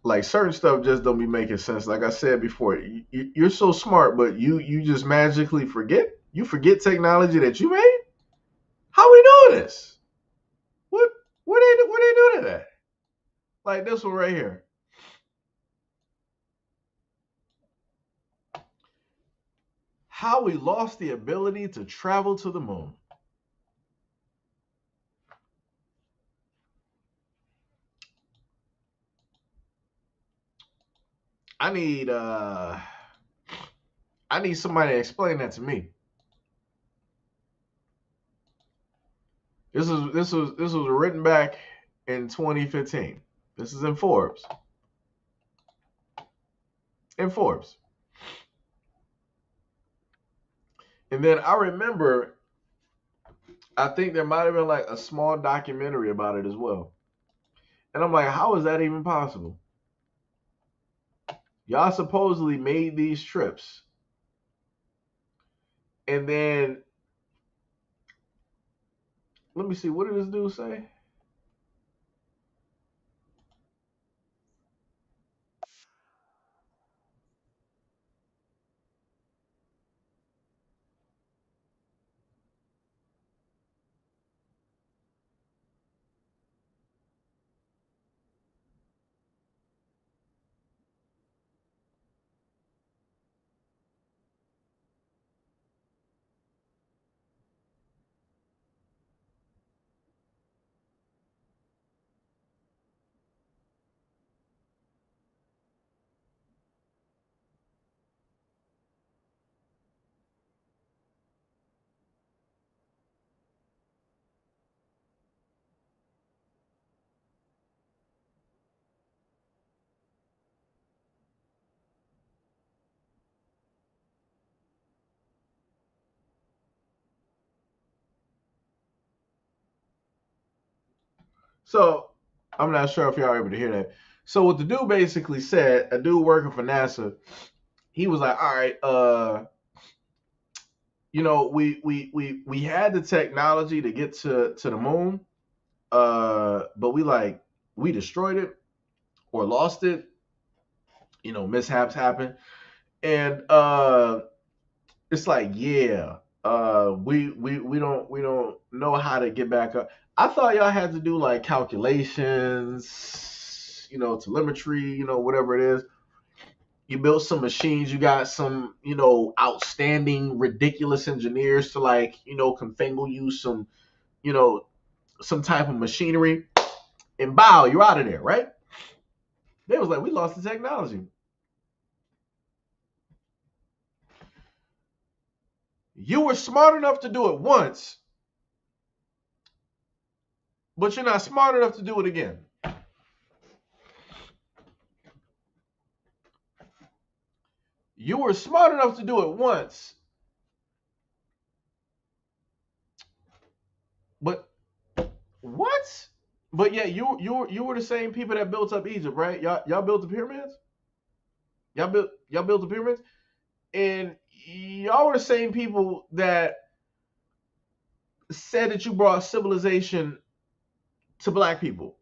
Like certain stuff just don't be making sense. Like I said before, you're so smart, but you just magically forget. You forget technology that you made. How we doing this? What they doing that? Like this one right here. How we lost the ability to travel to the moon. I need uh I need somebody to explain that to me. This was written back in 2015. This is in Forbes. In Forbes. And then I remember I think there might have been like a small documentary about it as well. And I'm like, how is that even possible? Y'all supposedly made these trips. And then, let me see, what did this dude say? So, I'm not sure if y'all are able to hear that. So, what the dude basically said, a dude working for NASA, he was like, all right, we had the technology to get to the moon, but we destroyed it or lost it. Mishaps happen, and it's like, yeah, we don't know how to get back up. I thought y'all had to do like calculations, telemetry, whatever it is. You built some machines. You got some, outstanding, ridiculous engineers to like, confangle you you know, some type of machinery, and bow, you're out of there, right? They was like, we lost the technology. You were smart enough to do it once, but you're not smart enough to do it again. You were smart enough to do it once, but what? But yeah, you were the same people that built up Egypt, right? Y'all built the pyramids. Y'all built the pyramids, and y'all were the same people that said that you brought civilization to black people.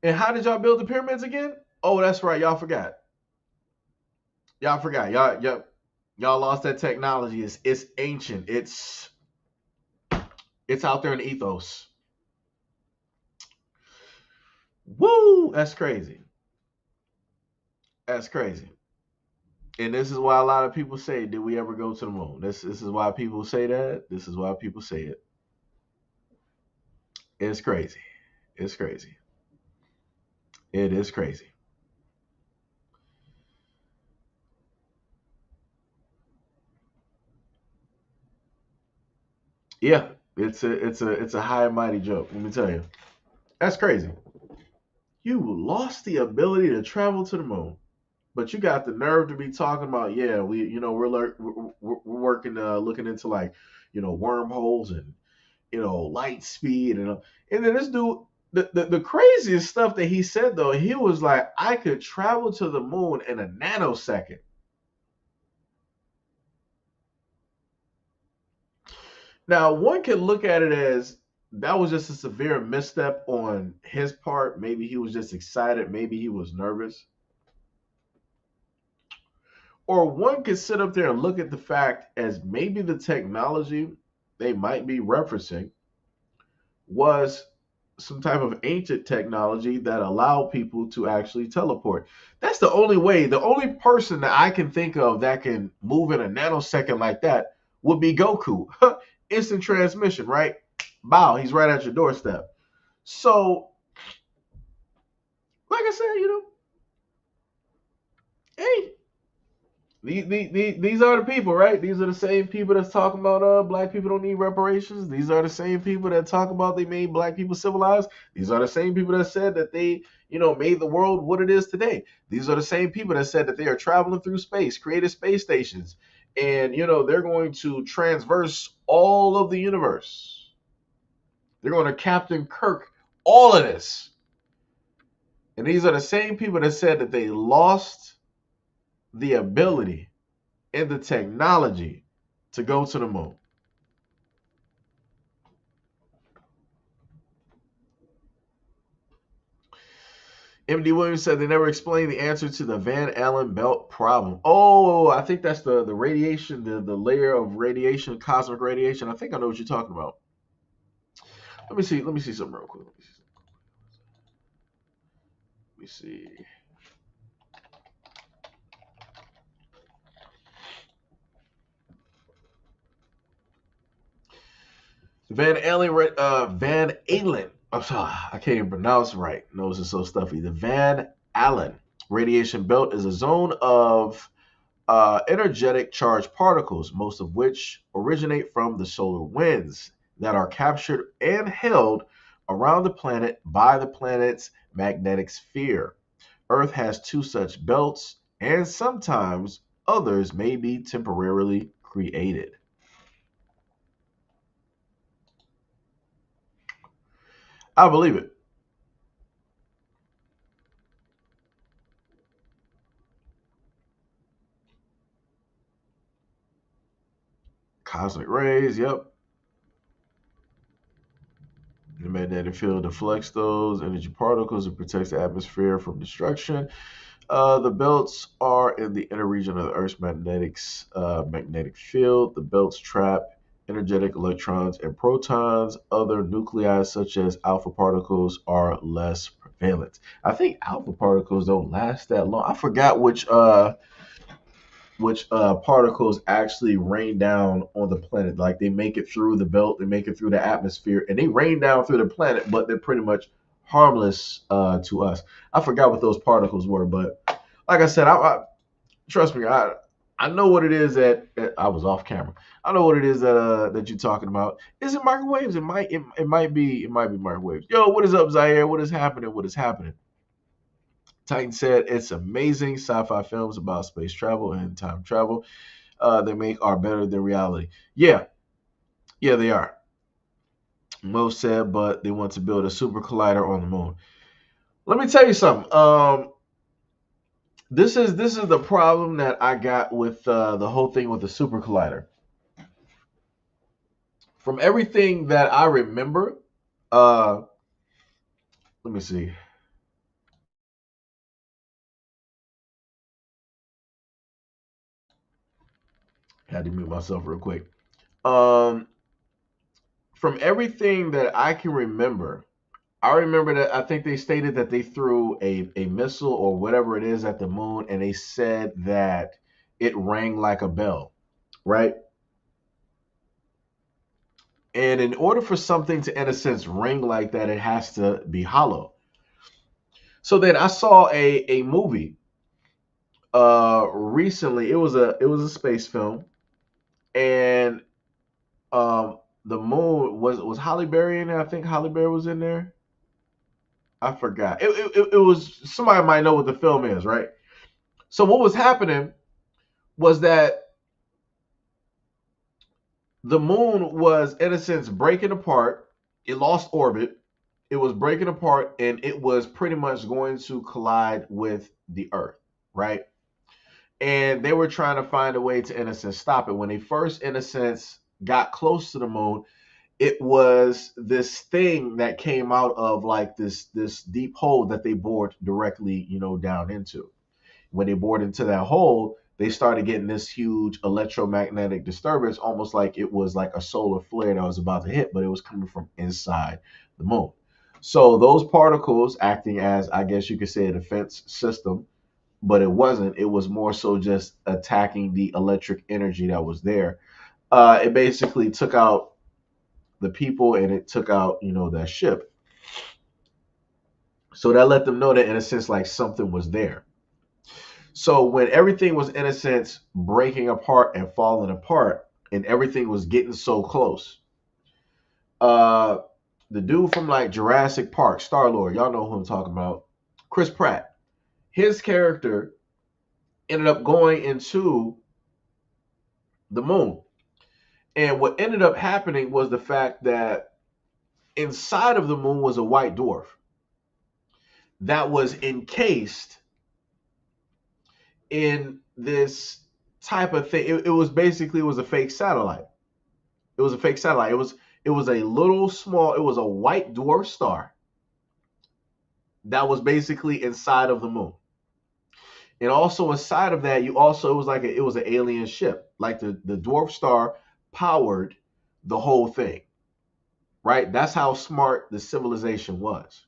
And how did y'all build the pyramids again? Oh, that's right, y'all forgot. Y'all forgot. Y'all lost that technology. It's ancient. It's out there in the ethos. Woo! That's crazy. That's crazy. And this is why a lot of people say, "Did we ever go to the moon?" This is why people say that. This is why people say it. It's crazy. It's crazy. It is crazy. Yeah, it's a high and mighty joke. Let me tell you, that's crazy. You lost the ability to travel to the moon, but you got the nerve to be talking about, yeah, we're working, looking into like, wormholes and light speed and then this dude, the craziest stuff that he said though, he was like, I could travel to the moon in a nanosecond. Now, one can look at it as that was just a severe misstep on his part. Maybe he was just excited. Maybe he was nervous. Or one could sit up there and look at the fact as maybe the technology they might be referencing was some type of ancient technology that allowed people to actually teleport. That's the only way. The only person that I can think of that can move in a nanosecond like that would be Goku. Instant transmission, right? Bow, he's right at your doorstep. So, like I said, hey, These are the people, right? These are the same people that's talking about black people don't need reparations. These are the same people that talk about they made black people civilized. These are the same people that said that they, made the world what it is today. These are the same people that said that they are traveling through space, created space stations, and they're going to transverse all of the universe. They're going to Captain Kirk all of this. And these are the same people that said that they lost the ability and the technology to go to the moon. MD Williams said they never explained the answer to the Van Allen belt problem. Oh, I think that's the radiation, the layer of radiation, cosmic radiation. I think I know what you're talking about. Let me see. Let me see something real quick. Let me see. Van Allen, Van Allen. I'm sorry, I can't even pronounce right. Nose is so stuffy. The Van Allen radiation belt is a zone of energetic charged particles, most of which originate from the solar winds that are captured and held around the planet by the planet's magnetic sphere. Earth has two such belts, and sometimes others may be temporarily created. I believe it. Cosmic rays, yep. The magnetic field deflects those energy particles and protects the atmosphere from destruction. The belts are in the inner region of the Earth's magnetic field. The belts trap energetic electrons and protons. Other nuclei, such as alpha particles, are less prevalent. I think alpha particles don't last that long. I forgot which particles actually rain down on the planet. Like they make it through the belt, they make it through the atmosphere, and they rain down through the planet, but they're pretty much harmless to us. I forgot what those particles were, but like I said, I trust me, I know what it is that I was off camera. I know what it is that you're talking about. Is it microwaves? It might be microwaves. Yo, what is up, Zaire? What is happening? What is happening? Titan said it's amazing sci-fi films about space travel and time travel they make are better than reality. Yeah, yeah, they are. Mo said, but they want to build a super collider on the moon. Let me tell you something. This is the problem that I got with the whole thing with the super collider. From everything that I remember, uh, let me see. Had to mute myself real quick. Um, from everything that I can remember, I remember that I think they stated that they threw a missile or whatever it is at the moon, and they said that it rang like a bell, right? And in order for something to, in a sense, ring like that, it has to be hollow. So then I saw a movie recently. It was a space film, and the moon was Halle Berry in there. I think Halle Berry was in there. I forgot. It was somebody might know what the film is, right? So what was happening was that the moon was, in a sense, breaking apart. It lost orbit. It was breaking apart, and it was pretty much going to collide with the Earth, right? And they were trying to find a way to, in a sense, stop it. When they first, in a sense, got close to the moon, it was this thing that came out of like this deep hole that they bored directly, down into. When they bored into that hole, they started getting this huge electromagnetic disturbance, almost like it was like a solar flare that was about to hit, but it was coming from inside the moon. So those particles acting as, I guess you could say, a defense system, but it wasn't. It was more so just attacking the electric energy that was there. It basically took out the people and it took out, that ship. So that let them know that, in a sense, like something was there. So when everything was in a sense breaking apart and falling apart, and everything was getting so close, uh, the dude from like Jurassic Park, Star Lord, y'all know who I'm talking about, Chris Pratt, his character ended up going into the moon. And what ended up happening was the fact that inside of the moon was a white dwarf that was encased in this type of thing. It was basically it was a fake satellite. It was a fake satellite. It was a little small. It was a white dwarf star that was basically inside of the moon. And also inside of that, you also it was like it was an alien ship. Like the dwarf star powered the whole thing, right? That's how smart the civilization was.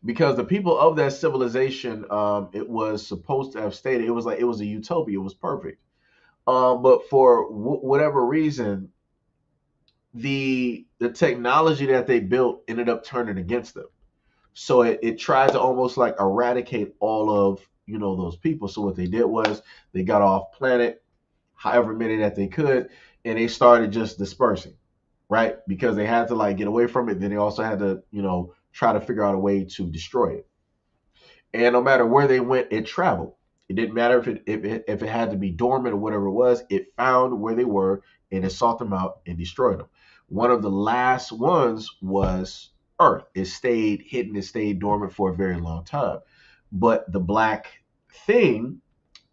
Because the people of that civilization, it was supposed to have stated it was like it was a utopia. It was perfect. But for whatever reason, the technology that they built ended up turning against them. So it tried to almost like eradicate all of those people. So what they did was they got off planet, however many that they could, and they started just dispersing, right? Because they had to like get away from it. Then they also had to try to figure out a way to destroy it. And no matter where they went, it traveled. It didn't matter if it had to be dormant or whatever it was. It found where they were and it sought them out and destroyed them. One of the last ones was Earth. It stayed hidden. It stayed dormant for a very long time. But the black thing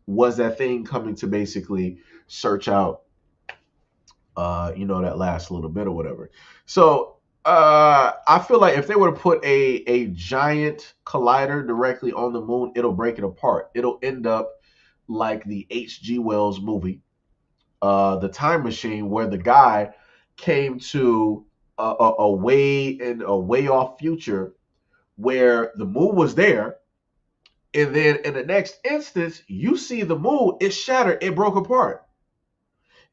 was that thing coming to basically search out, that last little bit or whatever. So I feel like if they were to put a giant collider directly on the moon, it'll break it apart. It'll end up like the H.G. Wells movie, The Time Machine, where the guy came to a way off future where the moon was there, and then in the next instance, you see the moon, it shattered, it broke apart.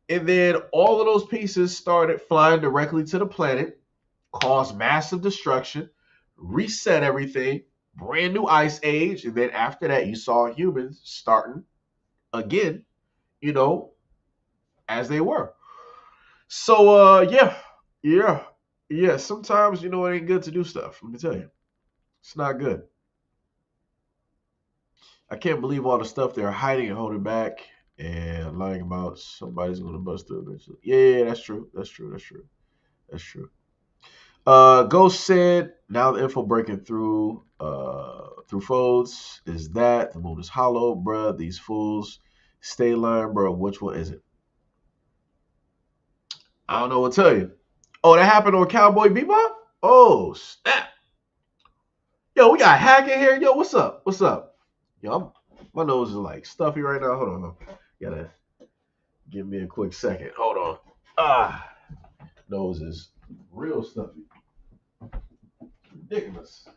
And then all of those pieces started flying directly to the planet, caused massive destruction, reset everything, brand new ice age. And then after that, you saw humans starting again, you know, as they were. So, yeah, yeah. Sometimes, it ain't good to do stuff. Let me tell you, it's not good. I can't believe all the stuff they're hiding and holding back and lying about somebody's going to bust through eventually. Yeah, that's true. That's true. That's true. That's true. Ghost said, now the info breaking through folds is that the moon is hollow, bruh. These fools stay lying, bro. Which one is it? I don't know what to tell you. Oh, that happened on Cowboy Bebop? Oh, snap. Yo, we got Hack in here. Yo, what's up? What's up? Yo, my nose is like stuffy right now. Hold on. Gotta give me a quick second. Hold on. Ah, nose is real stuffy. Ridiculous.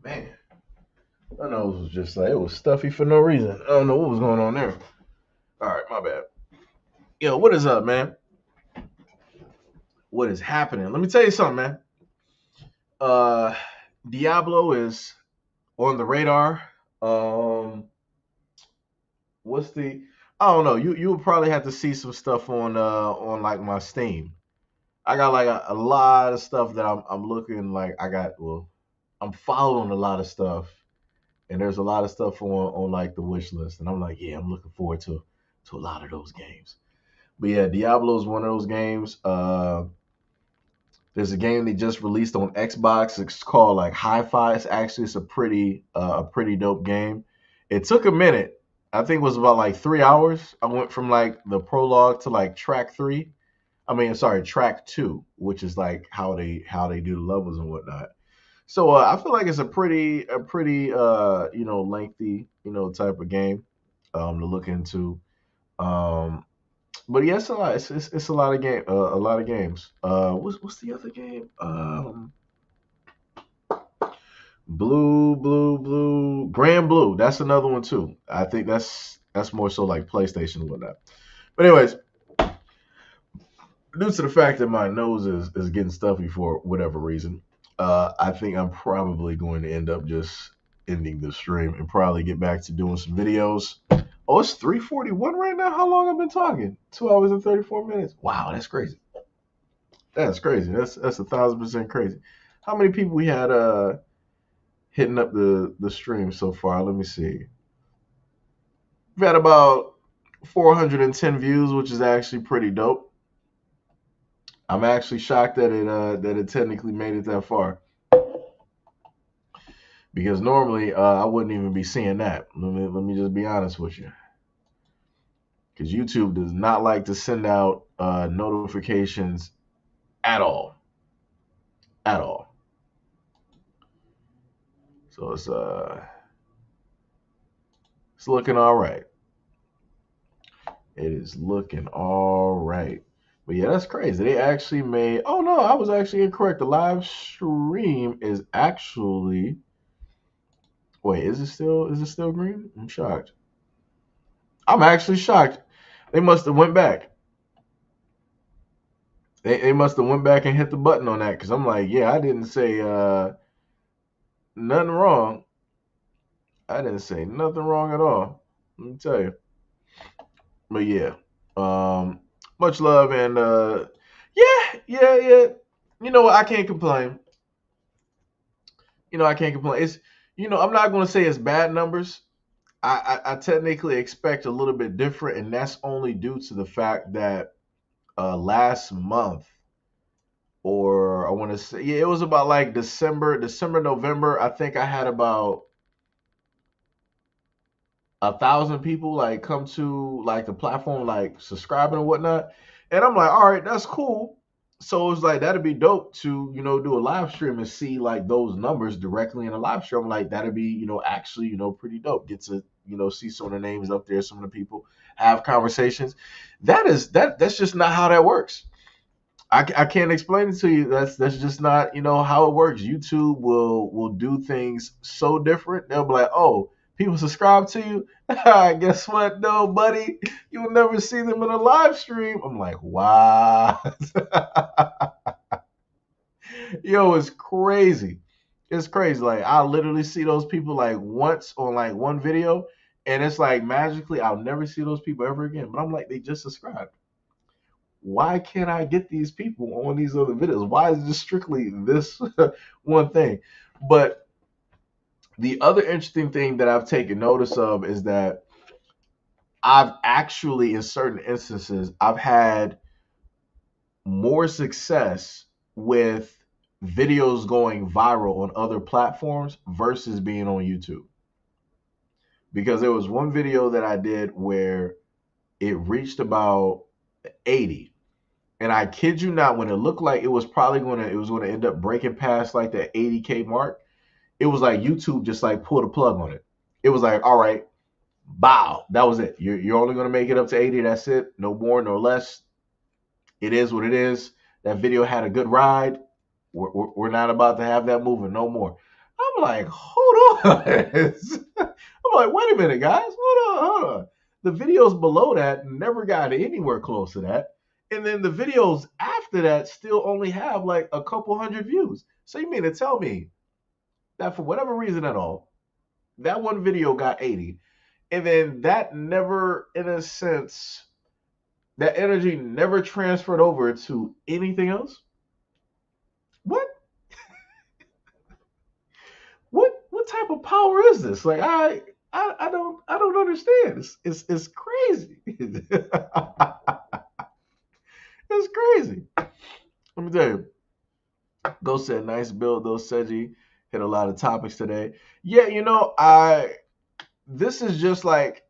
Man, my nose was just like, it was stuffy for no reason. I don't know what was going on there. All right, my bad. Yo, what is up, man? What is happening? Let me tell you something, man. Uh, Diablo is on the radar. What's the? I don't know. You will probably have to see some stuff on like my Steam. I got like a lot of stuff that I'm looking like I got. Well, I'm following a lot of stuff, and there's a lot of stuff on like the wish list, and I'm like, yeah, I'm looking forward to a lot of those games. But yeah, Diablo is one of those games. There's a game they just released on Xbox. It's called like Hi-Fi. It's a pretty dope game. It took a minute. I think it was about like 3 hours. I went from like the prologue to like track 3. I mean, sorry, track 2, which is like how they do the levels and whatnot. So I feel like it's a pretty lengthy type of game to look into. Um, but yeah, it's a lot. It's a lot of games. What's the other game? Grand Blue. That's another one too. I think that's more so like PlayStation and whatnot. But anyways, due to the fact that my nose is getting stuffy for whatever reason, I think I'm probably going to end up just ending the stream and probably get back to doing some videos. Oh, it's 3:41 right now. How long I've been talking? 2 hours and 34 minutes. Wow, that's crazy. That's crazy. That's 1,000% crazy. How many people we had hitting up the stream so far? Let me see. We've had about 410 views, which is actually pretty dope. I'm actually shocked that it technically made it that far, because normally I wouldn't even be seeing that. Let me just be honest with you, because YouTube does not like to send out notifications at all, at all. So it's looking all right. It is looking all right. But yeah, that's crazy. They actually made. Oh no, I was actually incorrect. The live stream is actually. Wait, is it still green? I'm shocked. I'm actually shocked. They must have went back. They must have went back and hit the button on that, because I'm like, yeah, I didn't say nothing wrong. I didn't say nothing wrong at all. Let me tell you. But yeah, much love, and yeah. You know what? I can't complain. I can't complain. It's I'm not going to say it's bad numbers. I technically expect a little bit different, and that's only due to the fact that last month, or I want to say, yeah, it was about like December, November. I think I had about 1,000 people like come to like the platform, like subscribing and whatnot. And I'm like, all right, that's cool. So it's like that'd be dope to do a live stream and see like those numbers directly in a live stream. Like that'd be actually pretty dope. Get to see some of the names up there, some of the people have conversations. That's just not how that works. I can't explain it to you. That's just not how it works. YouTube will do things so different. They'll be like, oh, people subscribe to you. Guess what, though, buddy? You'll never see them in a live stream. I'm like, wow. Yo, it's crazy. It's crazy. Like I literally see those people like once on like one video, and it's like magically I'll never see those people ever again. But I'm like, they just subscribed. Why can't I get these people on these other videos? Why is this strictly this one thing? But the other interesting thing that I've taken notice of is that I've actually, in certain instances, I've had more success with videos going viral on other platforms versus being on YouTube. Because there was one video that I did where it reached about 80. And I kid you not, when it looked like it was going to end up breaking past like the 80K mark, it was like YouTube just like pulled a plug on it. It was like, all right, bow, that was it. You're only going to make it up to 80. That's it. No more, no less. It is what it is. That video had a good ride. We're not about to have that moving no more. I'm like, hold on. I'm like, wait a minute, guys. Hold on. The videos below that never got anywhere close to that. And then the videos after that still only have like a couple hundred views. So you mean to tell me that for whatever reason at all, that one video got 80, and then that never, in a sense, that energy never transferred over to anything else? What? What type of power is this? Like I don't understand. It's crazy. It's crazy. Let me tell you. Ghost said, nice build, though, Seiji. Hit a lot of topics today. Yeah, this is just like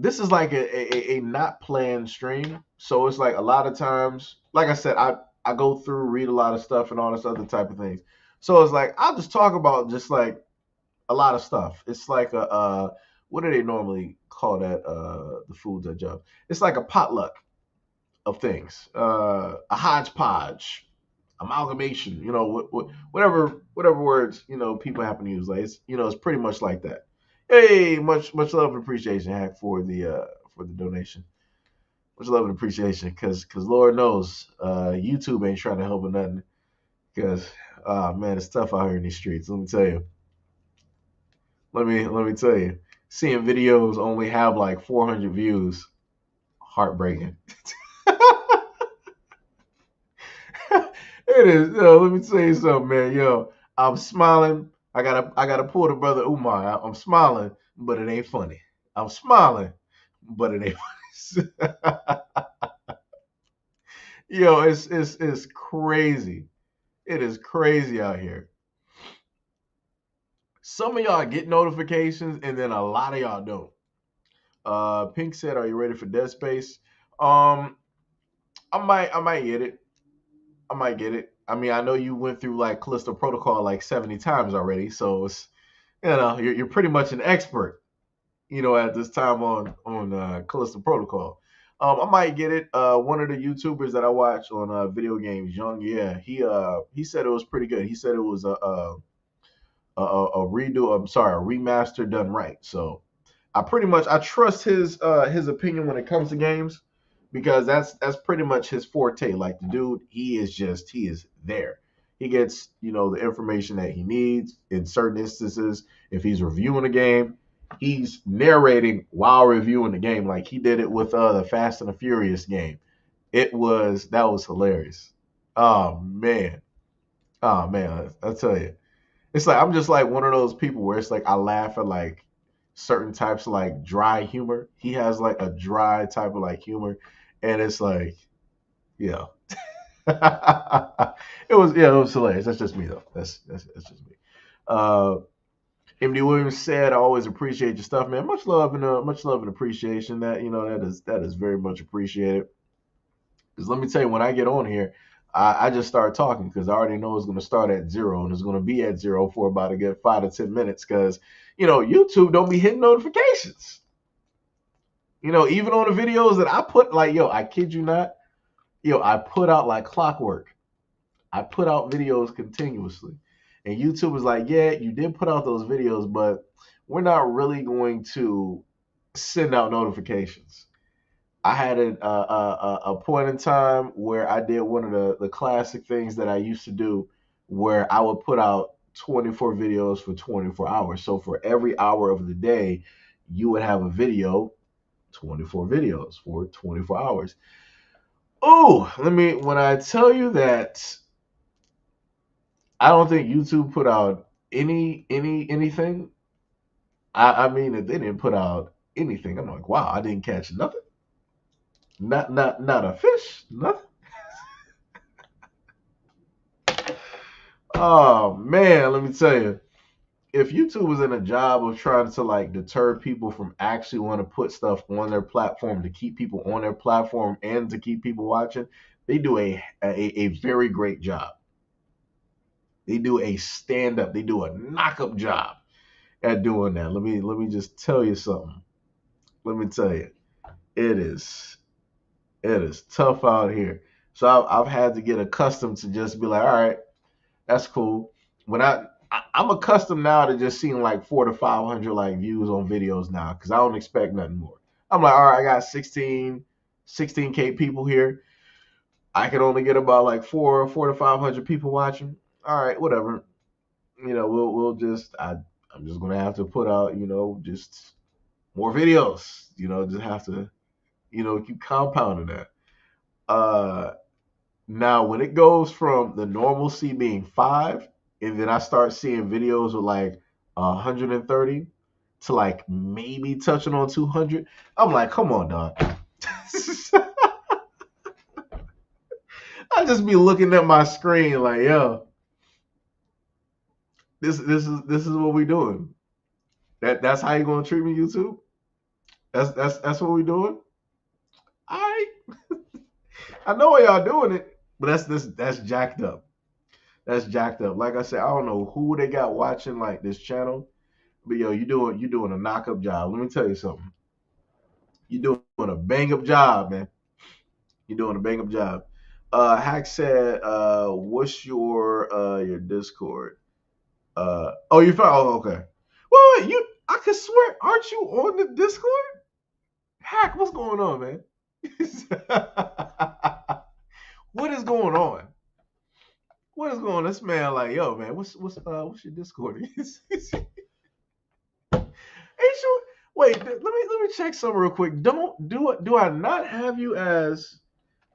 this is like a not planned stream. So it's like a lot of times, like I said, I go through, read a lot of stuff and all this other type of things. So it's like I'll just talk about just like a lot of stuff. It's like a what do they normally call that? The foods I jump. It's like a potluck of things, a hodgepodge, amalgamation. You know, whatever words people happen to use. Like it's pretty much like that. Hey, much love and appreciation, Hack, for the donation. Much love and appreciation, cause Lord knows, YouTube ain't trying to help with nothing. Cause man, it's tough out here in these streets. Let me tell you. Let me tell you. Seeing videos only have like 400 views, heartbreaking. It is. Let me tell you something, man. I'm smiling. I gotta pull the brother Umar out. I'm smiling, but it ain't funny. I'm smiling, but it ain't funny. It's crazy. It is crazy out here. Some of y'all get notifications, and then a lot of y'all don't. Pink said, "Are you ready for Dead Space?" Um, I might get it. I might get it. I mean, I know you went through like Callisto Protocol like 70 times already, so it's you're pretty much an expert, at this time on Callisto Protocol. I might get it. One of the YouTubers that I watch on video games, Young, yeah, he said it was pretty good. He said it was a redo. I'm sorry, a remaster done right. So I trust his opinion when it comes to games, because that's pretty much his forte. Like the dude, he is there. He gets the information that he needs in certain instances. If he's reviewing a game, he's narrating while reviewing the game. Like he did it with the Fast and the Furious game. That was hilarious. Oh man, oh man, I tell you, it's like I'm just like one of those people where it's like I laugh at like certain types of like dry humor. He has like a dry type of like humor, and it's like, yeah, it was hilarious. That's just me though. That's just me. Uh, MD Williams said, "I always appreciate your stuff, man. Much love and appreciation. That is very much appreciated. Because let me tell you, when I get on here, I just start talking because I already know it's going to start at zero and it's going to be at zero for about a good 5 to 10 minutes. Because YouTube don't be hitting notifications. Even on the videos that I put, like I kid you not, I put out like clockwork. I put out videos continuously, and YouTube was like, yeah, you did put out those videos, but we're not really going to send out notifications. I had a point in time where I did one of the classic things that I used to do, where I would put out 24 videos for 24 hours. So for every hour of the day, you would have a video, 24 videos for 24 hours. Oh, when I tell you that I don't think YouTube put out anything. I mean, if they didn't put out anything, I'm like, wow, I didn't catch nothing. Not a fish, nothing. Oh man, let me tell you, if YouTube was in a job of trying to like deter people from actually want to put stuff on their platform to keep people on their platform and to keep people watching, they do a very great job. They do a stand up, they do a knock up job at doing that. Let me just tell you something. Let me tell you, it is it is tough out here. So I've had to get accustomed to just be like, all right, that's cool. When I'm accustomed now to just seeing like 400 to 500 like views on videos now, because I don't expect nothing more. I'm like, all right, I got 16K people here. I can only get about like four to 500 people watching. All right, whatever. We'll just I'm just gonna have to put out just more videos. Just have to keep compounding that. Uh, Now, when it goes from the normalcy being 5, and then I start seeing videos with like 130 to like maybe touching on 200, I'm like, come on, dog. I just be looking at my screen like, yo, this is what we doing. That's how you gonna treat me, YouTube? That's what we doing. I know why y'all doing it, but that's jacked up. That's jacked up. Like I said, I don't know who they got watching like this channel, but yo, you doing a knock up job. Let me tell you something. You doing a bang up job, man. You're doing a bang up job. Hack said, what's your Discord? Oh, you found. Oh, okay. Wait, you. I could swear, aren't you on the Discord? Hack, what's going on, man? What is going on? What is going on? This man, like, yo, man, what's your Discord? Ain't you? Wait, let me check something real quick. Don't do I not have you as?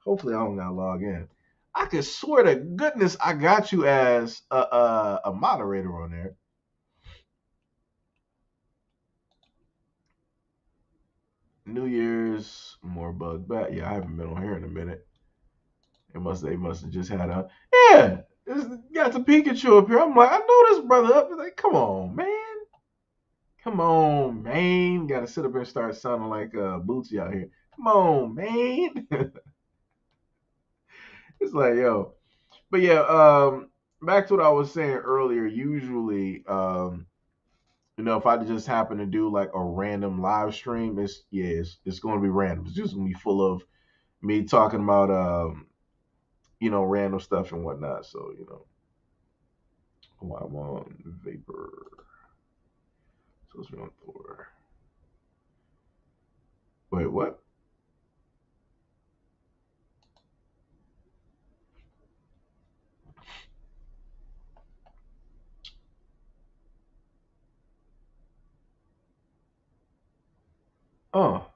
Hopefully, I don't gotta log in. I could swear to goodness I got you as a moderator on there. New Year's, more bug back. Yeah, I haven't been on here in a minute. They must have just had a yeah. Got the Pikachu up here. I'm like, I know this brother up. Like, come on, man. Come on, man. Got to sit up here and start sounding like Bootsy out here. Come on, man. It's like, yo. But yeah, back to what I was saying earlier. Usually, if I just happen to do like a random live stream, it's going to be random. It's just going to be full of me talking about random stuff and whatnot. So while I'm on Vapor, supposed to be on Thor. Wait, what? Oh,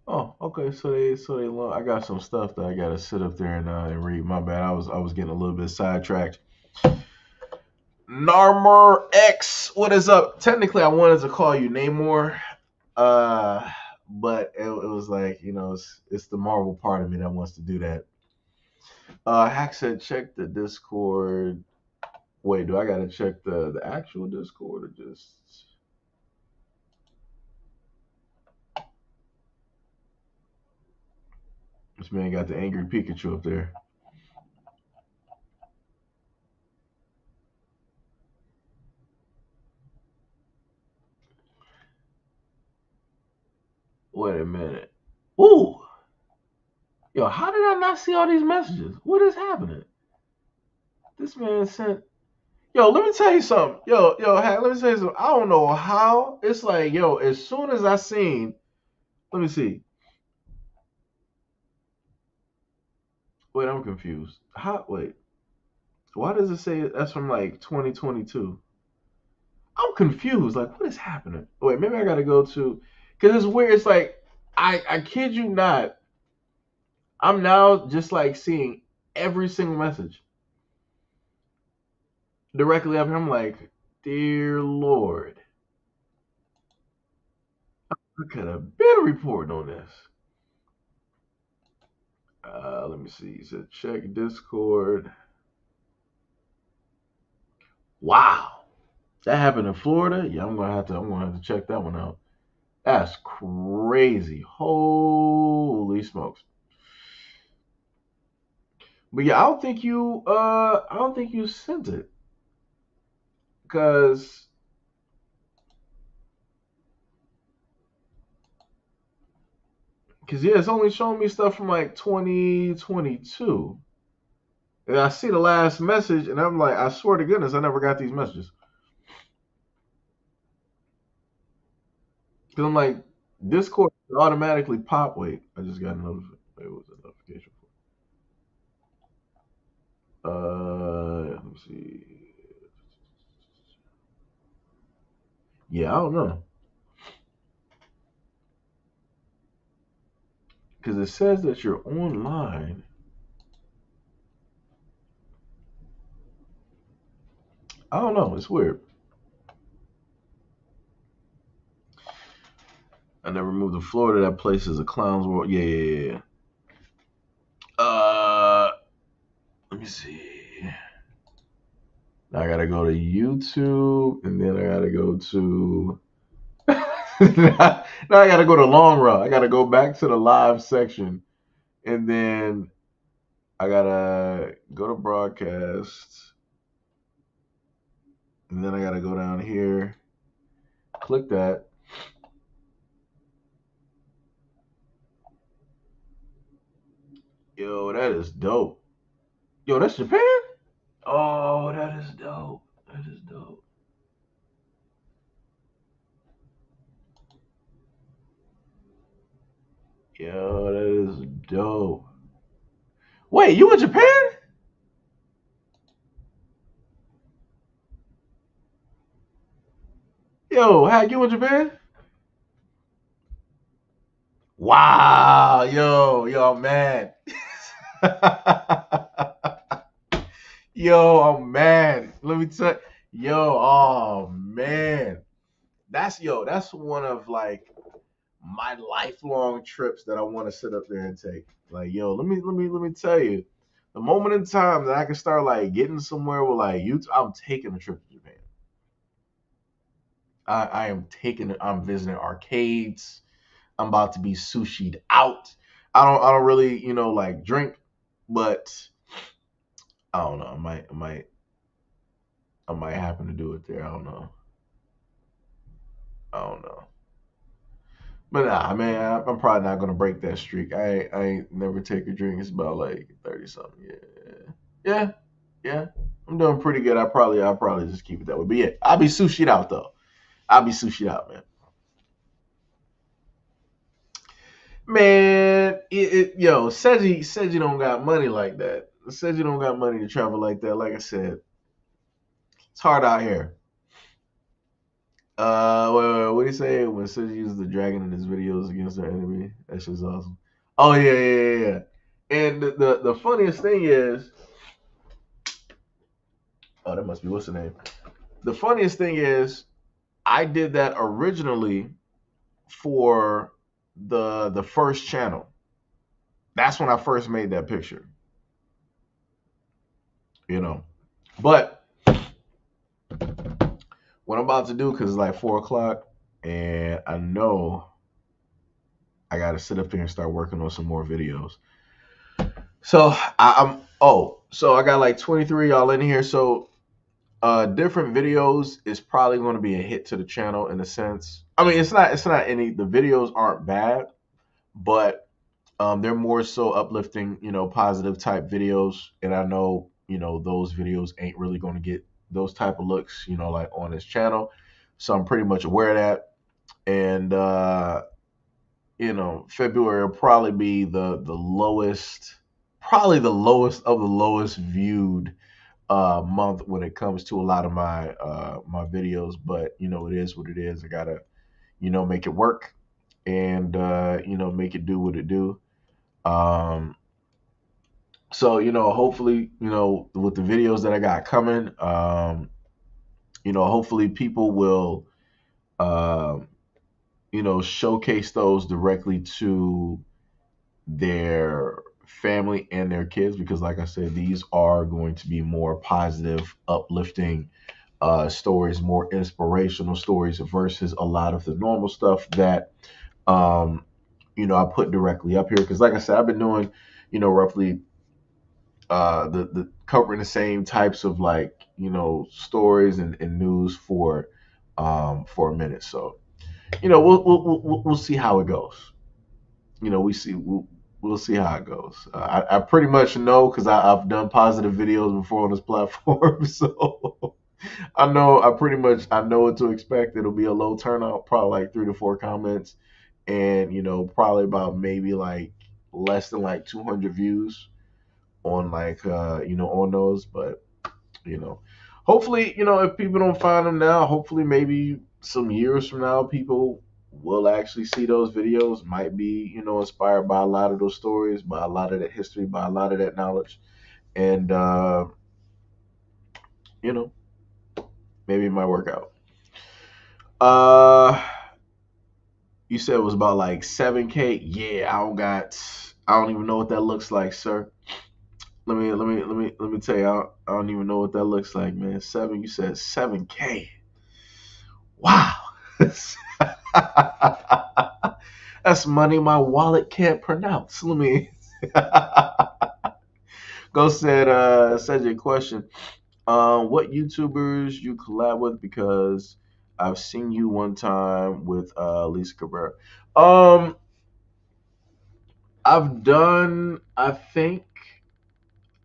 oh, okay. I got some stuff that I gotta sit up there and read. My bad. I was getting a little bit sidetracked. Narmer X, what is up? Technically, I wanted to call you Namor, but it was like it's the Marvel part of me that wants to do that. Hack said check the Discord. Wait, do I gotta check the actual Discord or just? This man got the angry Pikachu up there. Wait a minute. Ooh, yo, how did I not see all these messages? What is happening? This man sent. Yo, let me tell you something. Yo, Hack, let me tell you something. I don't know how. It's like, yo, as soon as I seen, let me see. Wait, I'm confused. How? Wait, why does it say that's from like 2022? I'm confused. Like, what is happening? Wait, maybe I gotta go to, because it's weird. It's like, I kid you not. I'm now just like seeing every single message directly up here. I'm like, dear Lord, I could have been reporting on this. Let me see. He said check Discord. Wow, that happened in Florida. Yeah, I'm gonna have to check that one out. That's crazy. Holy smokes. But yeah, I don't think you sent it. Cause yeah, it's only showing me stuff from like 2022. And I see the last message and I'm like, I swear to goodness, I never got these messages. Cause I'm like, Discord automatically pop. Wait, I just got a notification. Wait, what was the notification for? Let me see. Yeah, I don't know. Because it says that you're online. I don't know. It's weird. I never moved to Florida. That place is a clown's world. Yeah. Let me see. I gotta go to YouTube, and then I gotta go to. Now I gotta go to long run. I gotta go back to the live section, and then I gotta go to broadcast, and then I gotta go down here, click that. Yo, that is dope. Yo, that's Japan? Oh, that is dope. That is dope. Yo, that is dope. Wait, you in Japan? Yo, how you in Japan? Wow, yo, I'm mad. Yo, I'm mad. Let me tell yo, oh man. That's one of like my lifelong trips that I want to sit up there and take. Like, yo, let me tell you. The moment in time that I can start like getting somewhere with like you, I'm taking a trip to Japan. I am taking. I'm visiting arcades. I'm about to be sushi'd out. I don't really like drink, but I don't know. I might happen to do it there. I don't know. I don't know. But nah, man, I'm probably not gonna break that streak. I ain't never take a drink. It's about like 30 something. Yeah, yeah. I'm doing pretty good. I'll probably just keep it that way. But yeah, I'll be sushi'd out though. I'll be sushi'd out, man. Man, says you don't got money like that. Says you don't got money to travel like that. Like I said, it's hard out here. Wait, what do you say when Suji uses the dragon in his videos against their enemy? That shit's awesome. Oh yeah. And the funniest thing is, oh, that must be what's the name. The funniest thing is, I did that originally for the first channel. That's when I first made that picture. You know, but what I'm about to do, because it's like 4 o'clock, and I know I got to sit up there and start working on some more videos. So I'm so I got like 23 y'all in here. So different videos is probably going to be a hit to the channel in a sense. I mean, it's not any, the videos aren't bad, but they're more so uplifting, positive type videos, and I know, those videos ain't really going to get those type of looks, like on this channel. So I'm pretty much aware of that. And February will probably be the lowest, probably the lowest of the lowest viewed month when it comes to a lot of my videos. But it is what it is. I gotta make it work, and make it do what it do. Um, so hopefully, with the videos that I got coming, hopefully people will um, showcase those directly to their family and their kids, because like I said, these are going to be more positive, uplifting stories, more inspirational stories versus a lot of the normal stuff that I put directly up here. Because like I said, I've been doing roughly the covering the same types of like stories and news for a minute. So we'll see how it goes. We'll see how it goes. I pretty much know, because I've done positive videos before on this platform, so I know what to expect. It'll be a low turnout, probably like 3 to 4 comments, and probably about maybe like less than like 200 views on like on those. But you know hopefully, if people don't find them now, hopefully maybe some years from now people will actually see those videos, might be inspired by a lot of those stories, by a lot of that history, by a lot of that knowledge, and you know maybe it might work out. uh you said it was about like 7K. Yeah, I don't even know what that looks like, sir. Let me tell you. I don't even know what that looks like, man. Seven. You said 7K. Wow. That's money my wallet can't pronounce. Let me go. Said your question. What YouTubers you collab with? Because I've seen you one time with Lisa Cabrera. Um, I've done, I think,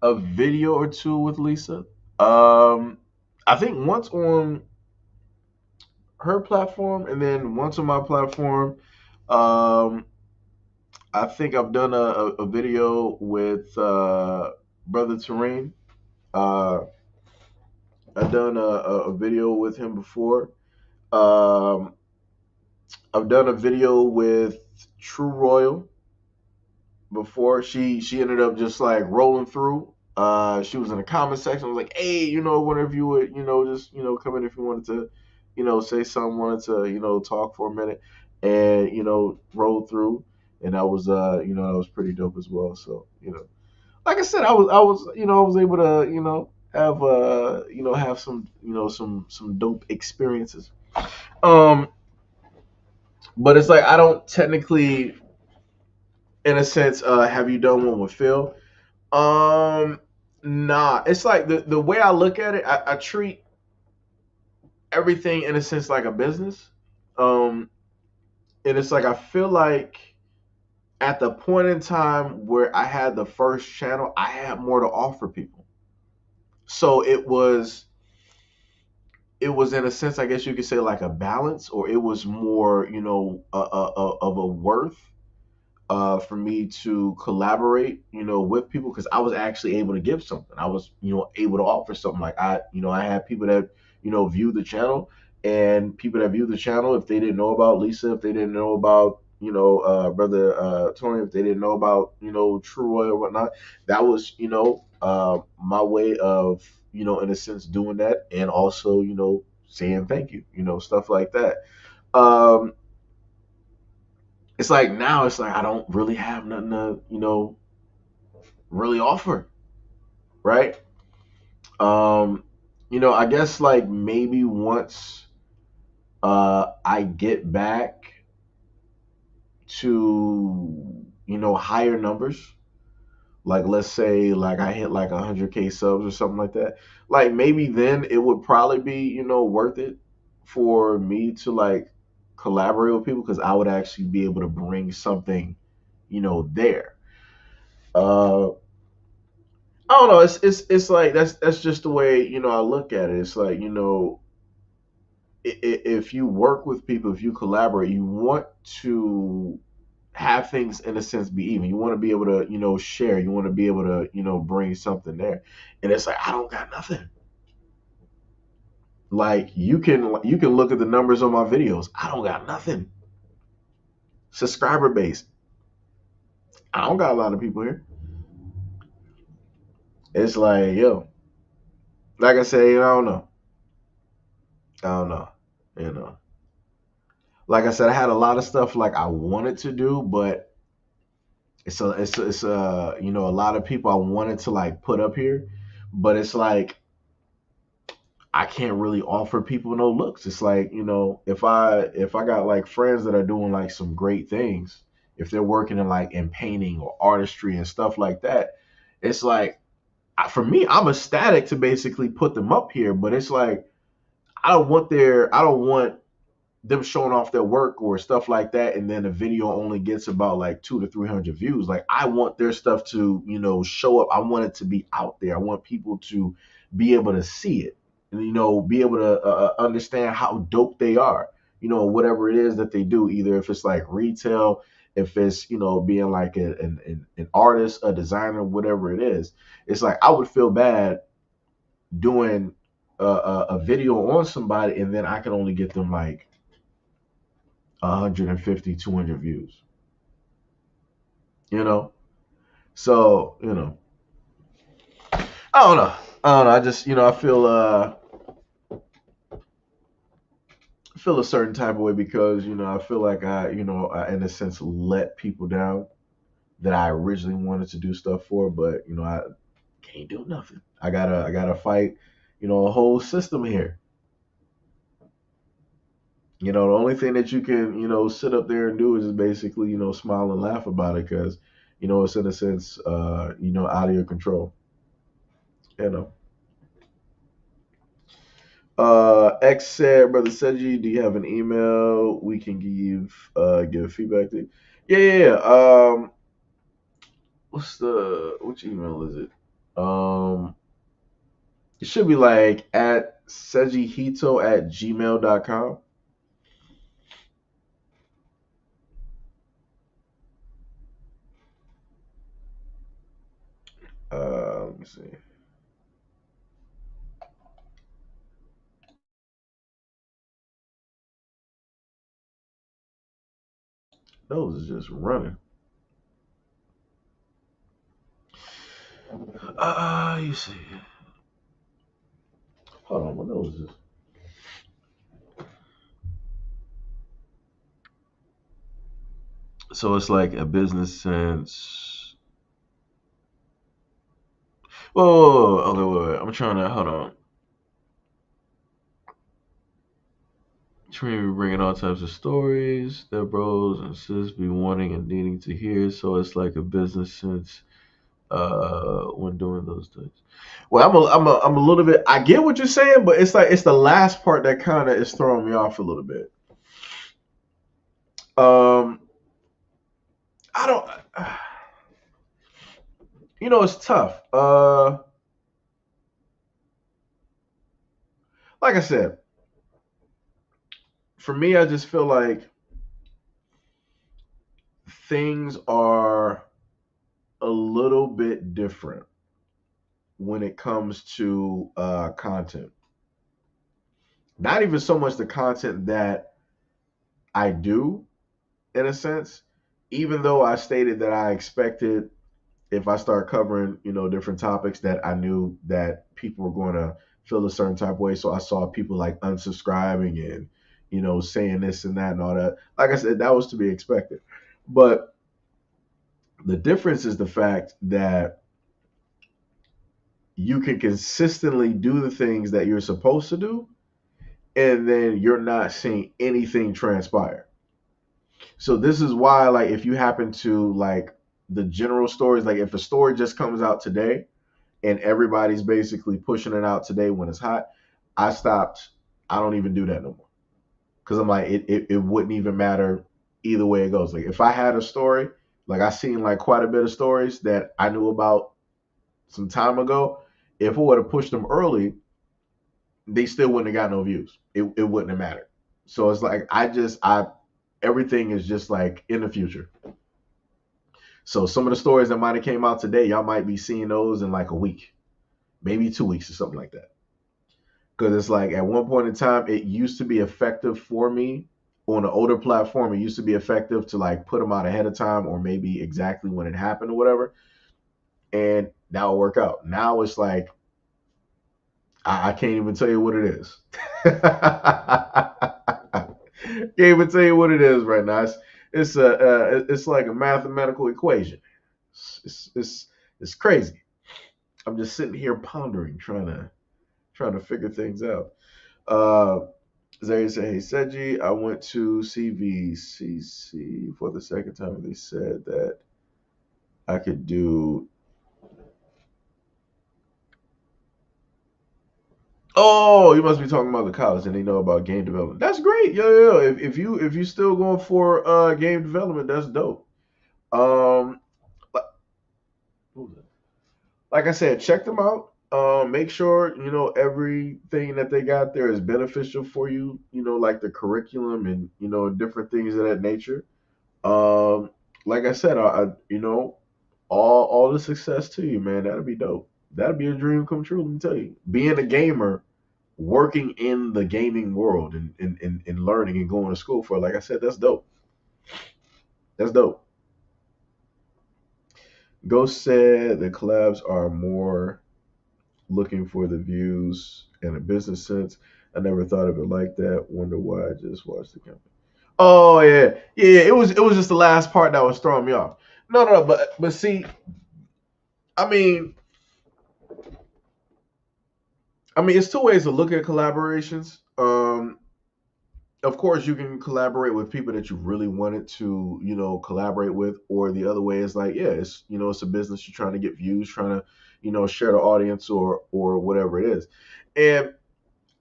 a video or two with Lisa. Um, I think once on her platform and then once on my platform. Um, I think I've done a video with Brother Terrain. Uh, I've done a video with him before. Um, I've done a video with True Royal before. She ended up just like rolling through. She was in the comment section. I was like, hey, whenever you would, just come in if you wanted to, say something, wanted to, talk for a minute, and roll through. And that was that was pretty dope as well. So, like I said, I was able to, have some, some dope experiences. Um, but it's like I don't technically, in a sense, have you done one with Phil? Um, nah. It's like the way I look at it, I treat everything in a sense like a business. Um, and it's like I feel like at the point in time where I had the first channel, I had more to offer people. So it was in a sense, I guess you could say like a balance, or it was more, of a worth for me to collaborate, with people because I was actually able to give something. I was, able to offer something. Like I had people that, view the channel, and people that view the channel, if they didn't know about Lisa, if they didn't know about, brother Tony, if they didn't know about, True Roy or whatnot, that was, my way of, in a sense, doing that, and also, saying thank you, stuff like that. Um, it's like now it's like I don't really have nothing to, really offer, right? Um, I guess like maybe once I get back to, higher numbers, like let's say like I hit like 100K subs or something like that, like maybe then it would probably be, worth it for me to like collaborate with people because I would actually be able to bring something, there. Uh, I don't know. It's like that's just the way I look at it. It's like if you work with people, if you collaborate, you want to have things in a sense be even. You want to be able to share. You want to be able to bring something there. And it's like I don't got nothing. Like you can look at the numbers on my videos. I don't got nothing. Subscriber base. I don't got a lot of people here. It's like like I say, I don't know. I don't know. You know. Like I said, I had a lot of stuff like I wanted to do, but it's a lot of people I wanted to like put up here, but it's like I can't really offer people no looks. It's like if I got like friends that are doing like some great things, if they're working in like in painting or artistry and stuff like that, it's like for me, I'm ecstatic to basically put them up here, but it's like I don't want them showing off their work or stuff like that, and then the video only gets about like 200 to 300 views. Like I want their stuff to show up. I want it to be out there. I want people to be able to see it, and be able to understand how dope they are. Whatever it is that they do, either if it's like retail, if it's being like an artist, a designer, whatever it is. It's like I would feel bad doing a video on somebody, and then I can only get them like 150, 200 views, you know? So, I don't know. I don't know. I just, I feel a certain type of way because, I feel like I, in a sense, let people down that I originally wanted to do stuff for. But, Can't do nothing. I gotta fight, a whole system here. The only thing that you can, sit up there and do is just basically, smile and laugh about it because, it's in a sense, out of your control. You know. X said, Brother Seji, do you have an email we can give feedback to? Yeah, yeah, yeah. Which email is it? It should be like at sejihito@gmail.com. Let me see. Those is just running. You see. Hold on, what nose is? So it's like a business sense. Whoa, okay, wait. I'm trying to hold on. Trying to bringing all types of stories that bros and sis be wanting and needing to hear. So it's like a business sense when doing those things. Well, I'm a little bit. I get what you're saying, but it's like it's the last part that kind of is throwing me off a little bit. Um, I don't. It's tough. Like I said, for me, I just feel like things are a little bit different when it comes to content. Not even so much the content that I do, in a sense, even though I stated that I expected if I start covering, different topics that I knew that people were going to feel a certain type of way. So I saw people like unsubscribing and, saying this and that and all that. Like I said, that was to be expected. But the difference is the fact that you can consistently do the things that you're supposed to do, and then you're not seeing anything transpire. So this is why, like, if you happen to like the general stories, like if a story just comes out today and everybody's basically pushing it out today when it's hot, I stopped. I don't even do that no more because I'm like, it wouldn't even matter either way it goes. Like if I had a story, like I seen like quite a bit of stories that I knew about some time ago. If I would have pushed them early, they still wouldn't have got no views. It wouldn't have mattered. So it's like I everything is just like in the future. So some of the stories that might have came out today, y'all might be seeing those in like a week, maybe 2 weeks or something like that. Because it's like at one point in time, it used to be effective for me on an older platform. It used to be effective to like put them out ahead of time or maybe exactly when it happened or whatever. And that will work out. Now it's like I can't even tell you what it is. Can't even tell you what it is right now. It's like a mathematical equation. It's crazy. I'm just sitting here pondering, trying to figure things out. Uh, Zay said, "Hey Seji, I went to CVCC for the second time, and they said that I could do." Oh, you must be talking about the college, and they know about game development. That's great, yo. If you still going for game development, that's dope. Um, like I said, check them out. Make sure everything that they got there is beneficial for you. Like the curriculum and different things of that nature. Um, like I said, all the success to you, man. That'd be dope. That'd be a dream come true. Let me tell you, being a gamer, working in the gaming world, and learning and going to school for it, like I said, that's dope. That's dope. Ghost said the collabs are more looking for the views in a business sense. I never thought of it like that. Wonder why I just watched the company. Oh yeah, yeah. It was just the last part that was throwing me off. No, no, but see, I mean, I mean, it's two ways to look at collaborations. Of course, you can collaborate with people that you really wanted to, collaborate with, or the other way is like, yeah, it's a business, you're trying to get views, trying to, share the audience or whatever it is. And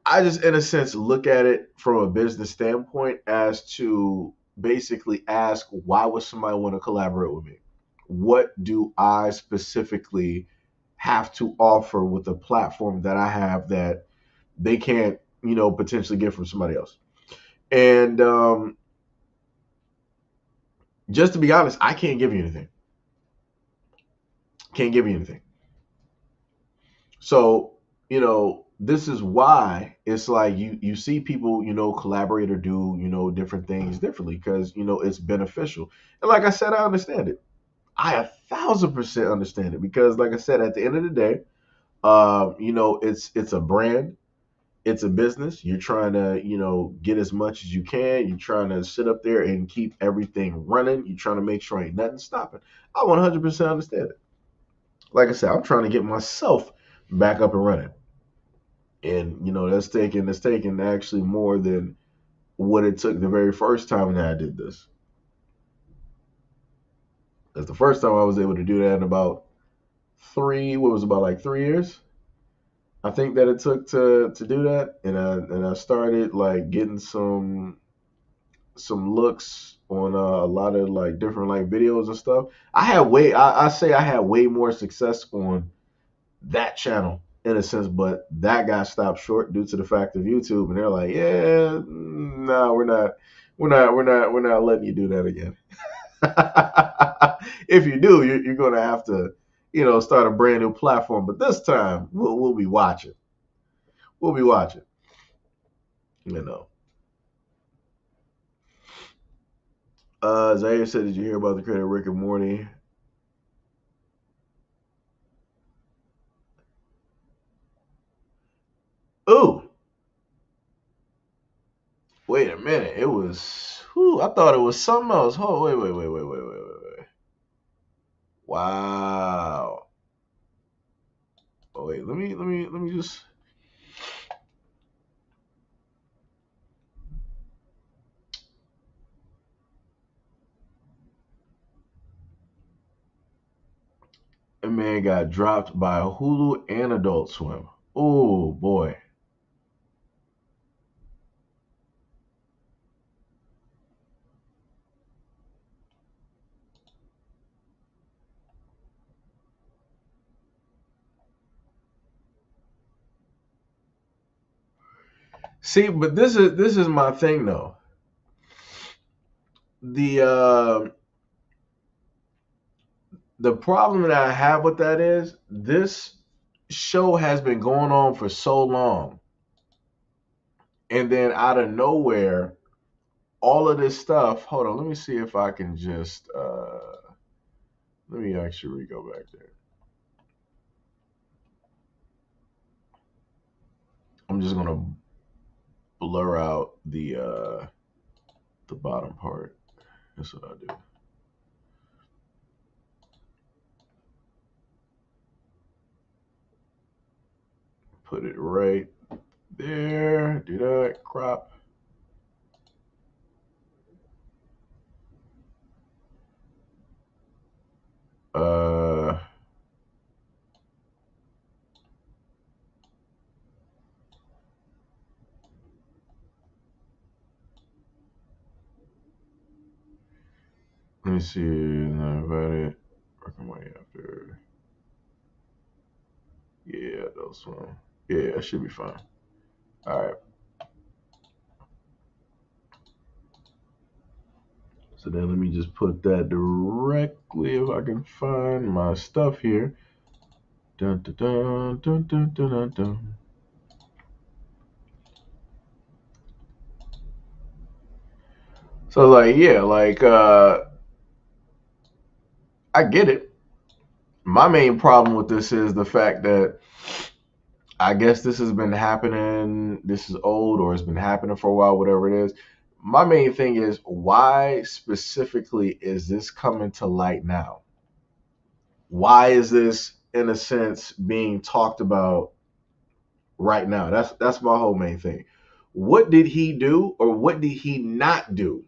I just, in a sense, look at it from a business standpoint as to basically ask, why would somebody want to collaborate with me? What do I specifically have to offer with the platform that I have that they can't, potentially get from somebody else? And just to be honest, I can't give you anything. Can't give you anything. So, this is why it's like you see people, collaborate or do, different things differently because, it's beneficial. And like I said, I understand it. I 1,000% understand it because, like I said, at the end of the day, it's a brand, it's a business. You're trying to, get as much as you can. You're trying to sit up there and keep everything running. You're trying to make sure ain't nothing stopping. I 100% understand it. Like I said, I'm trying to get myself back up and running. And that's taking actually more than what it took the very first time that I did this. That's the first time I was able to do that in about what was it, about like 3 years. I think that it took to do that, and I started like getting some looks on a lot of like different like videos and stuff. I say I had way more success on that channel in a sense, but that got stopped short due to the fact of YouTube, and they're like, yeah, no, we're not letting you do that again. If you do, you're going to have to, start a brand new platform. But this time, we'll be watching. We'll be watching. You know. Zaire said, "Did you hear about the creator Rick and Morty?" Ooh, wait a minute. It was. Whew, I thought it was something else. Oh, wait. Wow. Oh, wait. Let me just. A man got dropped by Hulu and Adult Swim. Oh boy. See, but this is my thing though. The problem that I have with that is this show has been going on for so long, and then out of nowhere, all of this stuff. Hold on, let me see if I can just let me actually go back there. I'm just gonna blur out the bottom part. That's what I do. Put it right there. Do that. Crop. Uh, Let me see. Not invited. Working way after. Yeah, those one. Yeah, that should be fine. All right. So then let me just put that directly if I can find my stuff here. Dun dun dun dun dun dun dun. Dun. So like yeah, like I get it. My main problem with this is the fact that I guess this has been happening. This is old, or it's been happening for a while, whatever it is. My main thing is, why specifically is this coming to light now? Why is this, in a sense, being talked about right now. That's my whole main thing. What did he do or what did he not do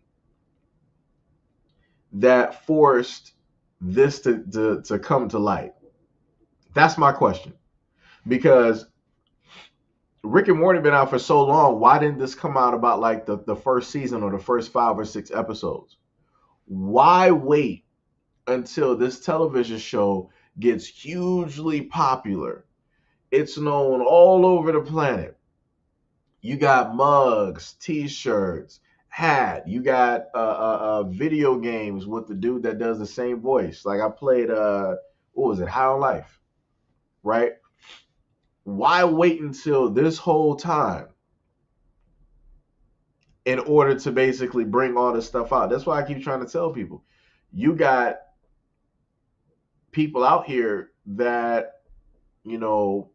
that forced this to come to light? That's my question. Because Rick and Morty been out for so long, why didn't this come out about like the first season or the first 5 or 6 episodes? Why wait until this television show gets hugely popular? It's known all over the planet. You got mugs, T-shirts, hat. You got video games with the dude that does the same voice. Like I played what was it, High on Life, right? Why wait until this whole time in order to basically bring all this stuff out? That's why I keep trying to tell people, you got people out here that you know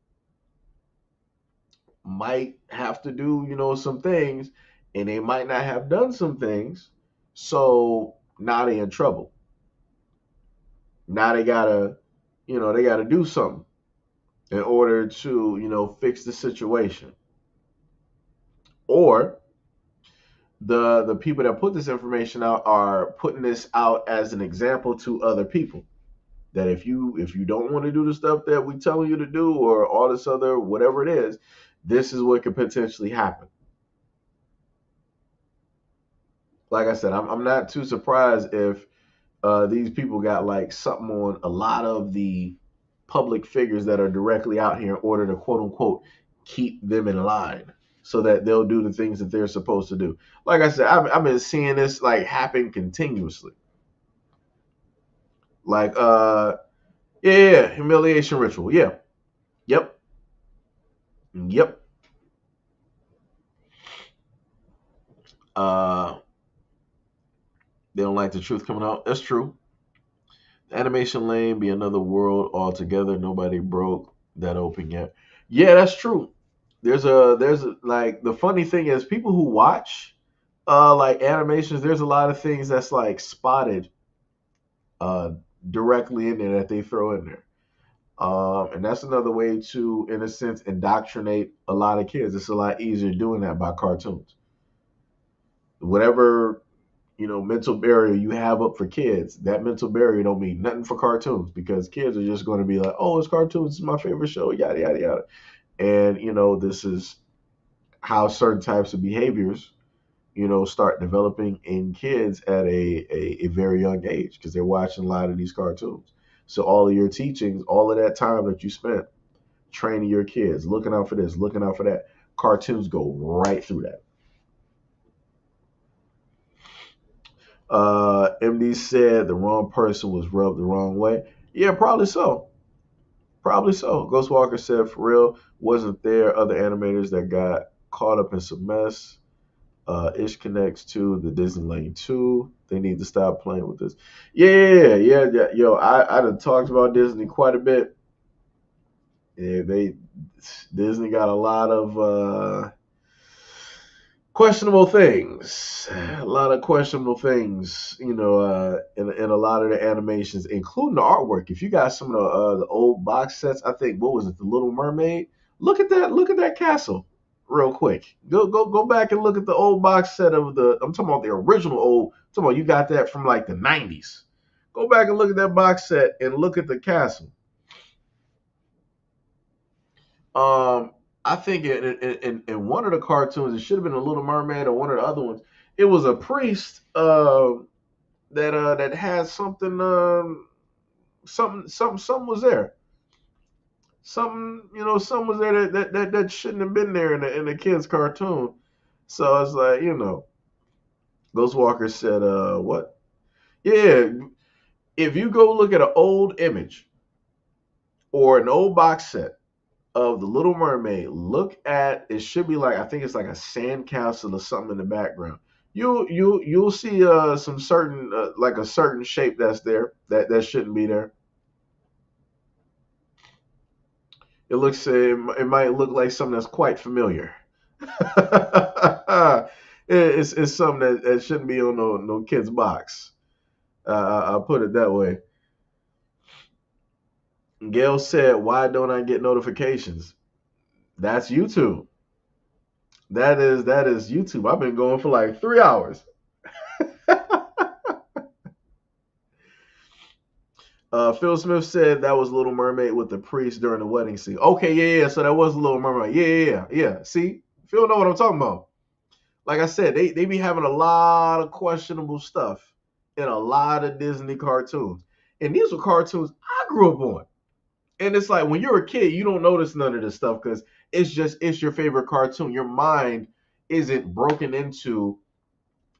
might have to do some things, and they might not have done some things, so now they in trouble. Now they gotta do something in order to fix the situation. Or the people that put this information out are putting this out as an example to other people, that if you don't want to do the stuff that we telling you to do, or all this other whatever it is, this is what could potentially happen. Like I said, I'm not too surprised if these people got like something on a lot of the public figures that are directly out here in order to quote unquote keep them in line, so that they'll do the things that they're supposed to do. Like I said, I've been seeing this like happen continuously. Like yeah, humiliation ritual. Yeah. Yep. Yep. Uh they don't like the truth coming out. That's true. Animation lane be another world altogether. Nobody broke that open yet. Yeah, that's true. There's like, the funny thing is, people who watch like animations, there's a lot of things that's like spotted uh directly in there that they throw in there. And that's another way to, in a sense, indoctrinate a lot of kids. It's a lot easier doing that by cartoons. Whatever mental barrier you have up for kids, that mental barrier don't mean nothing for cartoons, because kids are just going to be like, oh, it's cartoons, it's my favorite show, yada yada yada. And this is how certain types of behaviors start developing in kids at a very young age, because they're watching a lot of these cartoons. So all of your teachings, all of that time that you spent training your kids, looking out for this, looking out for that, cartoons go right through that. MD said the wrong person was rubbed the wrong way. Yeah, probably so. Probably so. Ghostwalker said, for real, wasn't there other animators that got caught up in some mess? Ish connects to the Disney Lane 2. They need to stop playing with this. Yeah. Yo, I done talked about Disney quite a bit. Yeah, Disney got a lot of questionable things. A lot of questionable things, in a lot of the animations, including the artwork. If you got some of the old box sets, I think, what was it, The Little Mermaid? Look at that. Look at that castle, real quick. Go back and look at the old box set of the. I'm talking about the original old. I'm talking about, you got that from like the '90s. Go back and look at that box set and look at the castle. Um, I think in one of the cartoons, it should have been a Little Mermaid, or one of the other ones. It was a priest that had something, something was there. Something was there that shouldn't have been there in the kids' cartoon. So it's like, Ghostwalker said, what? Yeah, if you go look at an old image or an old box set of the Little Mermaid, look at, it should be like, I think it's like a sand castle or something in the background. You'll see some certain like a certain shape that's there that shouldn't be there. It might look like something that's quite familiar. It's something that shouldn't be on no kid's box. I'll put it that way. Gail said, "Why don't I get notifications?" That's YouTube. That is YouTube. I've been going for like 3 hours. Phil Smith said that was Little Mermaid with the priest during the wedding scene. Okay, yeah, yeah. So that was Little Mermaid. Yeah, yeah, yeah. Yeah. See, Phil know what I'm talking about. Like I said, they be having a lot of questionable stuff in a lot of Disney cartoons, and these were cartoons I grew up on. And it's like when you're a kid, you don't notice none of this stuff because it's your favorite cartoon. Your mind isn't broken into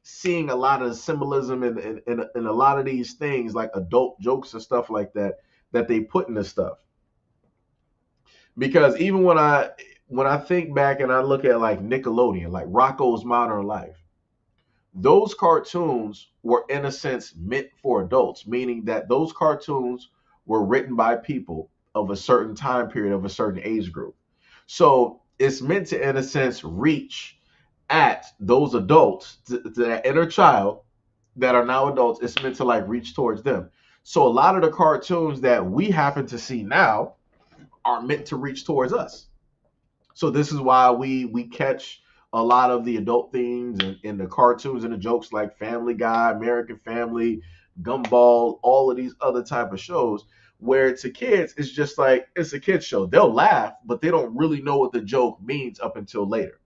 seeing a lot of symbolism and a lot of these things like adult jokes and stuff like that that they put in this stuff. Because even when I think back and I look at like Nickelodeon, like Rocco's Modern Life, those cartoons were in a sense meant for adults, meaning that those cartoons were written by people of a certain time period of a certain age group. So it's meant to, in a sense, reach at those adults, to that inner child that are now adults. It's meant to like reach towards them. So a lot of the cartoons that we happen to see now are meant to reach towards us. So this is why we catch a lot of the adult themes and the cartoons and the jokes like Family Guy, American Family, Gumball, all of these other type of shows where to kids it's just like it's a kids show. They'll laugh, but they don't really know what the joke means up until later,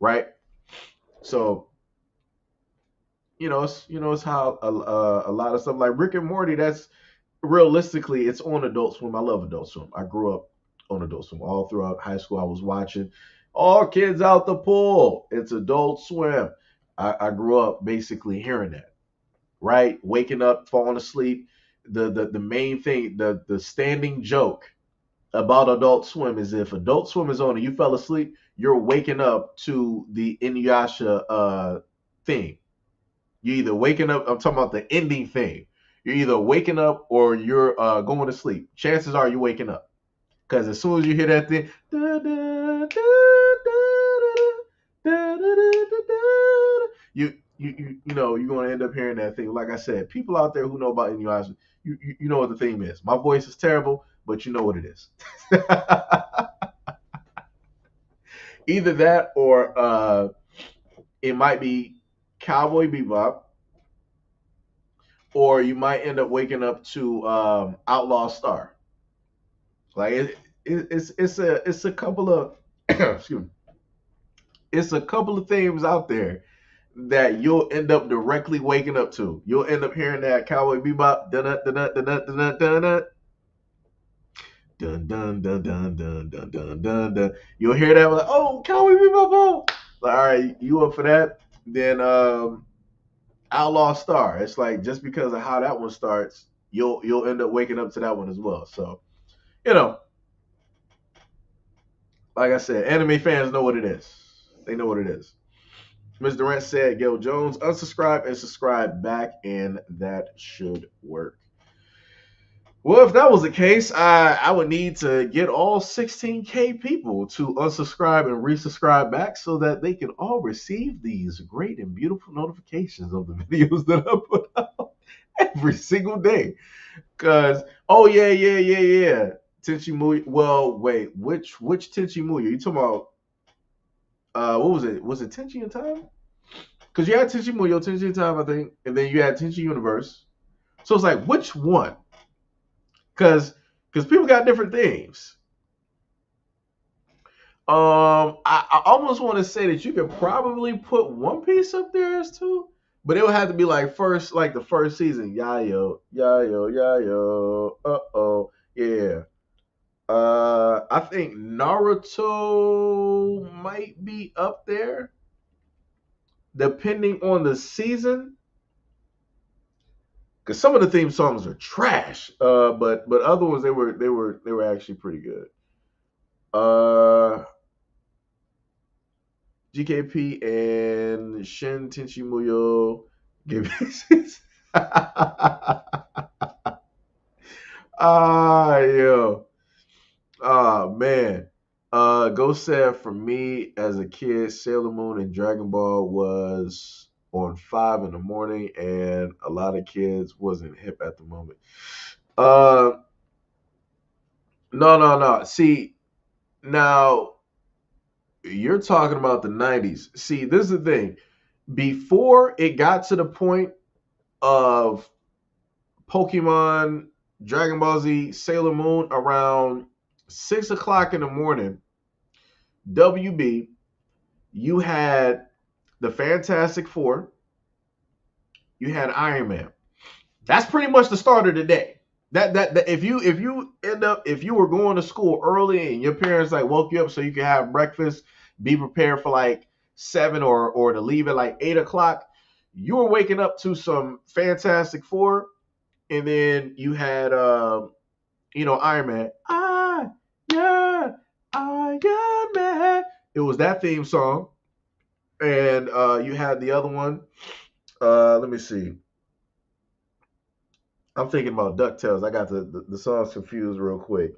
right? So it's how a lot of stuff like Rick and Morty. That's realistically it's on Adult Swim. I love Adult Swim. I grew up on Adult Swim all throughout high school. I was watching All Kids Out the Pool. It's Adult Swim. I grew up basically hearing that, right? Waking up, falling asleep. The main thing, the standing joke about Adult Swim is if Adult Swim is on and you fell asleep, you're waking up to the Inuyasha theme. You're either waking up. I'm talking about the ending theme. You're either waking up or you're going to sleep. Chances are you're waking up because as soon as you hear that thing, you're going to end up hearing that thing. Like I said, people out there who know about Inuyasha, you know what the theme is. My voice is terrible, but you know what it is. Either that or it might be Cowboy Bebop, or you might end up waking up to Outlaw Star. Like it's a couple of excuse me, it's a couple of themes out there that you'll end up directly waking up to. You'll end up hearing that Cowboy Bebop dun dun dun dun dun dun dun dun dun dun dun dun dun dun dun dun. You'll hear that like, oh, Cowboy Bebop, oh. Like, all right, you up for that? Then Outlaw Star. It's like just because of how that one starts, you'll end up waking up to that one as well. So you know, like I said, anime fans know what it is. They know what it is. Ms. Durant said, Gail Jones, unsubscribe and subscribe back, and that should work. Well, if that was the case, I would need to get all 16K people to unsubscribe and resubscribe back so that they can all receive these great and beautiful notifications of the videos that I put out every single day. Cause oh yeah, yeah, yeah, yeah. Tenchi Muyo. Well, wait, which Tenchi Muyo? You talking about what was it? Was it Tenchi in Time? Because you had Tenchi Muyo, Tenchi in Time, I think, and then you had Tenchi Universe. So it's like which one? Because people got different themes. I almost want to say that you could probably put One Piece up there as two, but it would have to be like the first season. Yayo, yayo, yayo. Oh, yeah. I think Naruto might be up there, depending on the season. Because some of the theme songs are trash, but other ones they were actually pretty good. Uh, GKP and Shin Tenchi Muyo give me yo. Oh man. Ghost said for me as a kid, Sailor Moon and Dragon Ball was on 5 in the morning, and a lot of kids wasn't hip at the moment. Uh, no, no, no. See, Now, you're talking about the 90s. See, this is the thing. Before it got to the point of Pokemon, Dragon Ball Z, Sailor Moon around 6 o'clock in the morning, WB, you had the Fantastic Four, you had Iron Man. That's pretty much the start of the day. That if you were going to school early and your parents like woke you up so you could have breakfast, be prepared for like 7 or to leave at like 8 o'clock, you were waking up to some Fantastic Four, and then you had Iron Man. Yeah, Iron Man. It was that theme song, and you had the other one. Let me see. I'm thinking about DuckTales. I got the songs confused real quick.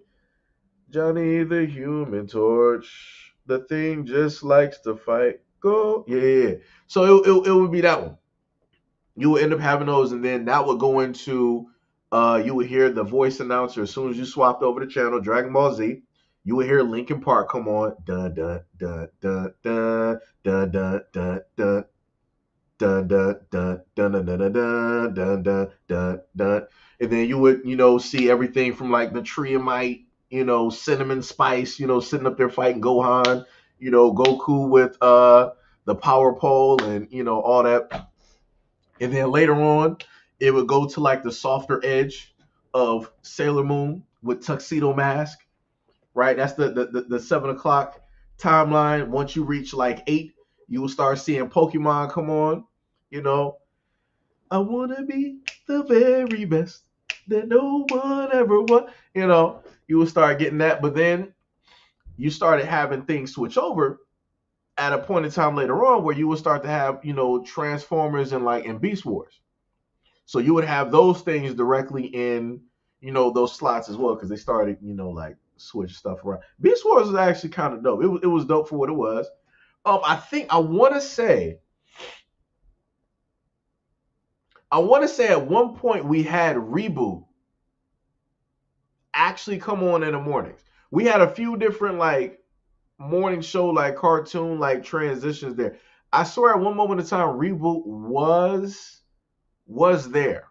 Johnny the Human Torch. The thing just likes to fight. Go. Yeah, yeah, yeah. So it would be that one. You would end up having those, and then that would go into you would hear the voice announcer as soon as you swapped over the channel, Dragon Ball Z. You would hear Linkin Park come on. Dun dun dun dun dun dun dun dun dun dun dun dun dun dun dun dun dun dun dun dun. And then you would, see everything from like the Triamite, Cinnamon Spice, sitting up there fighting Gohan, Goku with the power pole and all that. And then later on, it would go to like the softer edge of Sailor Moon with Tuxedo Mask, right? That's the 7 o'clock timeline. Once you reach like 8, you will start seeing Pokemon come on. You know, I wanna be the very best that no one ever was. You will start getting that, but then you started having things switch over at a point in time later on where you will start to have Transformers and like in Beast Wars. So you would have those things directly in those slots as well because they started like switch stuff around. Beast Wars was actually kind of dope. It was dope for what it was. I want to say at one point we had Reboot actually come on in the mornings. We had a few different like morning show like cartoon like transitions there. I swear at one moment in time Reboot was there.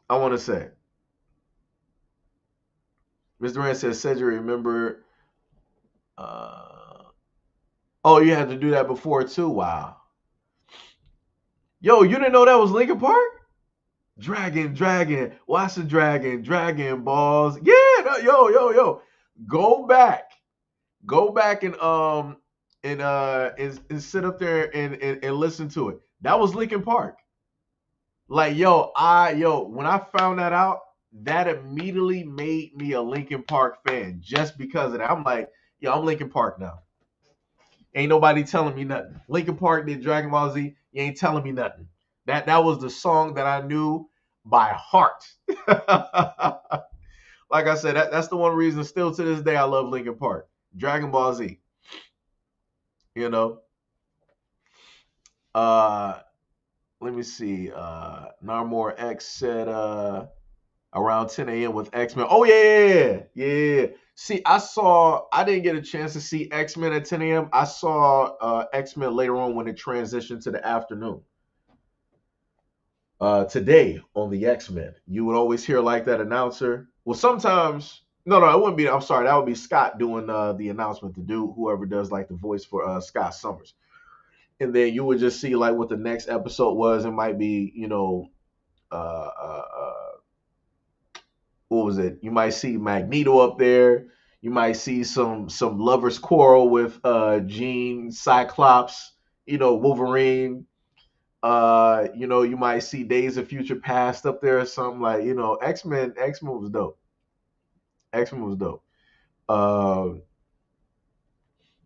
I want to say. Mr. Rand says, Cedric, remember oh, you had to do that before too? Wow. Yo, you didn't know that was Linkin Park? Dragon, watch the Dragon Balls. Yeah, no, yo. Go back. Go back and sit up there and listen to it. That was Linkin Park. Like, when I found that out, that immediately made me a Linkin Park fan just because of that. I'm like, I'm Linkin Park now. Ain't nobody telling me nothing. Linkin Park did Dragon Ball Z. You ain't telling me nothing. That was the song that I knew by heart. Like I said, that's the one reason still to this day I love Linkin Park. Dragon Ball Z. You know. Let me see. Narmore X said around 10 a.m. with X-Men. Oh yeah. See, I didn't get a chance to see X-Men at 10 a.m. I saw X-Men later on when it transitioned to the afternoon. Today on the X-Men, you would always hear like that announcer. Well, sometimes, no, it wouldn't be. I'm sorry, that would be Scott doing the announcement to do whoever does like the voice for Scott Summers. And then you would just see like what the next episode was. It might be, uh, uh, uh, what was it? You might see Magneto up there. You might see some lovers quarrel with Jean, Cyclops, Wolverine. You might see Days of Future Past up there or something like, X-Men was dope. X-Men was dope.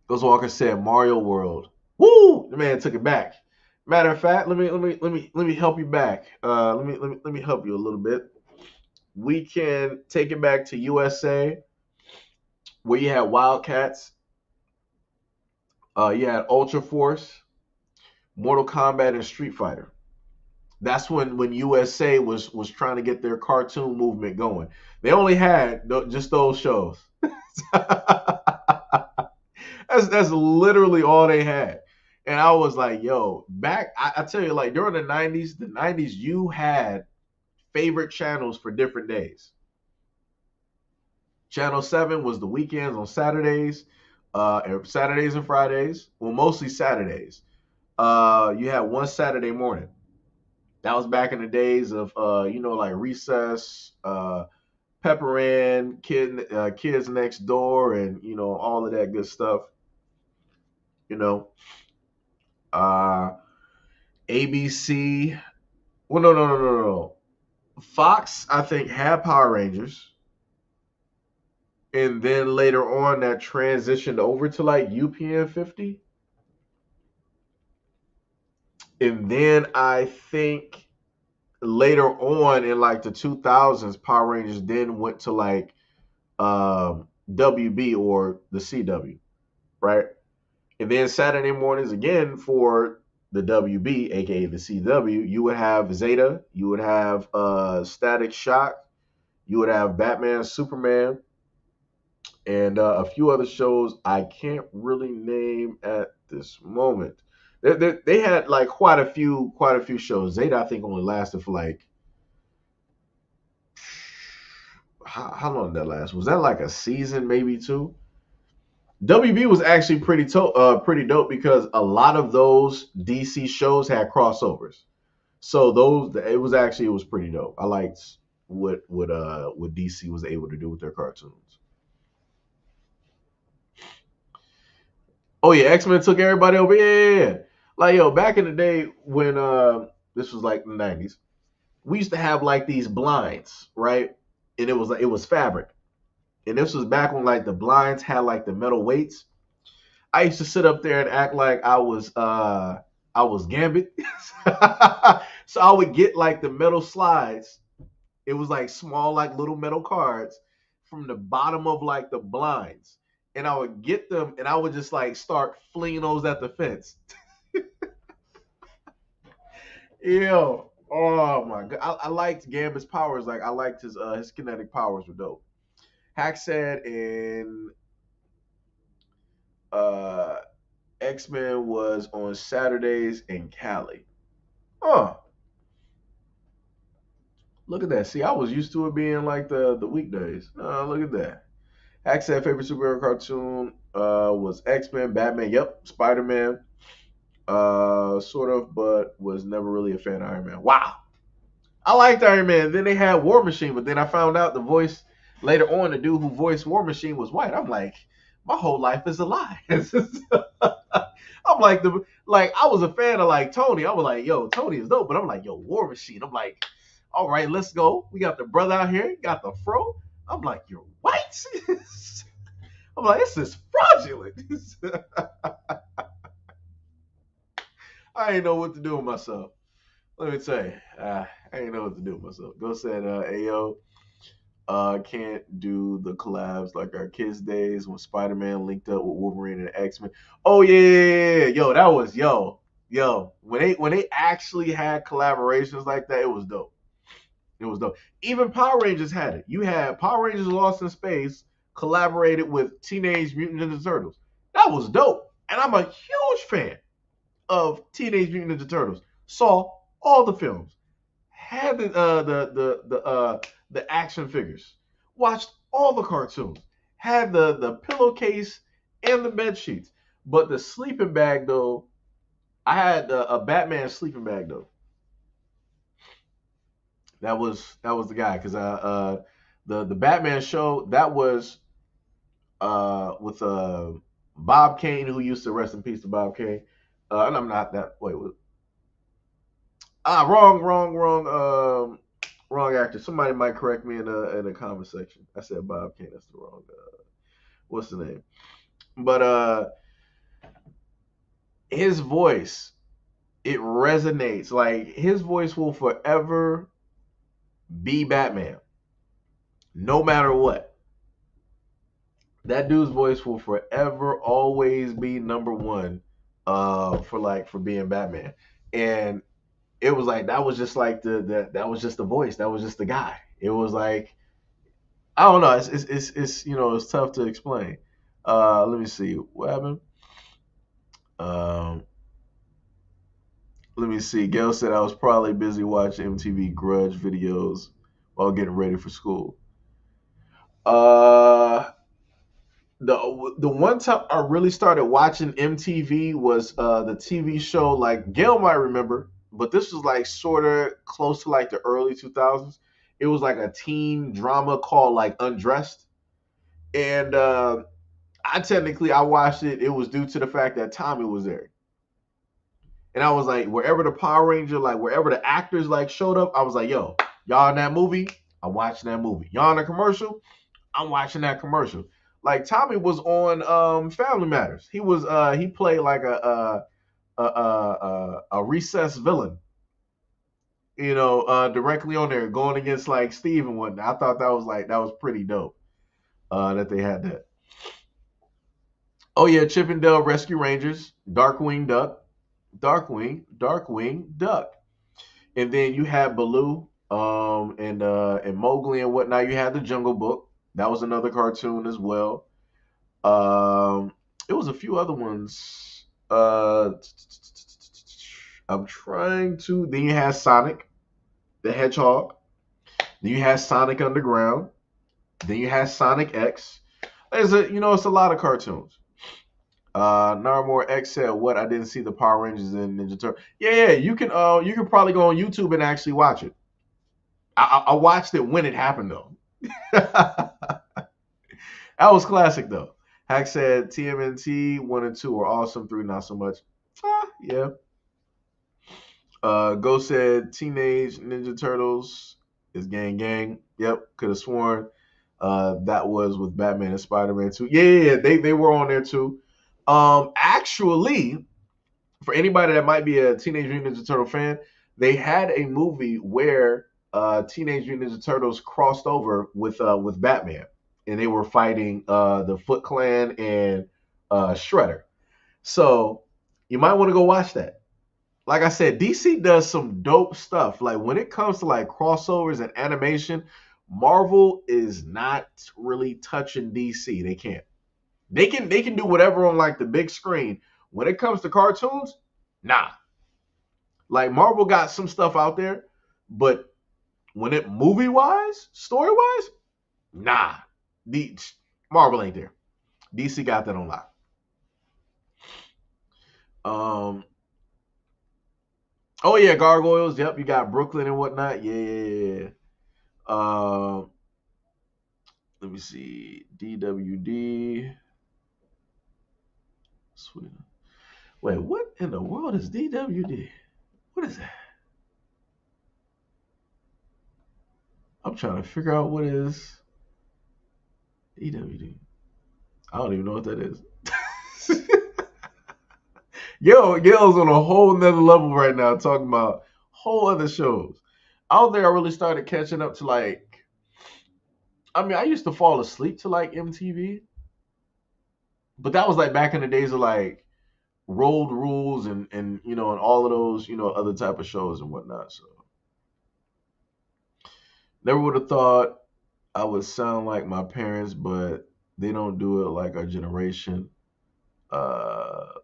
Ghost Walker said Mario World. Woo! The man took it back. Matter of fact, let me help you back. Let me help you a little bit. We can take it back to USA, where you had Wildcats, you had Ultra Force, Mortal Kombat, and Street Fighter. That's when USA was trying to get their cartoon movement going. They only had just those shows. That's literally all they had. And I was like, yo, I tell you, like during the 90s, you had favorite channels for different days. Channel 7 was the weekends on Saturdays, Saturdays and Fridays. Well, mostly Saturdays. You had one Saturday morning. That was back in the days of like Recess, Pepper In, Kids Next Door, and all of that good stuff. You know, uh, ABC. Well, no, no, no, no, no. Fox, I think, had Power Rangers, and then later on that transitioned over to like UPN 50, and then I think later on in like the 2000s, Power Rangers then went to like WB or the CW, right? And then Saturday mornings again for the WB, aka the CW, you would have Zeta, you would have Static Shock, you would have Batman, Superman, and a few other shows I can't really name at this moment. They had like quite a few shows. Zeta I think only lasted for like how long did that last? Was that like a season, maybe two? WB was actually pretty dope because a lot of those DC shows had crossovers. So it was pretty dope. I liked what DC was able to do with their cartoons. Oh yeah, X-Men took everybody over. Yeah, yeah, yeah. Like yo, back in the day when this was like the 90s, we used to have like these blinds, right? And it was fabric. And this was back when like the blinds had like the metal weights. I used to sit up there and act like I was Gambit. So I would get like the metal slides. It was like small, like little metal cards from the bottom of like the blinds. And I would get them and I would just like start flinging those at the fence. Yo. Oh my god. I liked Gambit's powers. Like I liked his kinetic powers were dope. Hacksaid and uh X-Men was on Saturdays in Cali. Oh, look at that. See, I was used to it being like the weekdays. Look at that. Hacksaid favorite superhero cartoon was X-Men, Batman, yep, Spider-Man, sort of, but was never really a fan of Iron Man. Wow. I liked Iron Man. Then they had War Machine, but then I found out the voice later on, the dude who voiced War Machine was white. I'm like, my whole life is a lie. I'm like I was a fan of like Tony. I was like, yo, Tony is dope, but I'm like, yo, War Machine. I'm like, all right, let's go. We got the brother out here, got the fro. I'm like, you're white. I'm like, this is fraudulent. I ain't know what to do with myself. Let me tell you, I ain't know what to do with myself. Go said, Ayo, can't do the collabs like our kids' days when Spider-Man linked up with Wolverine and X-Men. Oh yeah, yeah, yeah. Yo, that was yo. When they actually had collaborations like that, it was dope. It was dope. Even Power Rangers had it. You had Power Rangers Lost in Space collaborated with Teenage Mutant Ninja Turtles. That was dope. And I'm a huge fan of Teenage Mutant Ninja Turtles. Saw all the films. Had the action figures. Watched all the cartoons. Had the pillowcase and the bed sheets. But the sleeping bag though, I had a Batman sleeping bag though. That was the guy because the Batman show that was with Bob Kane, who used to rest in peace to Bob Kane. And I'm not that. Wait, what? Wrong actor. Somebody might correct me in the comment section. I said Bob Kane. That's the wrong. What's the name? But his voice, it resonates. Like his voice will forever be Batman, no matter what. That dude's voice will forever always be number one for being Batman. And it was like that was just like that was just the voice. That was just the guy. It was like I don't know. It's it's tough to explain. Let me see what happened. Um, Let me see. Gail said I was probably busy watching MTV Grudge videos while getting ready for school. Uh, the one time I really started watching MTV was the TV show, like Gail might remember, but this was like sort of close to like the early 2000s. It was like a teen drama called like Undressed, and I watched it. It was due to the fact that Tommy was there, and I was like, wherever the Power Ranger, like wherever the actors like showed up, I was like, yo, y'all in that movie? I'm watching that movie. Y'all in a commercial? I'm watching that commercial. Like Tommy was on Family Matters. He played like a recess villain, directly on there going against like Steve and whatnot. I thought that was pretty dope. That they had that. Oh yeah, Chippendale Rescue Rangers, Darkwing Duck, and then you had Baloo, and Mowgli and whatnot. You had the Jungle Book. That was another cartoon as well. It was a few other ones. I'm trying to. Then you had Sonic the Hedgehog. Then you had Sonic Underground. Then you had Sonic X. It's a lot of cartoons. Narmore X said, "What? I didn't see the Power Rangers and Ninja Turtle. Yeah. You can probably go on YouTube and actually watch it. I watched it when it happened though. That was classic though. Hack said TMNT 1 and 2 are awesome, 3 not so much. Yeah. Go said Teenage Ninja Turtles is gang gang. Yep, could have sworn that was with Batman and Spider-Man too. Yeah, they were on there too. Actually, for anybody that might be a Teenage Mutant Ninja Turtle fan, they had a movie where Teenage Mutant Ninja Turtles crossed over with Batman, and they were fighting the Foot Clan and Shredder. So you might want to go watch that. Like I said, DC does some dope stuff. Like when it comes to like crossovers and animation, Marvel is not really touching DC. They can't. They can do whatever on like the big screen. When it comes to cartoons, nah. Like Marvel got some stuff out there, but when it movie wise, story wise, nah. The Marvel ain't there. DC got that on lock. Um. Oh yeah, Gargoyles. Yep, you got Brooklyn and whatnot. Yeah. Let me see. DWD. Sweet. Wait, what in the world is DWD? What is that? I'm trying to figure out what is DWD. I don't even know what that is. Gil's on a whole nother level right now, talking about whole other shows. I don't think I really started catching up to like. I mean, I used to fall asleep to like MTV, but that was like back in the days of like Road Rules and all of those other type of shows and whatnot. So never would have thought I would sound like my parents, but they don't do it like our generation.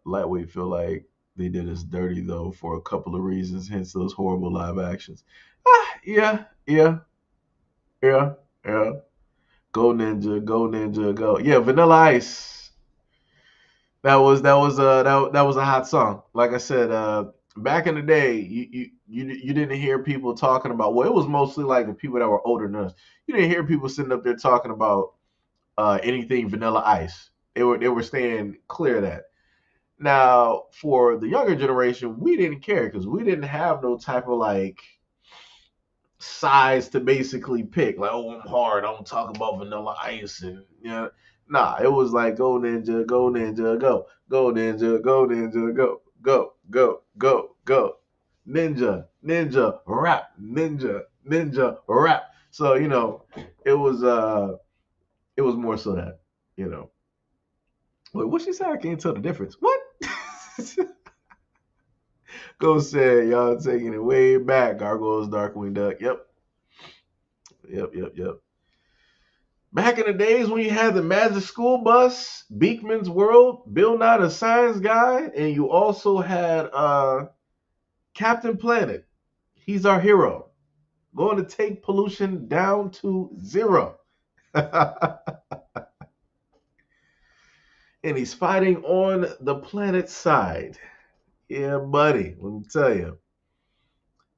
Lightweight feel like they did us dirty though for a couple of reasons, hence those horrible live actions. Yeah, yeah. Go Ninja, go. Yeah, Vanilla Ice. That was a hot song. Like I said, back in the day, you didn't hear people talking about. Well, it was mostly like the people that were older than us. You didn't hear people sitting up there talking about anything Vanilla Ice. They were staying clear of that. Now, for the younger generation, we didn't care because we didn't have no type of like size to basically pick. Like, oh, I'm hard. I don't talk about Vanilla Ice and Nah, it was like go ninja, go ninja, go, go ninja, go ninja, go, ninja, rap, ninja, rap. So it was it was more so that you know. Wait, what she said? I can't tell the difference. What? Go said, y'all taking it way back. Gargoyles, Darkwing Duck. Yep, yep. Back in the days when you had the Magic School Bus, Beekman's World, Bill Nye the Science Guy, and you also had Captain Planet. He's our hero. Going to take pollution down to zero. And he's fighting on the planet's side. Yeah, buddy. Let me tell you.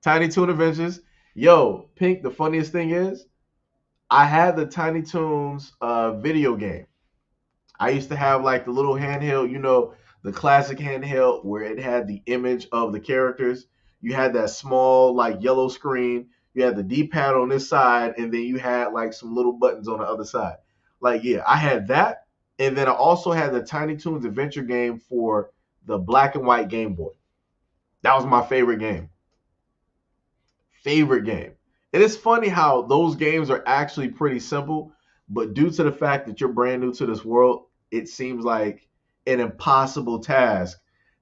Tiny Toon Adventures. Yo, Pink, the funniest thing is, I had the Tiny Toons video game. I used to have like the little handheld, the classic handheld where it had the image of the characters. You had that small, like yellow screen. You had the D pad on this side, and then you had like some little buttons on the other side. Like, yeah, I had that. And then I also had the Tiny Toons adventure game for the black and white Game Boy. That was my favorite game. Favorite game. It is funny how those games are actually pretty simple, but due to the fact that you're brand new to this world, it seems like an impossible task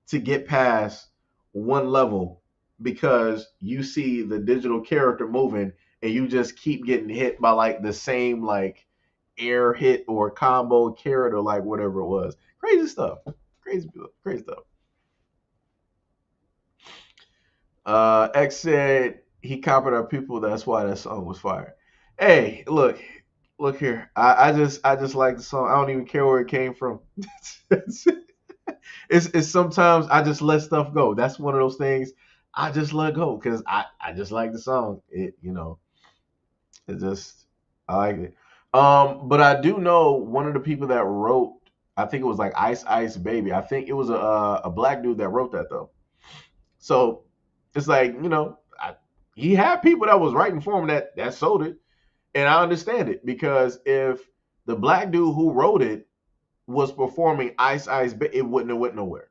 to get past one level because you see the digital character moving and you just keep getting hit by like the same like air hit or combo carrot or like whatever it was. Crazy stuff. Crazy stuff. X said he copied our people. That's why that song was fire. Hey, look here. I just like the song. I don't even care where it came from. It's sometimes I just let stuff go. That's one of those things I just let go because I just like the song. It just I like it. But I do know one of the people that wrote. I think it was like Ice Ice Baby. I think it was a black dude that wrote that though. So it's like he had people that was writing for him that sold it, and I understand it because if the black dude who wrote it was performing Ice Ice, it wouldn't have went nowhere.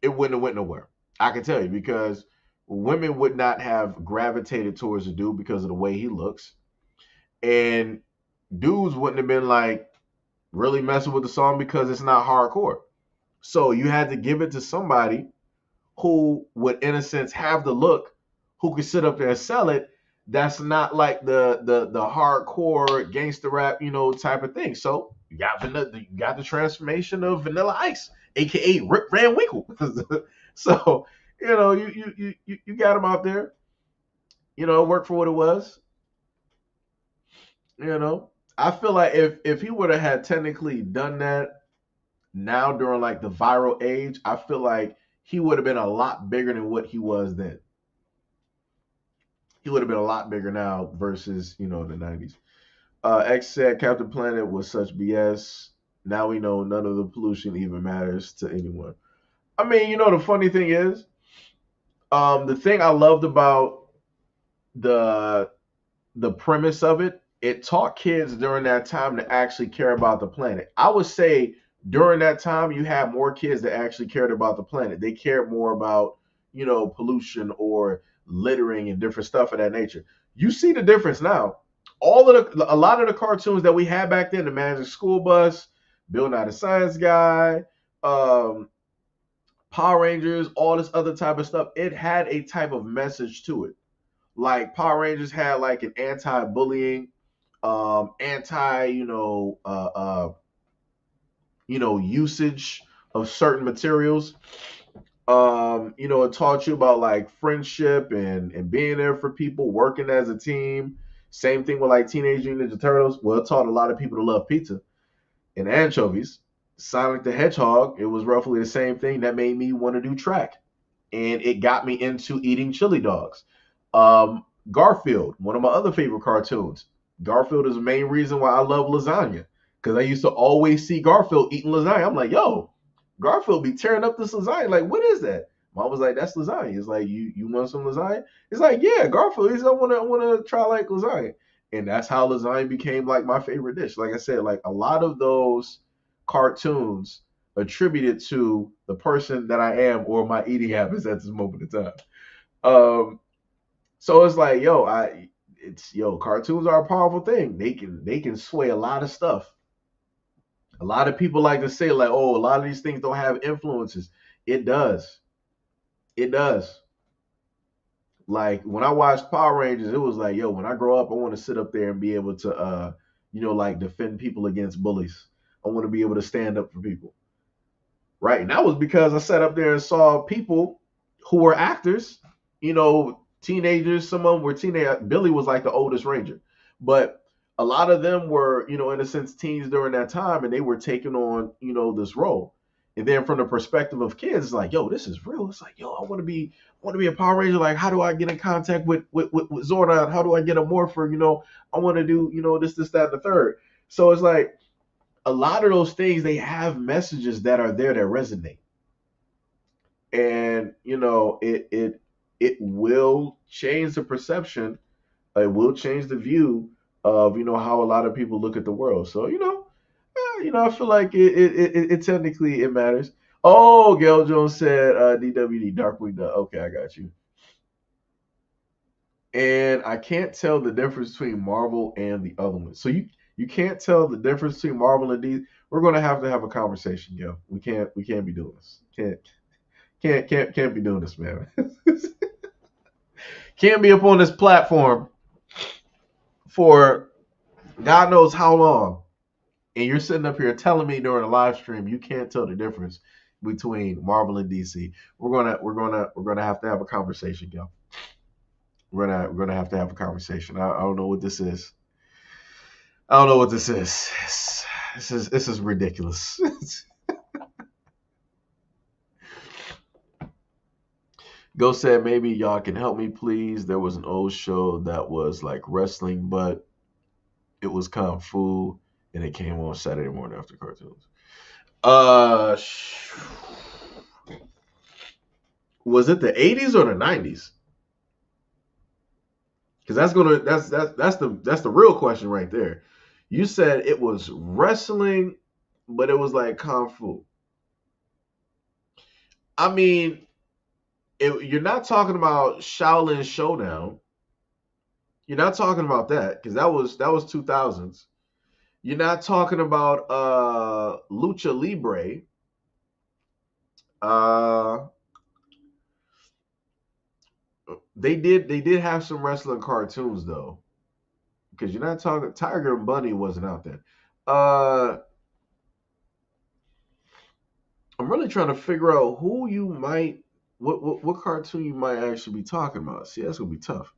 It wouldn't have went nowhere. I can tell you because women would not have gravitated towards the dude because of the way he looks, and dudes wouldn't have been like really messing with the song because it's not hardcore. So you had to give it to somebody who would, in a sense, have the look, who could sit up there and sell it. That's not like the hardcore gangster rap, type of thing. So you got the transformation of Vanilla Ice, aka Rip Van Winkle. So you got him out there. It worked for what it was. I feel like if he would have had technically done that now during like the viral age, I feel like he would have been a lot bigger than what he was then. He would have been a lot bigger now versus the 90s. X said Captain Planet was such BS. Now we know none of the pollution even matters to anyone. I mean, the funny thing is, the thing I loved about the premise of it, it taught kids during that time to actually care about the planet. I would say during that time you had more kids that actually cared about the planet. They cared more about, pollution or littering and different stuff of that nature. You see the difference now. A lot of the cartoons that we had back then, the Magic School Bus, Bill Nye the Science Guy, um, Power Rangers, all this other type of stuff, it had a type of message to it. Like Power Rangers had like an anti-bullying, anti, usage of certain materials. It taught you about like friendship and being there for people, working as a team. Same thing with like Teenage Mutant Ninja Turtles. Well, it taught a lot of people to love pizza and anchovies. Sonic the Hedgehog, it was roughly the same thing that made me want to do track. And it got me into eating chili dogs. Garfield, one of my other favorite cartoons. Garfield is the main reason why I love lasagna. Because I used to always see Garfield eating lasagna. I'm like, yo, Garfield be tearing up this lasagna. Like, what is that? Mom was like, that's lasagna. It's like, you want some lasagna? It's like, yeah, Garfield. He's I wanna try like lasagna. And that's how lasagna became like my favorite dish. Like I said, like a lot of those cartoons attributed to the person that I am or my eating habits at this moment in time. Um, so it's like, cartoons are a powerful thing. They can sway a lot of stuff. A lot of people like to say like, oh, a lot of these things don't have influences. It does. It does. Like when I watched Power Rangers, it was like, yo, when I grow up, I want to sit up there and be able to, like defend people against bullies. I want to be able to stand up for people, right? And that was because I sat up there and saw people who were actors, teenagers. Some of them were teenage. Billy was like the oldest Ranger, but a lot of them were, in a sense, teens during that time, and they were taking on, this role. And then from the perspective of kids, it's like, yo, this is real. It's like, yo, I want to be a Power Ranger. Like, how do I get in contact with Zordon? How do I get a Morpher? I want to do, this, that, and the third. So it's like a lot of those things, they have messages that are there that resonate. And, it will change the perception. It will change the view of, how a lot of people look at the world. So, I feel like it technically it matters. Oh, Gail Jones said DWD Darkwing Duck. Okay, I got you. And I can't tell the difference between Marvel and the other ones. So you can't tell the difference between Marvel and these. We're gonna have to have a conversation, Gail. We can't be doing this. Can't be doing this, man. Can't be up on this platform for God knows how long, and you're sitting up here telling me during a live stream you can't tell the difference between Marvel and DC. We're gonna have to have a conversation, Gail. We're gonna have to have a conversation. I don't know what this is. I don't know what this is. This is ridiculous. Go said maybe y'all can help me, please. There was an old show that was like wrestling, but it was kung fu, and it came on Saturday morning after cartoons. Was it the 80s or the 90s? Because that's the real question right there. You said it was wrestling, but it was like kung fu. I mean, you're not talking about Shaolin Showdown. You're not talking about that because that was 2000s. You're not talking about Lucha Libre. Uh, they did have some wrestling cartoons though, because you're not talking Tiger and Bunny wasn't out there. Uh, I'm really trying to figure out who you might what cartoon you might actually be talking about. See, that's gonna be tough.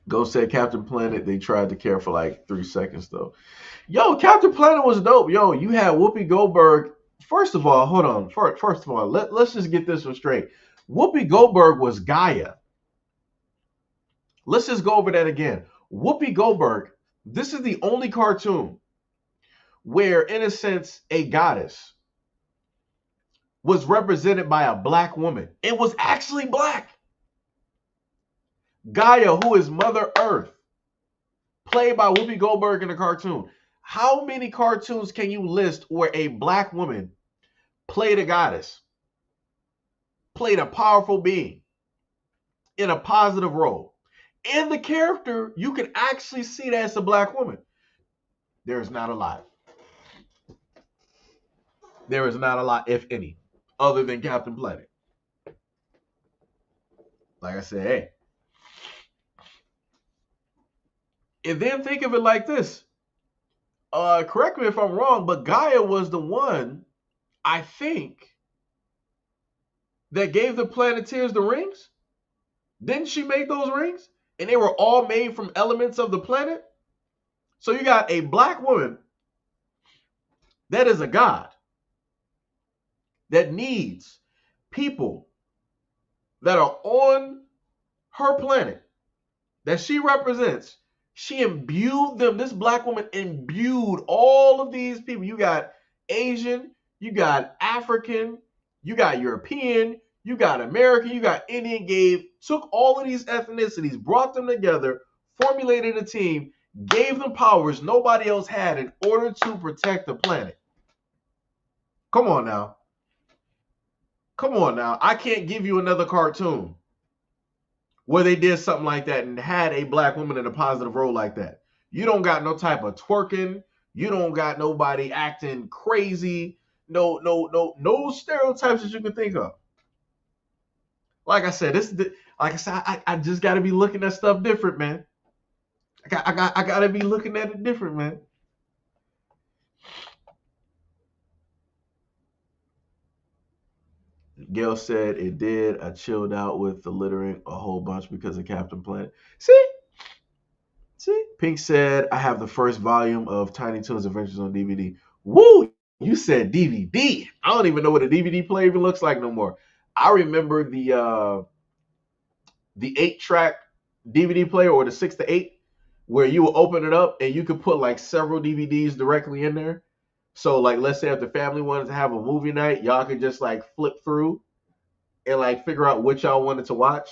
Go said Captain Planet. They tried to care for like 3 seconds though. Yo, Captain Planet was dope. Yo, you had Whoopi Goldberg. First of all, hold on. First of all, let's just get this one straight. Whoopi Goldberg was Gaia. Let's just go over that again. Whoopi Goldberg. This is the only cartoon where, in a sense, a goddess was represented by a black woman. It was actually black. Gaia, who is Mother Earth, played by Whoopi Goldberg in the cartoon. How many cartoons can you list where a black woman played a goddess, played a powerful being in a positive role? In the character, you can actually see that it's a black woman. There is not a lot. There is not a lot, if any, other than Captain Planet. Like I said, hey. And then think of it like this. Correct me if I'm wrong, but Gaia was the one, I think, that gave the Planeteers the rings. Didn't she make those rings? And they were all made from elements of the planet. So you got a black woman that is a god that needs people that are on her planet that she represents. She imbued them. This black woman imbued all of these people. You got Asian, you got African, you got European, you got American, you got Indian. Took all of these ethnicities, brought them together, formulated a team, gave them powers nobody else had in order to protect the planet. Come on now. Come on now. I can't give you another cartoon where they did something like that and had a black woman in a positive role like that. You don't got no type of twerking. You don't got nobody acting crazy. no stereotypes that you can think of. Like I said, I just got to be looking at stuff different, man. I got to be looking at it different, man. Gail said it did. I chilled out with the littering a whole bunch because of Captain Planet. See. Pink said I have the first volume of Tiny Toons Adventures on DVD. Woo! You said DVD. I don't even know what a DVD player even looks like no more. I remember the 8-track DVD player or the 6 to 8, where you would open it up and you could put like several DVDs directly in there. So like, let's say if the family wanted to have a movie night, y'all could just like flip through and like figure out what y'all wanted to watch.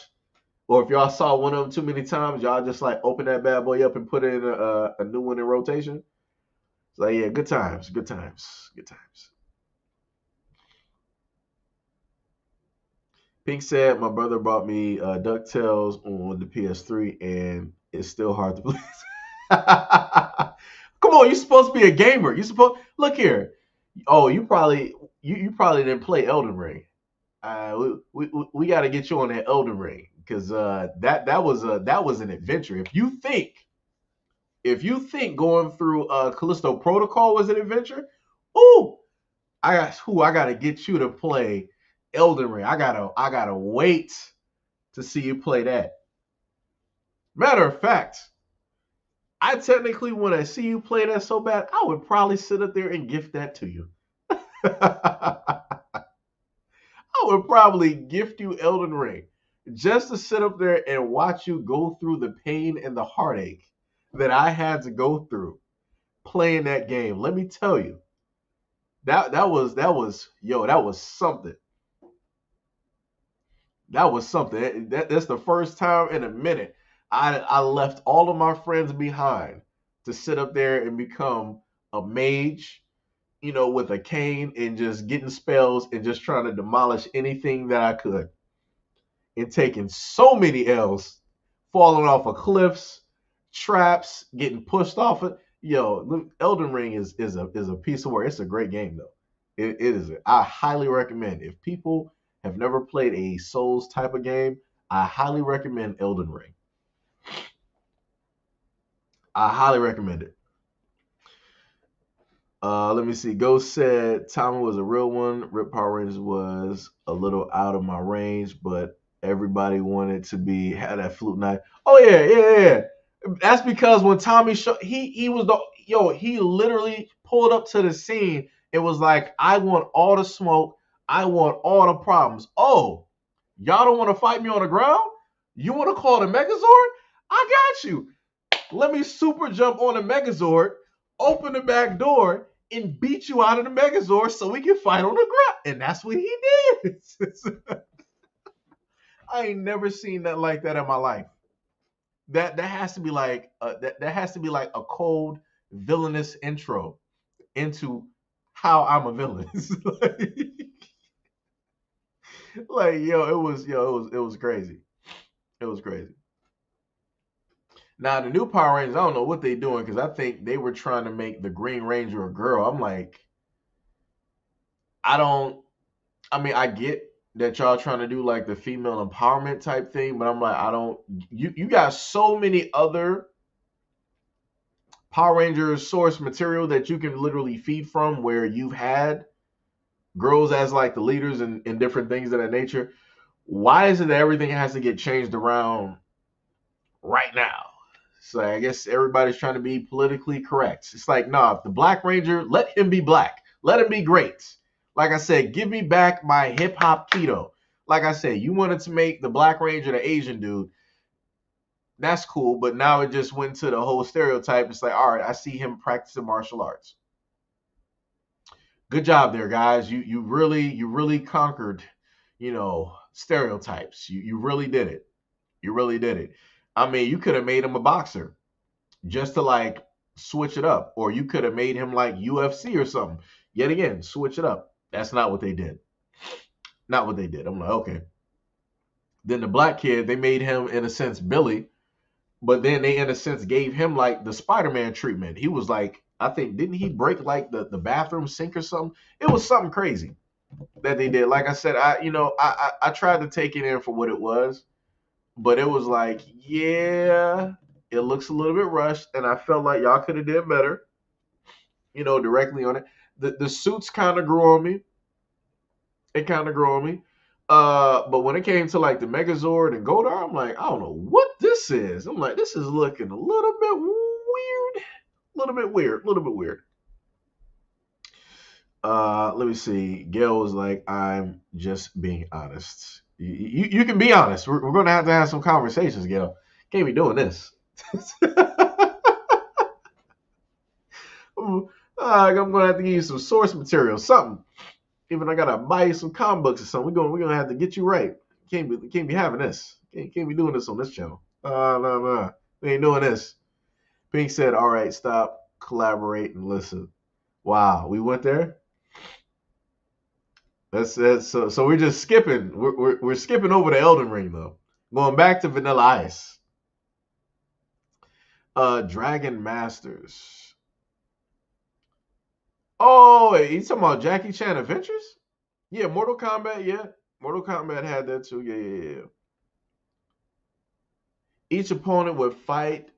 Or if y'all saw one of them too many times, y'all just like open that bad boy up and put it in a new one in rotation. So yeah, good times, good times, good times. Pink said my brother bought me DuckTales on the PS3 and it's still hard to play. Come on, you're supposed to be a gamer. You supposed look here. Oh, you probably didn't play Elden Ring. We got to get you on that Elden Ring because that was an adventure. If you think going through Callisto Protocol was an adventure, ooh, I gotta get you to play Elden Ring. I gotta wait to see you play that. Matter of fact, I technically want to see you play that so bad, I would probably sit up there and gift that to you. I would probably gift you Elden Ring just to sit up there and watch you go through the pain and the heartache that I had to go through playing that game. Let me tell you, that was something. That was something. That's the first time in a minute I left all of my friends behind to sit up there and become a mage, with a cane and just getting spells and just trying to demolish anything that I could. And taking so many L's, falling off of cliffs, traps, getting pushed off it. Elden Ring is a piece of work. It's a great game though. It is. I highly recommend if people have never played a Souls type of game, I highly recommend Elden Ring. I highly recommend it. Let me see. Ghost said Tommy was a real one. Rip Power Rangers was a little out of my range, but everybody wanted to be had that flute knife. Oh yeah. That's because when Tommy he was he literally pulled up to the scene. It was like, I want all the smoke. I want all the problems. Oh, y'all don't want to fight me on the ground? You want to call the Megazord? I got you. Let me super jump on the Megazord, open the back door, and beat you out of the Megazord so we can fight on the ground. And that's what he did. I ain't never seen that like that in my life. That has to be like that has to be like a cold villainous intro into how I'm a villain. Like it was crazy. It was crazy. Now the new Power Rangers, I don't know what they doing because I think they were trying to make the Green Ranger a girl. I'm like, I don't. I mean, I get that y'all trying to do like the female empowerment type thing, but I'm like, I don't. You got so many other Power Rangers source material that you can literally feed from, where you've had girls as like the leaders and different things of that nature. Why is it that everything has to get changed around right now? So I guess everybody's trying to be politically correct. It's like, nah, if the Black Ranger, let him be black. Let him be great. Like I said, give me back my hip hop keto. Like I said, you wanted to make the Black Ranger the Asian dude. That's cool, but now it just went to the whole stereotype. It's like, all right, I see him practicing martial arts. Good job there, guys. You really conquered, stereotypes. You really did it. You really did it. I mean, you could have made him a boxer just to like switch it up, or you could have made him like UFC or something. Yet again, switch it up. That's not what they did. Not what they did. I'm like, okay. Then the black kid, they made him in a sense Billy, but then they in a sense gave him like the Spider-Man treatment. He was like I think didn't he break like the bathroom sink or something? It was something crazy that they did. Like I said, I tried to take it in for what it was, but it was like, yeah, it looks a little bit rushed, and I felt like y'all could have did better, directly on it. The suits kind of grew on me. It kind of grew on me. But when it came to like the Megazord and Goldar, I'm like, I don't know what this is. I'm like, this is looking a little bit weird. A little bit weird. A little bit weird. Let me see. Gail was like, I'm just being honest. You can be honest. We're going to have some conversations, Gail. Can't be doing this. I'm going to have to give you some source material, something. Even I gotta buy you some comic books or something. We're gonna have to get you right. Can't be having this. Can't be doing this on this channel. No. We ain't doing this. Pink said, all right, stop, collaborate, and listen. Wow, we went there. That's so we're just skipping. We're skipping over the Elden Ring though. Going back to Vanilla Ice. Dragon Masters. Oh, you talking about Jackie Chan Adventures? Yeah, Mortal Kombat, yeah. Mortal Kombat had that too. Yeah. Each opponent would fight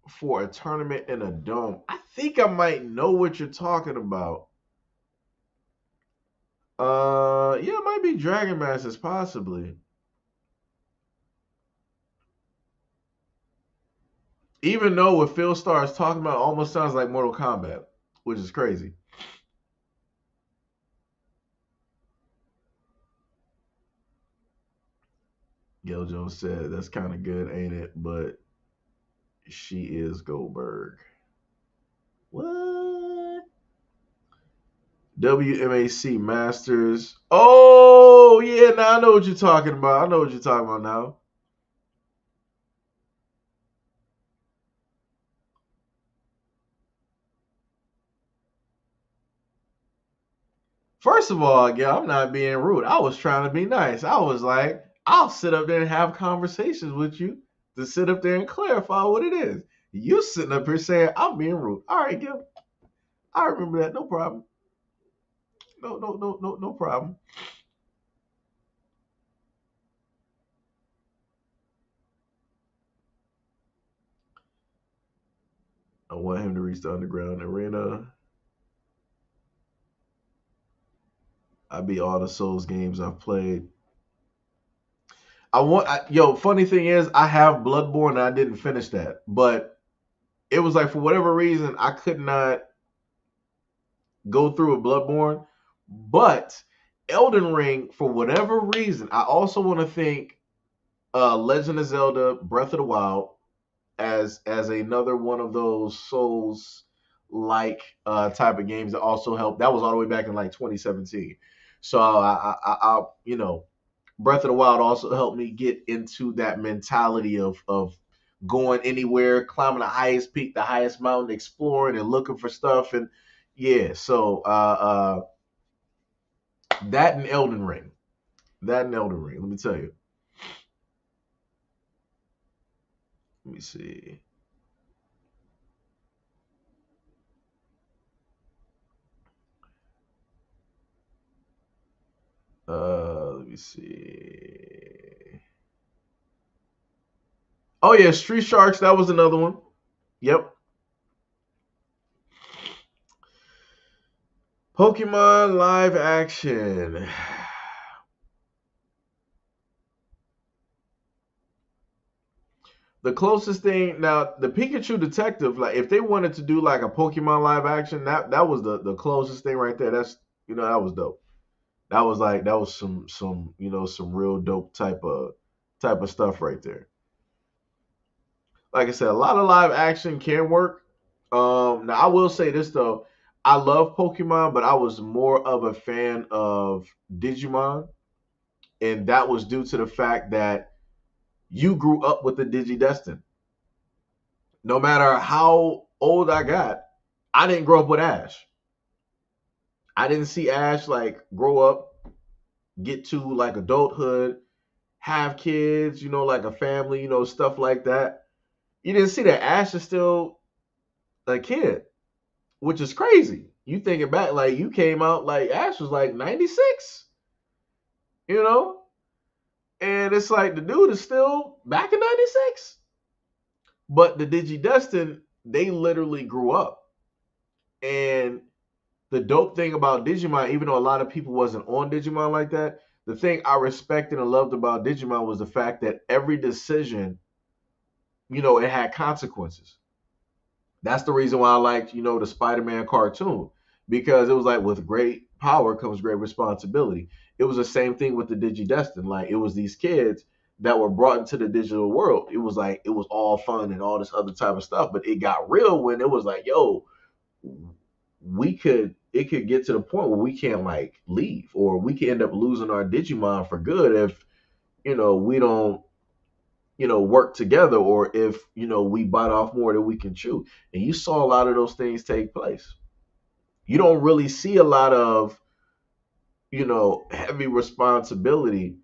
for a tournament in a dome. I think I might know what you're talking about. Yeah, it might be Dragon Masters, possibly. Even though what Phil Star is talking about almost sounds like Mortal Kombat, which is crazy. Gail Jones said that's kind of good, ain't it? But she is Goldberg. What? WMAC Masters. Oh, yeah, now I know what you're talking about. I know what you're talking about now. First of all, yeah, I'm not being rude. I was trying to be nice. I was like, I'll sit up there and have conversations with you to sit up there and clarify what it is. You sitting up here saying I'm being rude. All right, Gil. I remember that. No problem. No problem. I want him to reach the underground arena. I beat all the Souls games I've played. Funny thing is, I have Bloodborne and I didn't finish that. But it was like, for whatever reason, I could not go through with Bloodborne. But Elden Ring, for whatever reason, I also want to thank Legend of Zelda Breath of the Wild as another one of those Souls like type of games that also helped. That was all the way back in like 2017. So Breath of the Wild also helped me get into that mentality of going anywhere, climbing the highest peak, the highest mountain, exploring and looking for stuff. And yeah, so that and Elden Ring. That and Elden Ring. Let me tell you. Let me see. Let me see. Oh yeah, Street Sharks. That was another one. Yep. Pokemon live action. The closest thing now, the Pikachu Detective, like if they wanted to do like a Pokemon live action, that was the closest thing right there. That's that was dope. That was some some real dope type of stuff right there. Like I said, a lot of live action can work. Now I will say this though, I love Pokemon, but I was more of a fan of Digimon, and that was due to the fact that you grew up with the Digidestin. No matter how old I got, I didn't grow up with Ash. I didn't see Ash like grow up, get to like adulthood, have kids, like a family, stuff like that. You didn't see that. Ash is still a kid. which is crazy. You thinking back, like you came out like Ash was like 96, you know, and it's like the dude is still back in 96. But the Digidestin, they literally grew up, and the dope thing about Digimon, even though a lot of people wasn't on Digimon like that, the thing I respected and loved about Digimon was the fact that every decision, it had consequences. That's the reason why I liked, the Spider-Man cartoon, because it was like with great power comes great responsibility. It was the same thing with the Digidestin. Like it was these kids that were brought into the digital world. It was like it was all fun and all this other type of stuff, but it got real when it was like, yo, it could get to the point where we can't like leave, or we could end up losing our Digimon for good if we don't work together, or if we bite off more than we can chew. And you saw a lot of those things take place. You don't really see a lot of heavy responsibility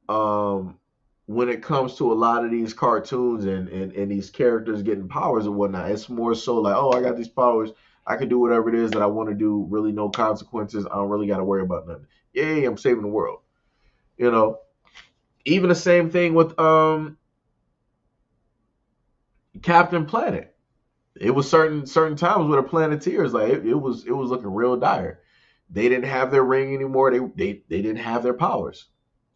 um when it comes to a lot of these cartoons and these characters getting powers and whatnot. It's more so like, oh, I got these powers, I can do whatever it is that I want to do, really no consequences, I don't really got to worry about nothing. Yay, I'm saving the world. you know Even the same thing with Captain Planet. It was certain times where the Planeteers, like it was looking real dire. They didn't have their ring anymore. They didn't have their powers,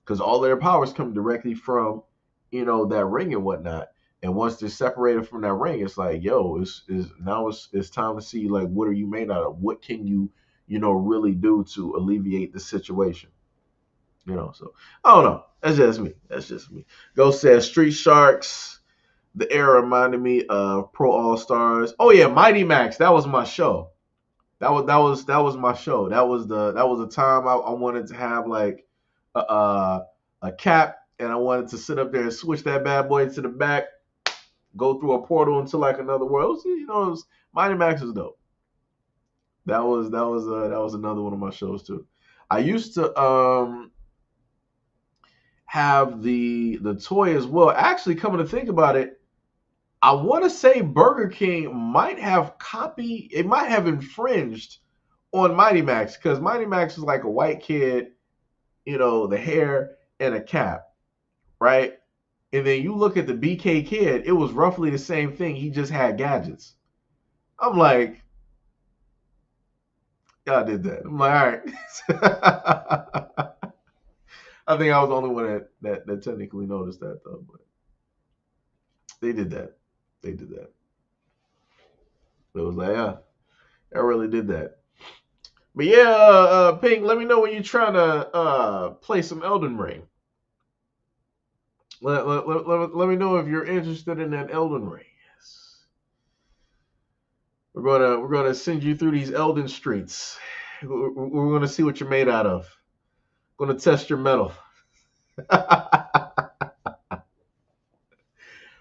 because all of their powers come directly from that ring and whatnot. And once they're separated from that ring, it's like, yo, it's time to see, like, what are you made out of? What can you really do to alleviate the situation? So I don't know. That's just me. Ghost says Street Sharks. The era reminded me of Pro All Stars. Oh yeah, Mighty Max. That was my show. That was my show. That was the time I wanted to have like a cap, and I wanted to sit up there and switch that bad boy to the back, go through a portal into like another world. Mighty Max is dope. That was another one of my shows too. I used to have the toy as well. Actually, coming to think about it, I want to say Burger King might have infringed on Mighty Max, because Mighty Max is like a white kid, the hair and a cap, right? And then you look at the BK Kid, it was roughly the same thing. He just had gadgets. I'm like, y'all did that. I'm like, all right. I think I was the only one that technically noticed that though, but they did that. They did that. It was like, yeah, I really did that. But yeah, Pink, let me know when you're trying to play some Elden Ring. Let me know if you're interested in that Elden Ring. Yes. We're gonna send you through these Elden streets. We're gonna see what you're made out of. We're gonna test your metal.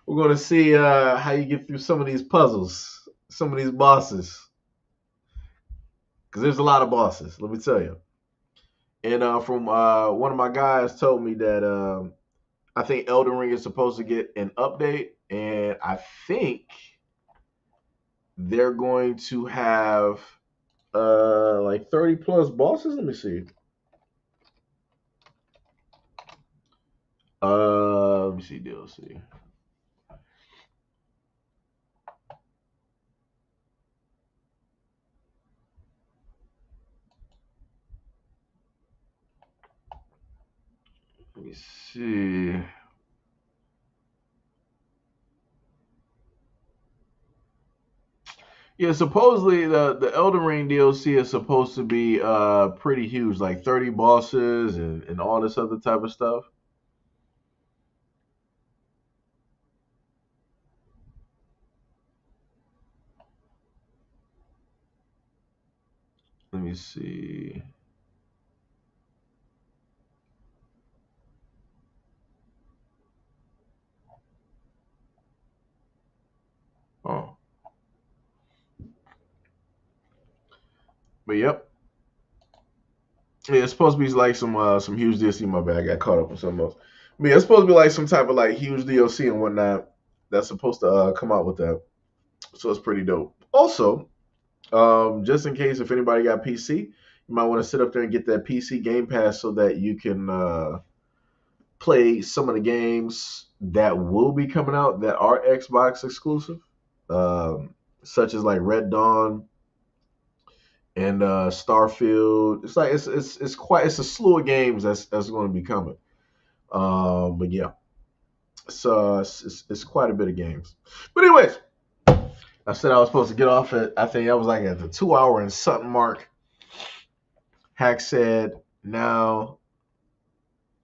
We're gonna see how you get through some of these puzzles, some of these bosses, because there's a lot of bosses. Let me tell you. And from one of my guys told me that I think Elden Ring is supposed to get an update, and I think they're going to have like 30 plus bosses. Let me see. Let me see DLC. Let me see. Yeah, supposedly the Elden Ring DLC is supposed to be pretty huge, like 30 bosses and all this other type of stuff. Let me see. Oh, but yep. Yeah, it's supposed to be like some huge DLC. My bad, I got caught up with something else. But yeah, it's supposed to be like some type of like huge DLC and whatnot that's supposed to come out with that. So it's pretty dope. Also, Just in case if anybody got PC, you might want to sit up there and get that PC Game Pass so that you can play some of the games that will be coming out that are Xbox exclusive, such as like Red Dawn and Starfield. It's like it's a slew of games that's going to be coming. But yeah, it's quite a bit of games. But anyways, I said I was supposed to get off at, I think I was like at the 2 hour and something mark. Hack said now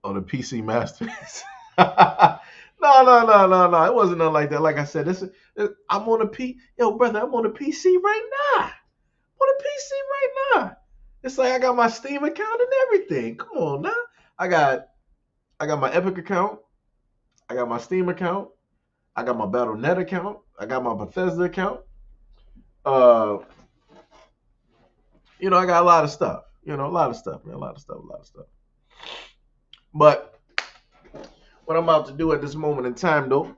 on the PC Masters. No. It wasn't nothing like that. Like I said, I'm on a Yo, brother, I'm on a PC right now. I'm on a PC right now. It's like I got my Steam account and everything. Come on now. I got my Epic account. I got my Steam account. I got my Battle.net account. I got my Bethesda account. Uh, I got a lot of stuff. A lot of stuff, man. A lot of stuff. But what I'm about to do at this moment in time, though,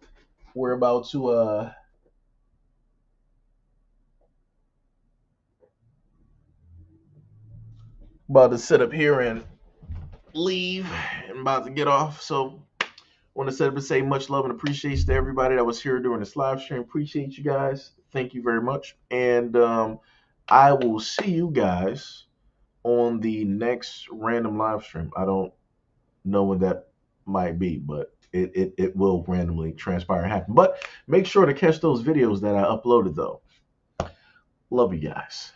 we're about to sit up here and leave. I'm about to get off. So I want to set up and say much love and appreciation to everybody that was here during this live stream. Appreciate you guys. Thank you very much. And I will see you guys on the next random live stream. I don't know when that might be, but it will randomly transpire and happen. But make sure to catch those videos that I uploaded, though. Love you guys.